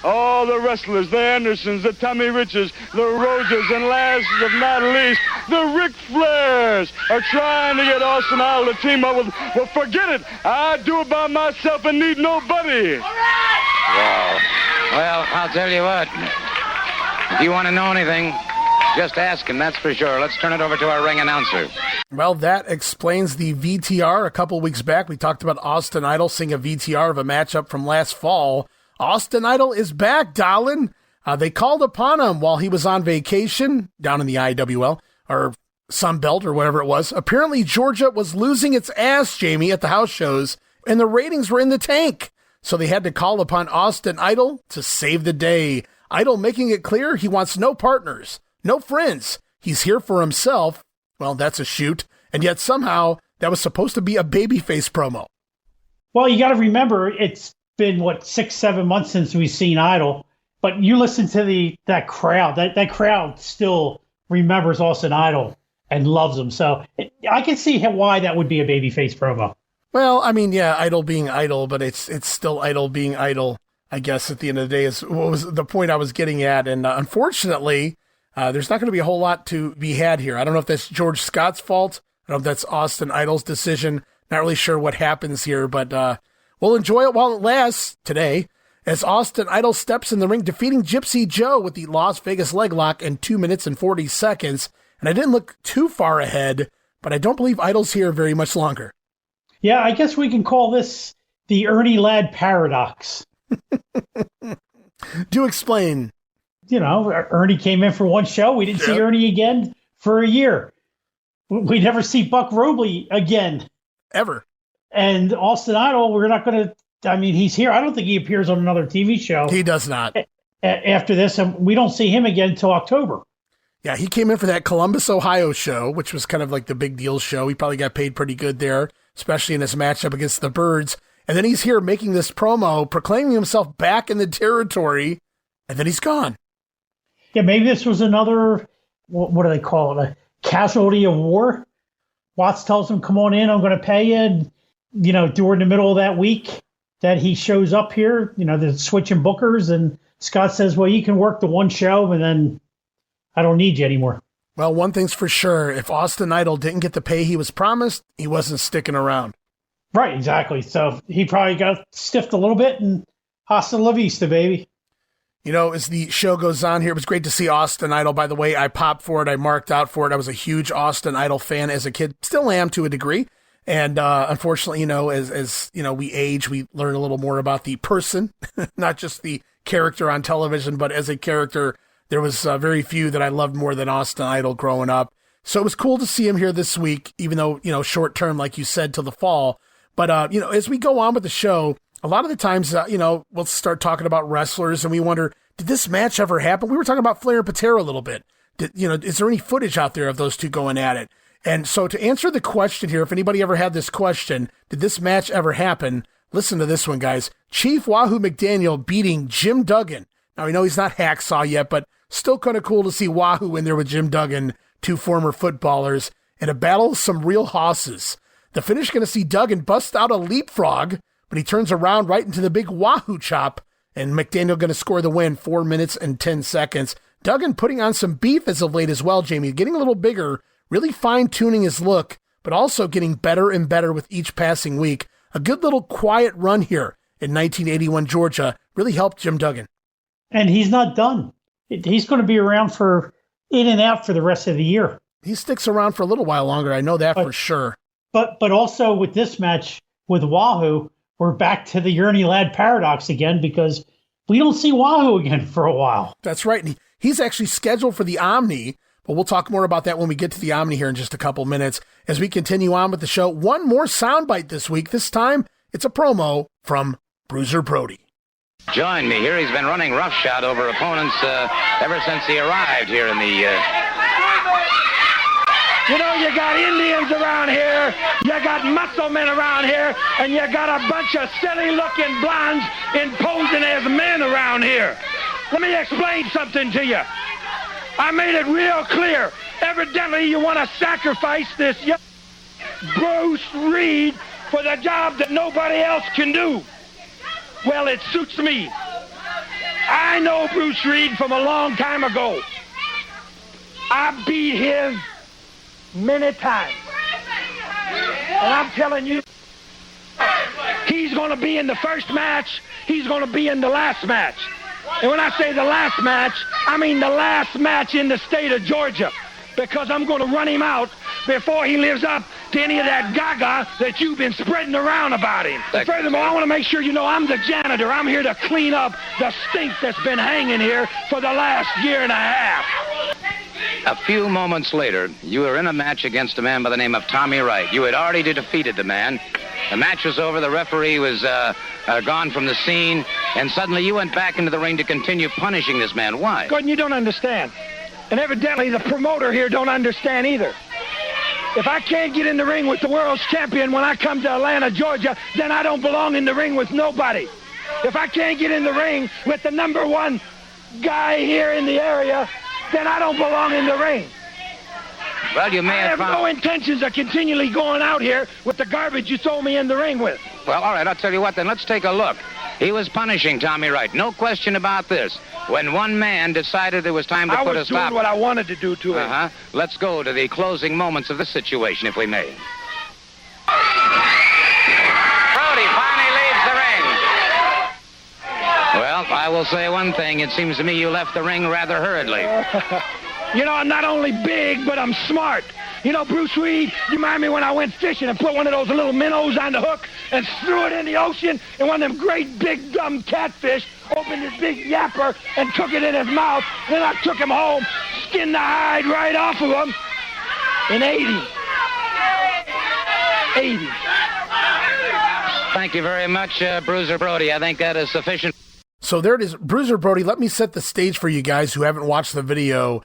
All the wrestlers, the Andersons, the Tommy Riches, the Roses, and last but not least, the Ric Flairs are trying to get Austin Idol to team up with, well, forget it. I do it by myself and need nobody. Wow. Well, I'll tell you what. If you want to know anything, just ask him, that's for sure. Let's turn it over to our ring announcer. Well, that explains the VTR. A couple weeks back, we talked about Austin Idol seeing a VTR of a matchup from last fall. Austin Idol is back, darling. They called upon him while he was on vacation down in the IWL, or Sunbelt, or whatever it was. Apparently, Georgia was losing its ass, Jamie, at the house shows, and the ratings were in the tank. So they had to call upon Austin Idol to save the day. Idol making it clear he wants no partners, no friends. He's here for himself. Well, that's a shoot. And yet somehow that was supposed to be a babyface promo. Well, you got to remember, it's been, 6-7 months since we've seen Idol. But you listen to that crowd. That crowd still remembers Austin Idol and loves him. So I can see why that would be a babyface promo. Well, I mean, yeah, Idol being Idol, but it's still Idol being Idol, I guess, at the end of the day, is what was the point I was getting at. And unfortunately, there's not going to be a whole lot to be had here. I don't know if that's George Scott's fault. I don't know if that's Austin Idol's decision. Not really sure what happens here, but we'll enjoy it while it lasts today as Austin Idol steps in the ring, defeating Gypsy Joe with the Las Vegas leg lock in 2 minutes and 40 seconds. And I didn't look too far ahead, but I don't believe Idol's here very much longer. Yeah, I guess we can call this the Ernie Ladd paradox. Do explain. You know, Ernie came in for one show. We didn't see Ernie again for a year. We never see Buck Robley again. Ever. And Austin Idol, we're not going to, I mean, he's here. I don't think he appears on another TV show. He does not. After this, and we don't see him again until October. Yeah, he came in for that Columbus, Ohio show, which was kind of like the big deal show. He probably got paid pretty good there, especially in his matchup against the Birds. And then he's here making this promo, proclaiming himself back in the territory, and then he's gone. Yeah, maybe this was another, what do they call it, a casualty of war? Watts tells him, come on in, I'm going to pay you. And, you know, during the middle of that week that he shows up here, you know, they're switching bookers, and Scott says, well, you can work the one show, and then I don't need you anymore. Well, one thing's for sure. If Austin Idol didn't get the pay he was promised, he wasn't sticking around. Right, exactly. So he probably got stiffed a little bit, and hasta la vista, baby. You know, as the show goes on here, it was great to see Austin Idol. By the way, I popped for it. I marked out for it. I was a huge Austin Idol fan as a kid. Still am to a degree. And unfortunately, you know, as you know, we age, we learn a little more about the person, not just the character on television, but as a character, there was very few that I loved more than Austin Idol growing up. So it was cool to see him here this week, even though, you know, short term, like you said, till the fall. But, you know, as we go on with the show, a lot of the times, you know, we'll start talking about wrestlers and we wonder, did this match ever happen? We were talking about Flair and Patera a little bit. You know, is there any footage out there of those two going at it? And so to answer the question here, if anybody ever had this question, did this match ever happen? Listen to this one, guys. Chief Wahoo McDaniel beating Jim Duggan. Now, we know he's not Hacksaw yet, but still kind of cool to see Wahoo in there with Jim Duggan, two former footballers, in a battle of some real hosses. The finish going to see Duggan bust out a leapfrog, but he turns around right into the big Wahoo chop, and McDaniel going to score the win, 4 minutes and 10 seconds. Duggan putting on some beef as of late as well, Jamie, getting a little bigger, really fine-tuning his look, but also getting better and better with each passing week. A good little quiet run here in 1981 Georgia really helped Jim Duggan. And he's not done. He's going to be around for in and out for the rest of the year. he sticks around for a little while longer. I know that for sure. But also with this match with Wahoo, we're back to the Ernie Ladd paradox again because we don't see Wahoo again for a while. That's right. And he's actually scheduled for the Omni, but we'll talk more about that when we get to the Omni here in just a couple minutes. As we continue on with the show, one more soundbite this week. This time, it's a promo from Bruiser Brody. Join me here. He's been running roughshod over opponents ever since he arrived here in the... You know, you got Indians around here, you got muscle men around here, and you got a bunch of silly-looking blondes imposing as men around here. Let me explain something to you. I made it real clear. Evidently, you want to sacrifice this young Bruce Reed for the job that nobody else can do. Well, it suits me. I know Bruce Reed from a long time ago. I beat him many times. And I'm telling you, he's going to be in the first match. He's going to be in the last match. And when I say the last match, I mean the last match in the state of Georgia. Because I'm going to run him out before he lives up to any of that gaga that you've been spreading around about him. And furthermore, I want to make sure you know I'm the janitor. I'm here to clean up the stink that's been hanging here for the last year and a half. A few moments later, you were in a match against a man by the name of Tommy Wright. You had already defeated the man. The match was over. The referee was gone from the scene. And suddenly you went back into the ring to continue punishing this man. Why? Gordon, you don't understand. And evidently the promoter here don't understand either. If I can't get in the ring with the world's champion when I come to Atlanta, Georgia, then I don't belong in the ring with nobody. If I can't get in the ring with the number one guy here in the area, then I don't belong in the ring. Well, you may have no intentions of continually going out here with the garbage you throw me in the ring with. Well, all right, I'll tell you what, then let's take a look. He was punishing Tommy Wright. No question about this. When one man decided it was time to put a stop... I was doing what I wanted to do to him. Let's go to the closing moments of this situation, if we may. Brody finally leaves the ring. Well, I will say one thing. It seems to me you left the ring rather hurriedly. You know, I'm not only big, but I'm smart. You know, Bruce Reed, you remind me when I went fishing and put one of those little minnows on the hook and threw it in the ocean, and one of them great big dumb catfish opened his big yapper and took it in his mouth. Then I took him home, skinned the hide right off of him, and ate him. Thank you very much, Bruiser Brody. I think that is sufficient. So there it is, Bruiser Brody. Let me set the stage for you guys who haven't watched the video.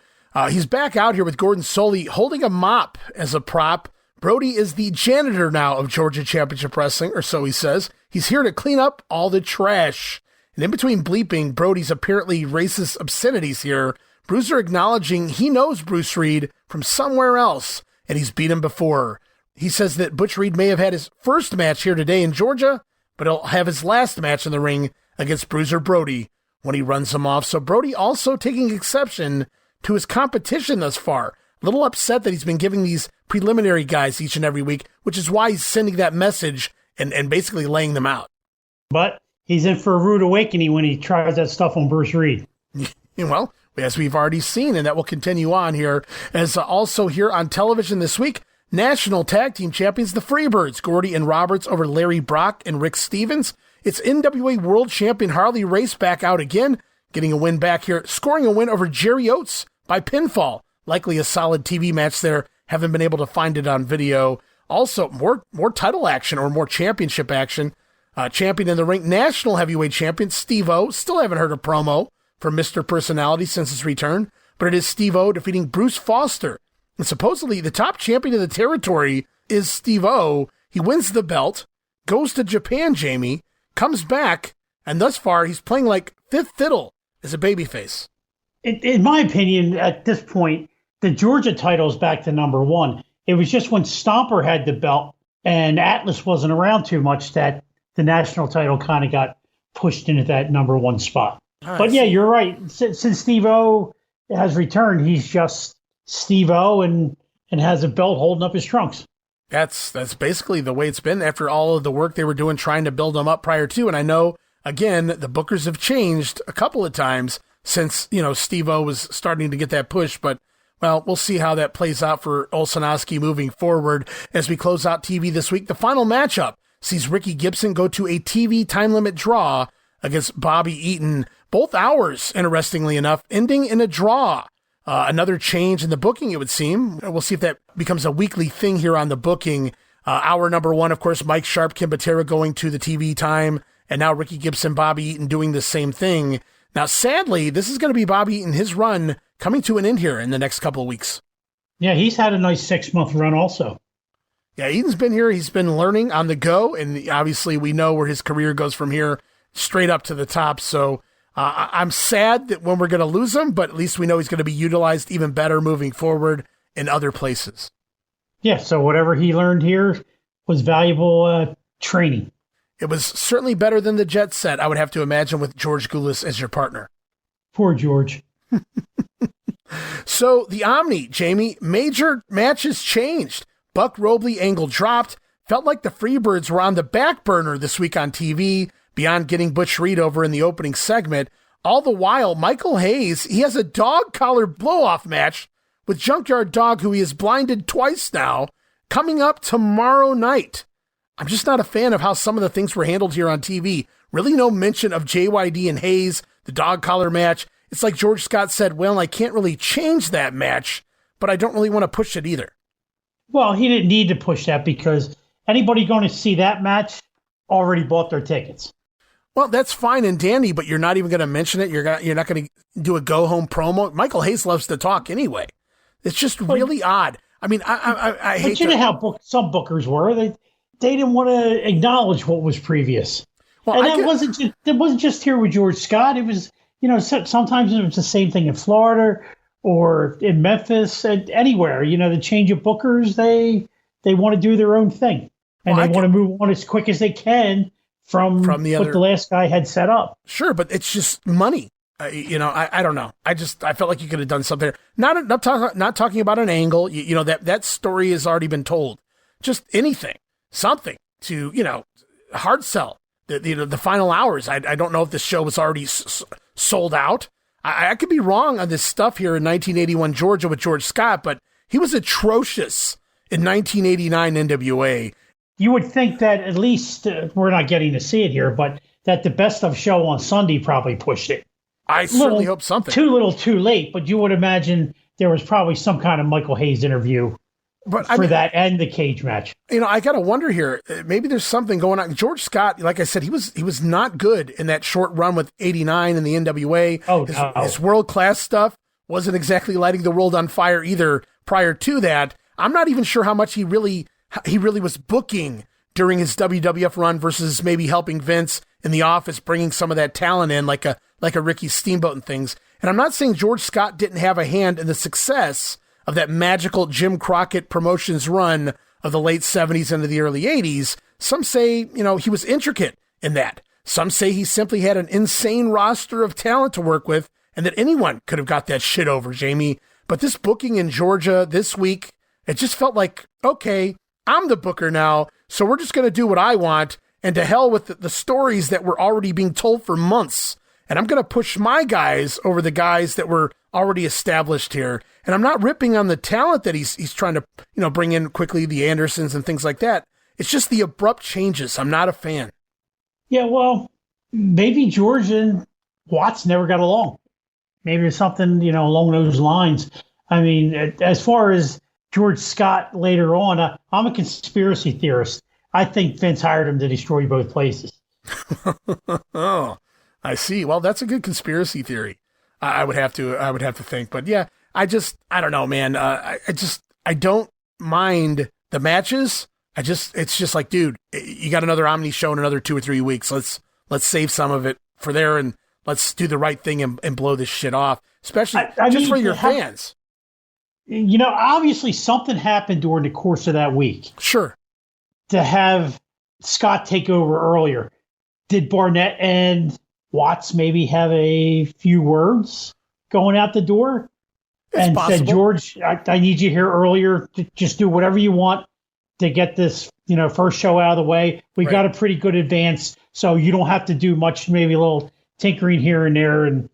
He's back out here with Gordon Soley holding a mop as a prop. Brody is the janitor now of Georgia Championship Wrestling, or so he says. He's here to clean up all the trash. And in between bleeping Brody's apparently racist obscenities here, Bruiser acknowledging he knows Bruce Reed from somewhere else, and he's beat him before. He says that Butch Reed may have had his first match here today in Georgia, but he'll have his last match in the ring against Bruiser Brody when he runs him off. So Brody also taking exception to his competition thus far. A little upset that he's been giving these preliminary guys each and every week, which is why he's sending that message and basically laying them out. But he's in for a rude awakening when he tries that stuff on Bruce Reed. Well, as we've already seen, and that will continue on here. As also here on television this week, National Tag Team Champions, the Freebirds, Gordy and Roberts over Larry Brock and Rick Stevens. It's NWA World Champion Harley Race back out again, getting a win back here, scoring a win over Jerry Oates by pinfall. Likely a solid TV match there. Haven't been able to find it on video. Also, more title action or more championship action. Champion in the ring, National Heavyweight Champion Steve-O. Still haven't heard a promo for Mr. Personality since his return, but it is Steve-O defeating Bruce Foster. And supposedly the top champion of the territory is Steve-O. He wins the belt, goes to Japan, Jamie, comes back, and thus far he's playing like fifth fiddle as a babyface. In my opinion, at this point, the Georgia title is back to number one. It was just when Stomper had the belt and Atlas wasn't around too much that the national title kind of got pushed into that number one spot. But yeah, you're right. Since Steve-O has returned, he's just Steve-O and has a belt holding up his trunks. That's basically the way it's been after all of the work they were doing trying to build him up prior to. And I know, again, the bookers have changed a couple of times since, Steve-O was starting to get that push. But Well, we'll see how that plays out for Olszewski moving forward. As we close out TV this week, the final matchup sees Ricky Gibson go to a TV time limit draw against Bobby Eaton. Both hours, interestingly enough, ending in a draw. Another change in the booking, it would seem. We'll see if that becomes a weekly thing here on the booking. Hour number 1, of course, Mike Sharp, Kim Patera going to the TV time, and now Ricky Gibson, Bobby Eaton doing the same thing. Now, sadly, this is going to be Bobby Eaton, his run coming to an end here in the next couple of weeks. Yeah, he's had a nice 6-month run also. Yeah, Eaton's been here. He's been learning on the go, and obviously we know where his career goes from here, straight up to the top. So I'm sad that when we're going to lose him, but at least we know he's going to be utilized even better moving forward in other places. Yeah, so whatever he learned here was valuable training. It was certainly better than the Jet Set, I would have to imagine, with George Goulas as your partner. Poor George. So the Omni, Jamie, major matches changed. Buck Robley angle dropped. Felt like the Freebirds were on the back burner this week on TV, beyond getting Butch Reed over in the opening segment. All the while, Michael Hayes, he has a dog collar blow-off match with Junkyard Dog, who he has blinded twice now, coming up tomorrow night. I'm just not a fan of how some of the things were handled here on TV. Really no mention of JYD and Hayes, the dog collar match. It's like George Scott said, well, I can't really change that match, but I don't really want to push it either. Well, he didn't need to push that because anybody going to see that match already bought their tickets. Well, that's fine and dandy, but you're not even going to mention it. You're not going to do a go-home promo. Michael Hayes loves to talk anyway. It's just really odd. I mean, I hate. But you know how some bookers were. They didn't want to acknowledge what was previous. Well, and it wasn't just here with George Scott. It was, sometimes it was the same thing in Florida or in Memphis and anywhere. The change of bookers, they want to do their own thing. And they want to move on as quick as they can from what the last guy had set up. Sure, but it's just money. I don't know. I felt like you could have done something. Not talking about an angle. That story has already been told. Just anything, something to hard sell. The final hours. I don't know if the show was already sold out. I could be wrong on this stuff here in 1981 Georgia with George Scott, but he was atrocious in 1989 NWA. You would think that at least we're not getting to see it here, but that the best of show on Sunday probably pushed it. I certainly hope something. Too little, too late, but you would imagine there was probably some kind of Michael Hayes interview that and the cage match. I got to wonder here. Maybe there's something going on. George Scott, like I said, he was not good in that short run with 89 and the NWA. His world-class stuff wasn't exactly lighting the world on fire either prior to that. I'm not even sure how much he really was booking during his WWF run versus maybe helping Vince in the office, bringing some of that talent in like a Ricky Steamboat and things. And I'm not saying George Scott didn't have a hand in the success of that magical Jim Crockett Promotions run of the late 70s into the early 80s. Some say, he was intricate in that. Some say he simply had an insane roster of talent to work with and that anyone could have got that shit over, Jamie. But this booking in Georgia this week, it just felt like, okay, I'm the booker now, so we're just going to do what I want, and to hell with the stories that were already being told for months. And I'm going to push my guys over the guys that were already established here. And I'm not ripping on the talent that he's trying to, bring in quickly, the Andersons and things like that. It's just the abrupt changes. I'm not a fan. Yeah, well, maybe George and Watts never got along. Maybe there's something, along those lines. I mean, as far as George Scott later on, I'm a conspiracy theorist. I think Vince hired him to destroy both places. Oh, I see. Well, that's a good conspiracy theory. I would have to think, but yeah, I don't know, man. I don't mind the matches. It's just like, dude, you got another Omni show in another 2 or 3 weeks. Let's save some of it for there and let's do the right thing and blow this shit off, especially for your fans. Obviously something happened during the course of that week. Sure. To have Scott take over earlier. Did Barnett and Watts maybe have a few words going out the door? It's possible. Said, George, I need you here earlier to just do whatever you want to get this, first show out of the way. We got a pretty good advance, so you don't have to do much, maybe a little tinkering here and there, and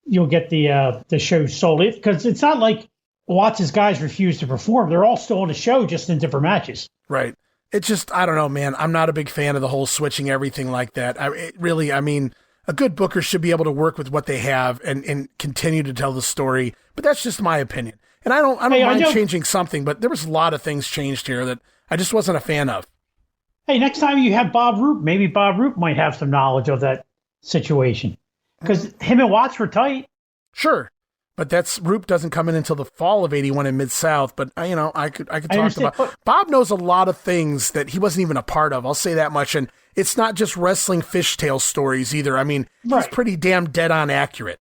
you'll get the show sold. Because it's not like Watts' guys refuse to perform. They're all still on the show, just in different matches. Right. It's just, I don't know, man. I'm not a big fan of the whole switching everything like that. I mean, a good booker should be able to work with what they have and continue to tell the story. But that's just my opinion. And I don't mind changing something, but there was a lot of things changed here that I just wasn't a fan of. Hey, next time you have Bob Roop, maybe Bob Roop might have some knowledge of that situation. Because him and Watts were tight. Sure. But Roop doesn't come in until the fall of '81 in Mid-South. But, I could talk about. Bob knows a lot of things that he wasn't even a part of. I'll say that much. And it's not just wrestling fishtail stories either. I mean, he's pretty damn dead on accurate.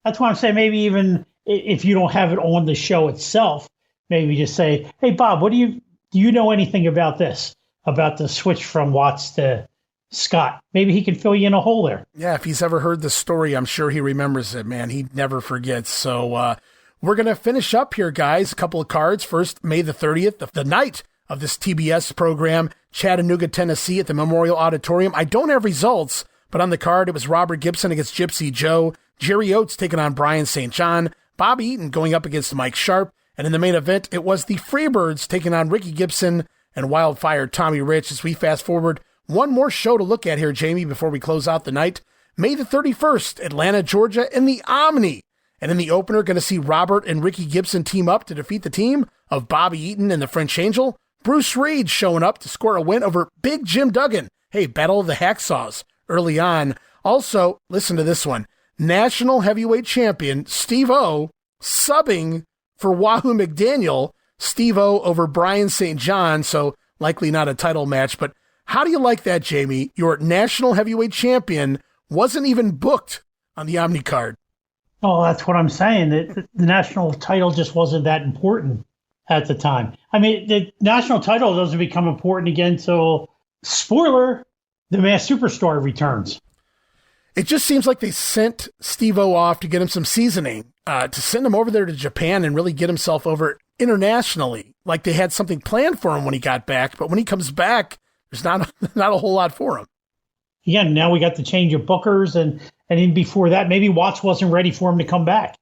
That's why I'm saying maybe even if you don't have it on the show itself, maybe just say, hey, Bob, do you know anything about this? About the switch from Watts to Scott? Maybe he can fill you in a hole there. Yeah, if he's ever heard the story, I'm sure he remembers it, man. He never forgets. So we're going to finish up here, guys. A couple of cards. First, May the 30th, the night of this TBS program, Chattanooga, Tennessee at the Memorial Auditorium. I don't have results, but on the card, it was Robert Gibson against Gypsy Joe, Jerry Oates taking on Brian St. John, Bobby Eaton going up against Mike Sharp, and in the main event, it was the Freebirds taking on Ricky Gibson and Wildfire Tommy Rich. As we fast forward, one more show to look at here, Jamie, before we close out the night. May the 31st, Atlanta, Georgia, in the Omni. And in the opener, going to see Robert and Ricky Gibson team up to defeat the team of Bobby Eaton and the French Angel. Bruce Reed showing up to score a win over Big Jim Duggan. Hey, Battle of the Hacksaws early on. Also, listen to this one. National Heavyweight Champion Steve-O subbing for Wahoo McDaniel. Steve-O over Brian St. John, so likely not a title match. But how do you like that, Jamie? Your National Heavyweight Champion wasn't even booked on the Omni card. Oh, that's what I'm saying. The national title just wasn't that important at the time. I mean, the national title doesn't become important again until, spoiler, the Masked Superstar returns. It just seems like they sent Steve-O off to get him some seasoning, to send him over there to Japan and really get himself over internationally. Like they had something planned for him when he got back, but when he comes back, there's not a whole lot for him. Yeah, now we got the change of bookers, and even before that, maybe Watts wasn't ready for him to come back.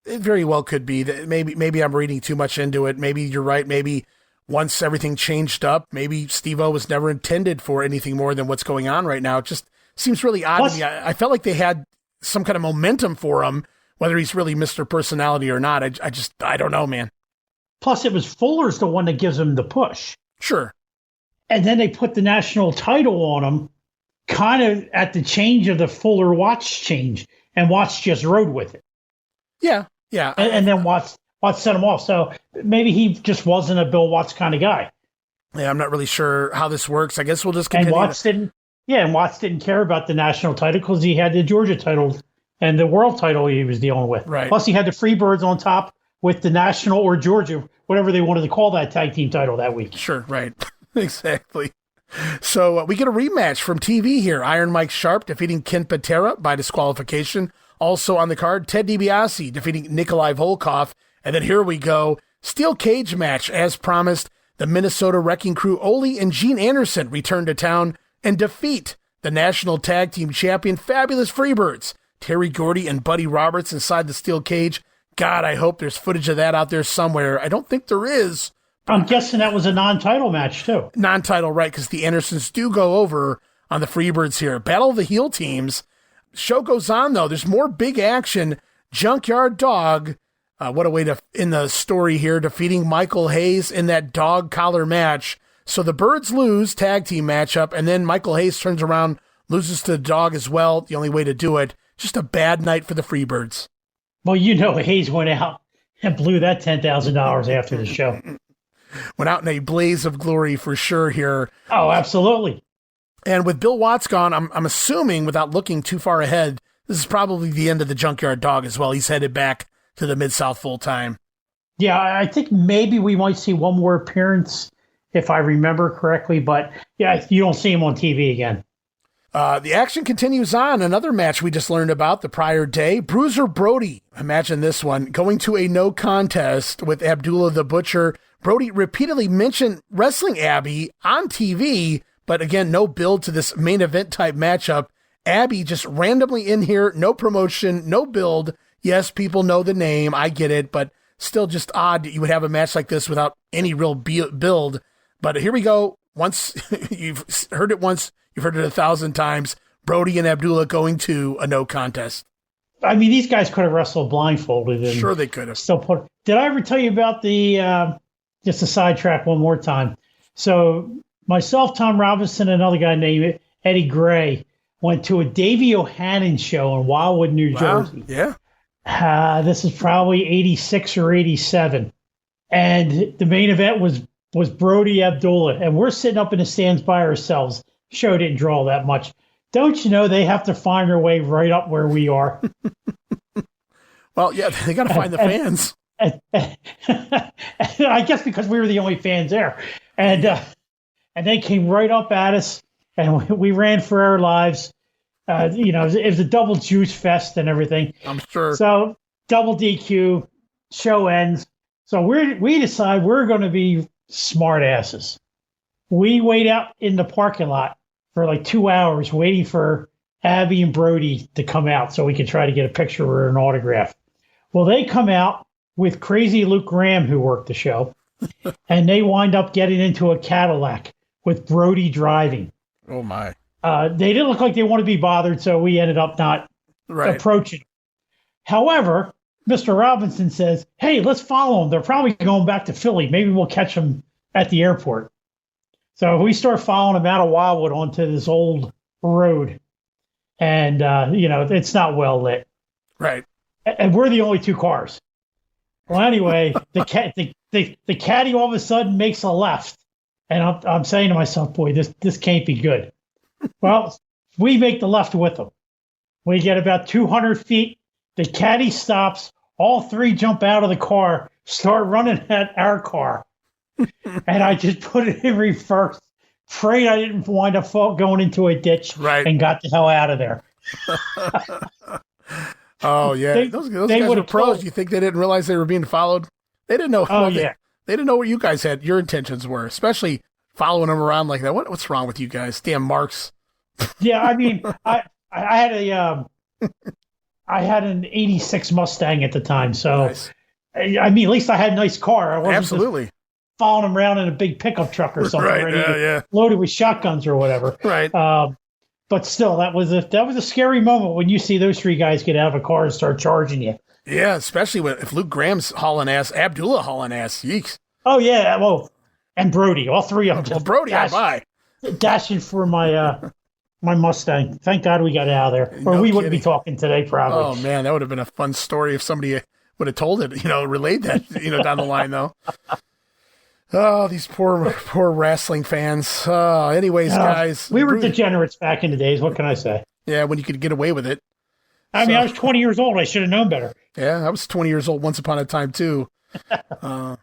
It very well could be. That maybe I'm reading too much into it. Maybe you're right. Maybe once everything changed up, maybe Steve-O was never intended for anything more than what's going on right now. It just seems really odd to me. I felt like they had some kind of momentum for him, whether he's really Mr. Personality or not. I don't know, man. Plus, it was Fuller's the one that gives him the push. Sure. And then they put the national title on him, kind of at the change of the Fuller Watts change, and Watts just rode with it. Yeah. And then Watts set him off. So maybe he just wasn't a Bill Watts kind of guy. Yeah, I'm not really sure how this works. I guess we'll just continue. And Watts didn't care about the national title because he had the Georgia title and the world title he was dealing with. Right. Plus, he had the Freebirds on top with the national or Georgia, whatever they wanted to call that tag team title that week. Sure, right. Exactly. So we get a rematch from TV here. Iron Mike Sharp defeating Ken Patera by disqualification. Also on the card, Ted DiBiase defeating Nikolai Volkov. And then here we go. Steel cage match as promised. The Minnesota Wrecking Crew, Ole and Gene Anderson, return to town and defeat the national tag team champion Fabulous Freebirds, Terry Gordy and Buddy Roberts inside the steel cage. God, I hope there's footage of that out there somewhere. I don't think there is. I'm guessing that was a non-title match, too. Non-title, right, because the Andersons do go over on the Freebirds here. Battle of the heel teams. Show goes on, though. There's more big action. Junkyard Dog, what a way to end the story here, defeating Michael Hayes in that dog collar match. So the Birds lose, tag team matchup, and then Michael Hayes turns around, loses to the Dog as well. The only way to do it. Just a bad night for the Freebirds. Well, Hayes went out and blew that $10,000 after the show. Went out in a blaze of glory for sure here. Oh, absolutely. And with Bill Watts gone, I'm assuming, without looking too far ahead, this is probably the end of the Junkyard Dog as well. He's headed back to the Mid-South full time. Yeah, I think maybe we might see one more appearance, if I remember correctly. But yeah, you don't see him on TV again. The action continues on. Another match we just learned about the prior day. Bruiser Brody, imagine this one, going to a no contest with Abdullah the Butcher. Brody repeatedly mentioned wrestling Abby on TV, but again, no build to this main event type matchup. Abby just randomly in here, no promotion, no build. Yes, people know the name, I get it, but still just odd that you would have a match like this without any real build. But here we go. Once you've heard it once, you've heard it 1,000 times. Brody and Abdullah going to a no contest. I mean, these guys could have wrestled blindfolded. And sure, they could have. Did I ever tell you about the, just a sidetrack one more time? So myself, Tom Robinson, and another guy named Eddie Gray went to a Davey O'Hannon show in Wildwood, New Jersey. Yeah. This is probably 86 or 87. And the main event was Brody Abdullah. And we're sitting up in the stands by ourselves. Show didn't draw that much. Don't you know they have to find their way right up where we are? Well, yeah, they got to find the fans. I guess because we were the only fans there. And they came right up at us, and we ran for our lives. It was a double juice fest and everything. I'm sure. So double DQ, show ends. So we decide we're going to be smart asses. We wait out in the parking lot for like 2 hours waiting for Abby and Brody to come out so we can try to get a picture or an autograph. Well, they come out with crazy Luke Graham, who worked the show, and they wind up getting into a Cadillac with Brody driving. Oh, my. They didn't look like they want to be bothered, so we ended up not approaching. However, Mr. Robinson says, hey, let's follow them. They're probably going back to Philly. Maybe we'll catch them at the airport. So we start following them out of Wildwood onto this old road. And, it's not well lit. Right. And we're the only two cars. Well, anyway, the caddy all of a sudden makes a left. And I'm saying to myself, boy, this can't be good. Well, we make the left with them. We get about 200 feet. The caddy stops. All three jump out of the car, start running at our car. And I just put it in reverse. Afraid I didn't wind up going into a ditch and got the hell out of there. Oh, yeah. Those guys were pros. You think they didn't realize they were being followed? They didn't know. They didn't know what you guys had. Your intentions were, especially following them around like that. What's wrong with you guys? Damn marks. Yeah, I mean, I had an 86 Mustang at the time. So, nice. I mean, at least I had a nice car. I wasn't absolutely following them around in a big pickup truck or something, loaded with shotguns or whatever. Right. But still, that was a scary moment when you see those three guys get out of a car and start charging you. Yeah, especially if Luke Graham's hauling ass, Abdullah hauling ass. Yeeks. Oh yeah, well, and Brody, all three of them. Well, Brody, dashing for my my Mustang. Thank God we got out of there, or we wouldn't be talking today, probably. Oh man, that would have been a fun story if somebody would have told it. Relayed that. Down the line though. Oh, these poor wrestling fans. Anyways, guys. We were degenerates back in the days. What can I say? Yeah, when you could get away with it. I mean, I was 20 years old. I should have known better. Yeah, I was 20 years old once upon a time, too. I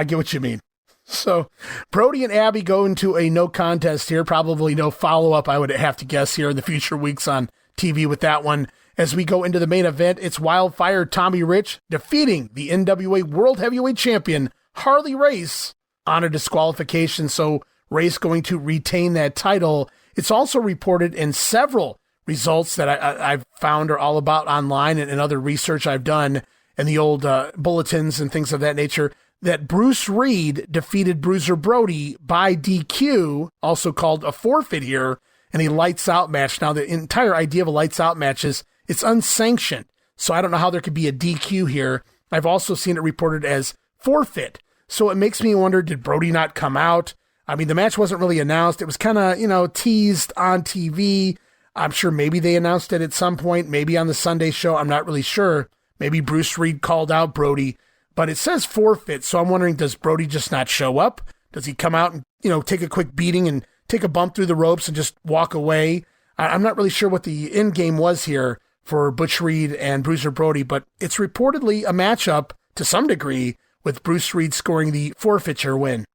get what you mean. So, Brody and Abby go into a no contest here. Probably no follow-up, I would have to guess, here in the future weeks on TV with that one. As we go into the main event, it's Wildfire Tommy Rich defeating the NWA World Heavyweight Champion Harley Race on a disqualification, so Race going to retain that title. It's also reported in several results that I've found are all about online and other research I've done in the old bulletins and things of that nature, that Bruce Reed defeated Bruiser Brody by DQ, also called a forfeit here, in a lights-out match. Now, the entire idea of a lights-out match is it's unsanctioned, so I don't know how there could be a DQ here. I've also seen it reported as forfeit. So it makes me wonder, did Brody not come out? I mean, the match wasn't really announced. It was kind of, teased on TV. I'm sure maybe they announced it at some point, maybe on the Sunday show. I'm not really sure. Maybe Bruce Reed called out Brody, but it says forfeit. So I'm wondering, does Brody just not show up? Does he come out and, take a quick beating and take a bump through the ropes and just walk away? I'm not really sure what the end game was here for Butch Reed and Bruiser Brody, but it's reportedly a matchup to some degree with Bruce Reed scoring the forfeiture win.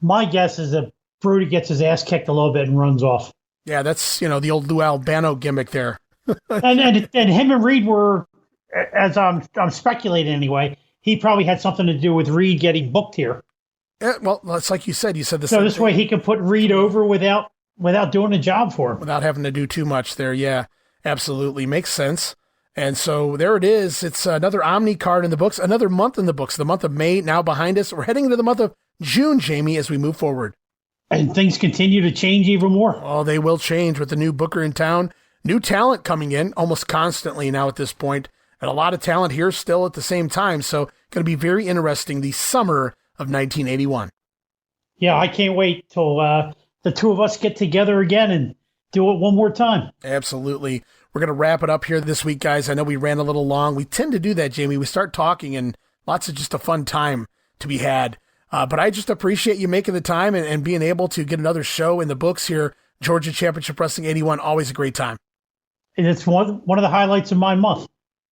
My guess is that Brody gets his ass kicked a little bit and runs off. Yeah, that's, the old Lou Albano gimmick there. and him and Reed were, as I'm speculating anyway, he probably had something to do with Reed getting booked here. Yeah, well, it's like you said. You said the so same this thing. way he could put Reed over without doing a job for him. Without having to do too much there, yeah. Absolutely. Makes sense. And so there it is. It's another Omni card in the books, another month in the books. The month of May now behind us. We're heading into the month of June, Jamie, as we move forward. And things continue to change even more. Oh, they will change with the new booker in town. New talent coming in almost constantly now at this point, and a lot of talent here still at the same time. So going to be very interesting the summer of 1981. Yeah, I can't wait till the two of us get together again and do it one more time. Absolutely. We're going to wrap it up here this week, guys. I know we ran a little long. We tend to do that, Jamie. We start talking and lots of just a fun time to be had. But I just appreciate you making the time and being able to get another show in the books here. Georgia Championship Wrestling 81, always a great time. And it's one of the highlights of my month.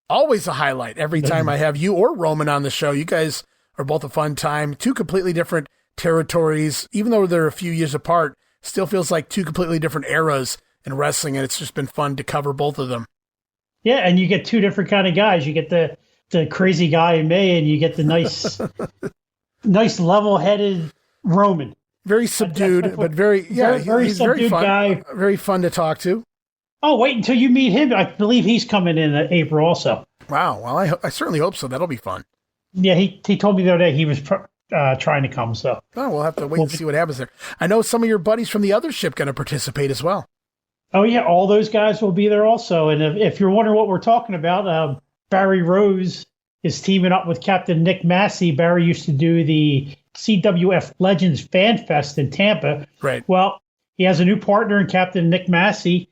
Always a highlight every time I have you or Roman on the show. You guys are both a fun time. Two completely different territories. Even though they're a few years apart, still feels like two completely different eras in wrestling, and it's just been fun to cover both of them. Yeah, and you get two different kind of guys. You get the crazy guy in May, and you get the nice level-headed Roman. Very subdued, but very he's subdued very fun guy. Very fun to talk to. Oh, wait until you meet him. I believe he's coming in April also. Wow. Well, I certainly hope so. That'll be fun. Yeah, he told me the other day he was trying to come. So we'll have to wait and see what happens there. I know some of your buddies from the other ship going to participate as well. Oh, yeah. All those guys will be there also. And if you're wondering what we're talking about, Barry Rose is teaming up with Captain Nick Massey. Barry used to do the CWF Legends Fan Fest in Tampa. Right. Well, he has a new partner in Captain Nick Massey,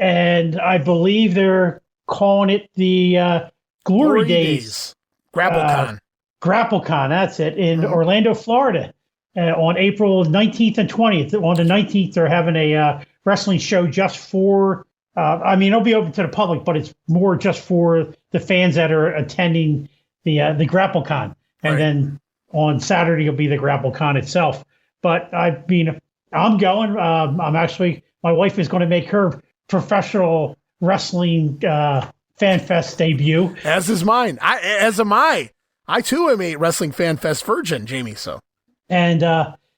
and I believe they're calling it the Glory Days. GrappleCon. GrappleCon, that's it, in Orlando, Florida, on April 19th and 20th. On the 19th, they're having a wrestling show just for, it'll be open to the public, but it's more just for the fans that are attending the GrappleCon. And then on Saturday, it'll be the GrappleCon itself. But I'm going. My wife is going to make her professional wrestling Fan Fest debut. As is mine. As am I. I too am a Wrestling Fan Fest virgin, Jamie. So, and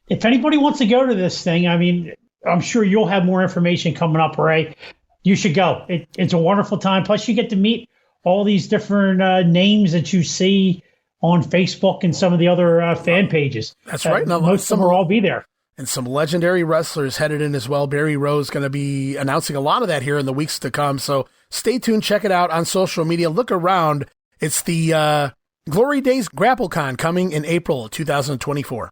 if anybody wants to go to this thing, I'm sure you'll have more information coming up, Ray. You should go. It's a wonderful time. Plus, you get to meet all these different names that you see on Facebook and some of the other fan pages. That's right. Most of them will all be there. And some legendary wrestlers headed in as well. Barry Rose going to be announcing a lot of that here in the weeks to come. So stay tuned. Check it out on social media. Look around. It's the Glory Days GrappleCon coming in April 2024.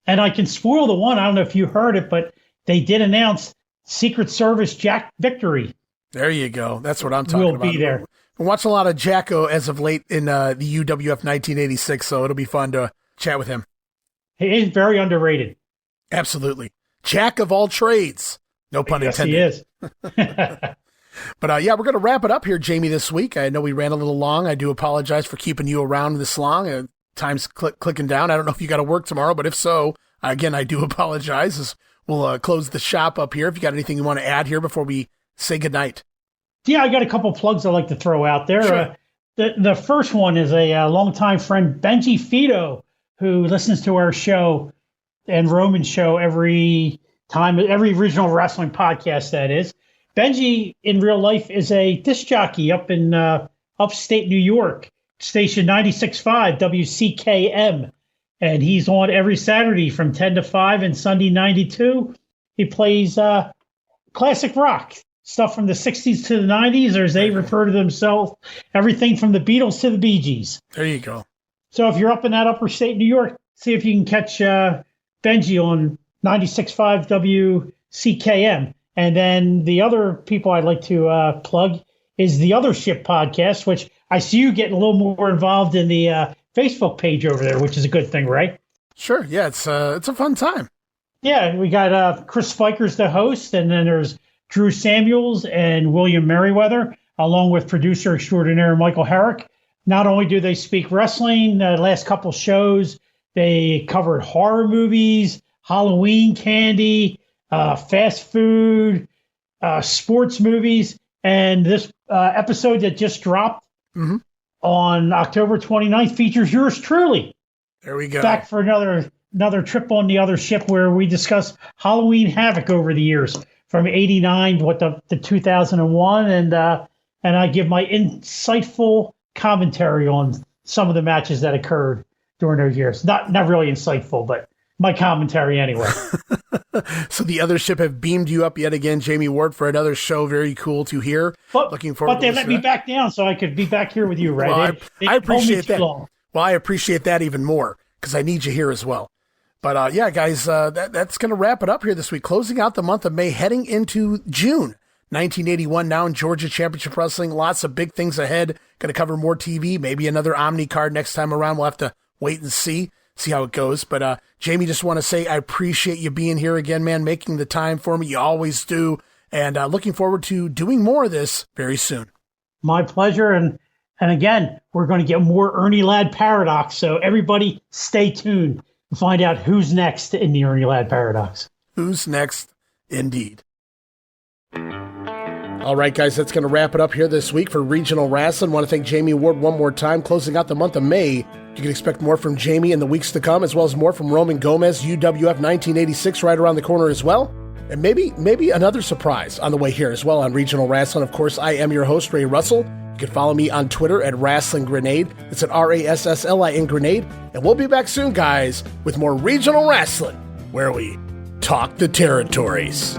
And I can spoil the one. I don't know if you heard it, but they did announce Secret Service Jack Victory. There you go. That's what I'm talking about. We'll be there. I'm watching a lot of Jacko as of late in the UWF 1986, so it'll be fun to chat with him. He is very underrated. Absolutely. Jack of all trades. No pun intended. Yes, he is. But we're going to wrap it up here, Jamie, this week. I know we ran a little long. I do apologize for keeping you around this long. Time's clicking down. I don't know if you got to work tomorrow, but if so, again, I do apologize. We'll close the shop up here. If you got anything you want to add here before we say goodnight. Yeah, I got a couple plugs I'd like to throw out there. Sure. The first one is a longtime friend, Benji Fido, who listens to our show and Roman's show every regional wrestling podcast, that is. Benji, in real life, is a disc jockey up in upstate New York, station 96.5 WCKM. And he's on every Saturday from 10 to 5 and Sunday 92. He plays classic rock, stuff from the 60s to the 90s, or as they refer to themselves, everything from the Beatles to the Bee Gees. There you go. So if you're up in that upper state New York, see if you can catch Benji on 96.5 WCKM. And then the other people I'd like to plug is the Other Ship podcast, which I see you getting a little more involved in the Facebook page over there, which is a good thing, right? Sure. Yeah, it's a fun time. Yeah, we got Chris Spiker's the host, and then there's Drew Samuels and William Merriweather, along with producer extraordinaire Michael Herrick. Not only do they speak wrestling, the last couple shows, they covered horror movies, Halloween candy, fast food, sports movies, and this episode that just dropped on October 29th features yours truly. There we go. Back for another trip on the Other Ship, where we discuss Halloween Havoc over the years from '89 to 2001, and and I give my insightful commentary on some of the matches that occurred during those years. Not really insightful, but my commentary anyway. So the other ship have beamed you up yet again, Jammie Ward, for another show. Very cool to hear. Looking forward. But they let me back down so I could be back here with you, right? Well, I appreciate that. Long. Well, I appreciate that even more because I need you here as well. But yeah, guys, that's going to wrap it up here this week. Closing out the month of May, heading into June 1981 now in Georgia Championship Wrestling. Lots of big things ahead. Going to cover more TV, maybe another Omni card next time around. We'll have to wait and see how it goes. But Jammie, just want to say I appreciate you being here again, man, making the time for me. You always do. And looking forward to doing more of this very soon. My pleasure. And again, we're going to get more Ernie Ladd Paradox. So everybody stay tuned to find out who's next in the Ernie Ladd Paradox. Who's next, indeed. All right, guys, that's going to wrap it up here this week for Regional Rasslin. Want to thank Jammie Ward one more time. Closing out the month of May, you can expect more from Jammie in the weeks to come, as well as more from Roman Gomez, UWF 1986 right around the corner as well. And maybe another surprise on the way here as well on Regional Rasslin. Of course, I am your host, Ray Russell. You can follow me on Twitter at Rasslin Grenade. It's at RASSLIN Grenade. And we'll be back soon, guys, with more Regional Rasslin, where we talk the territories.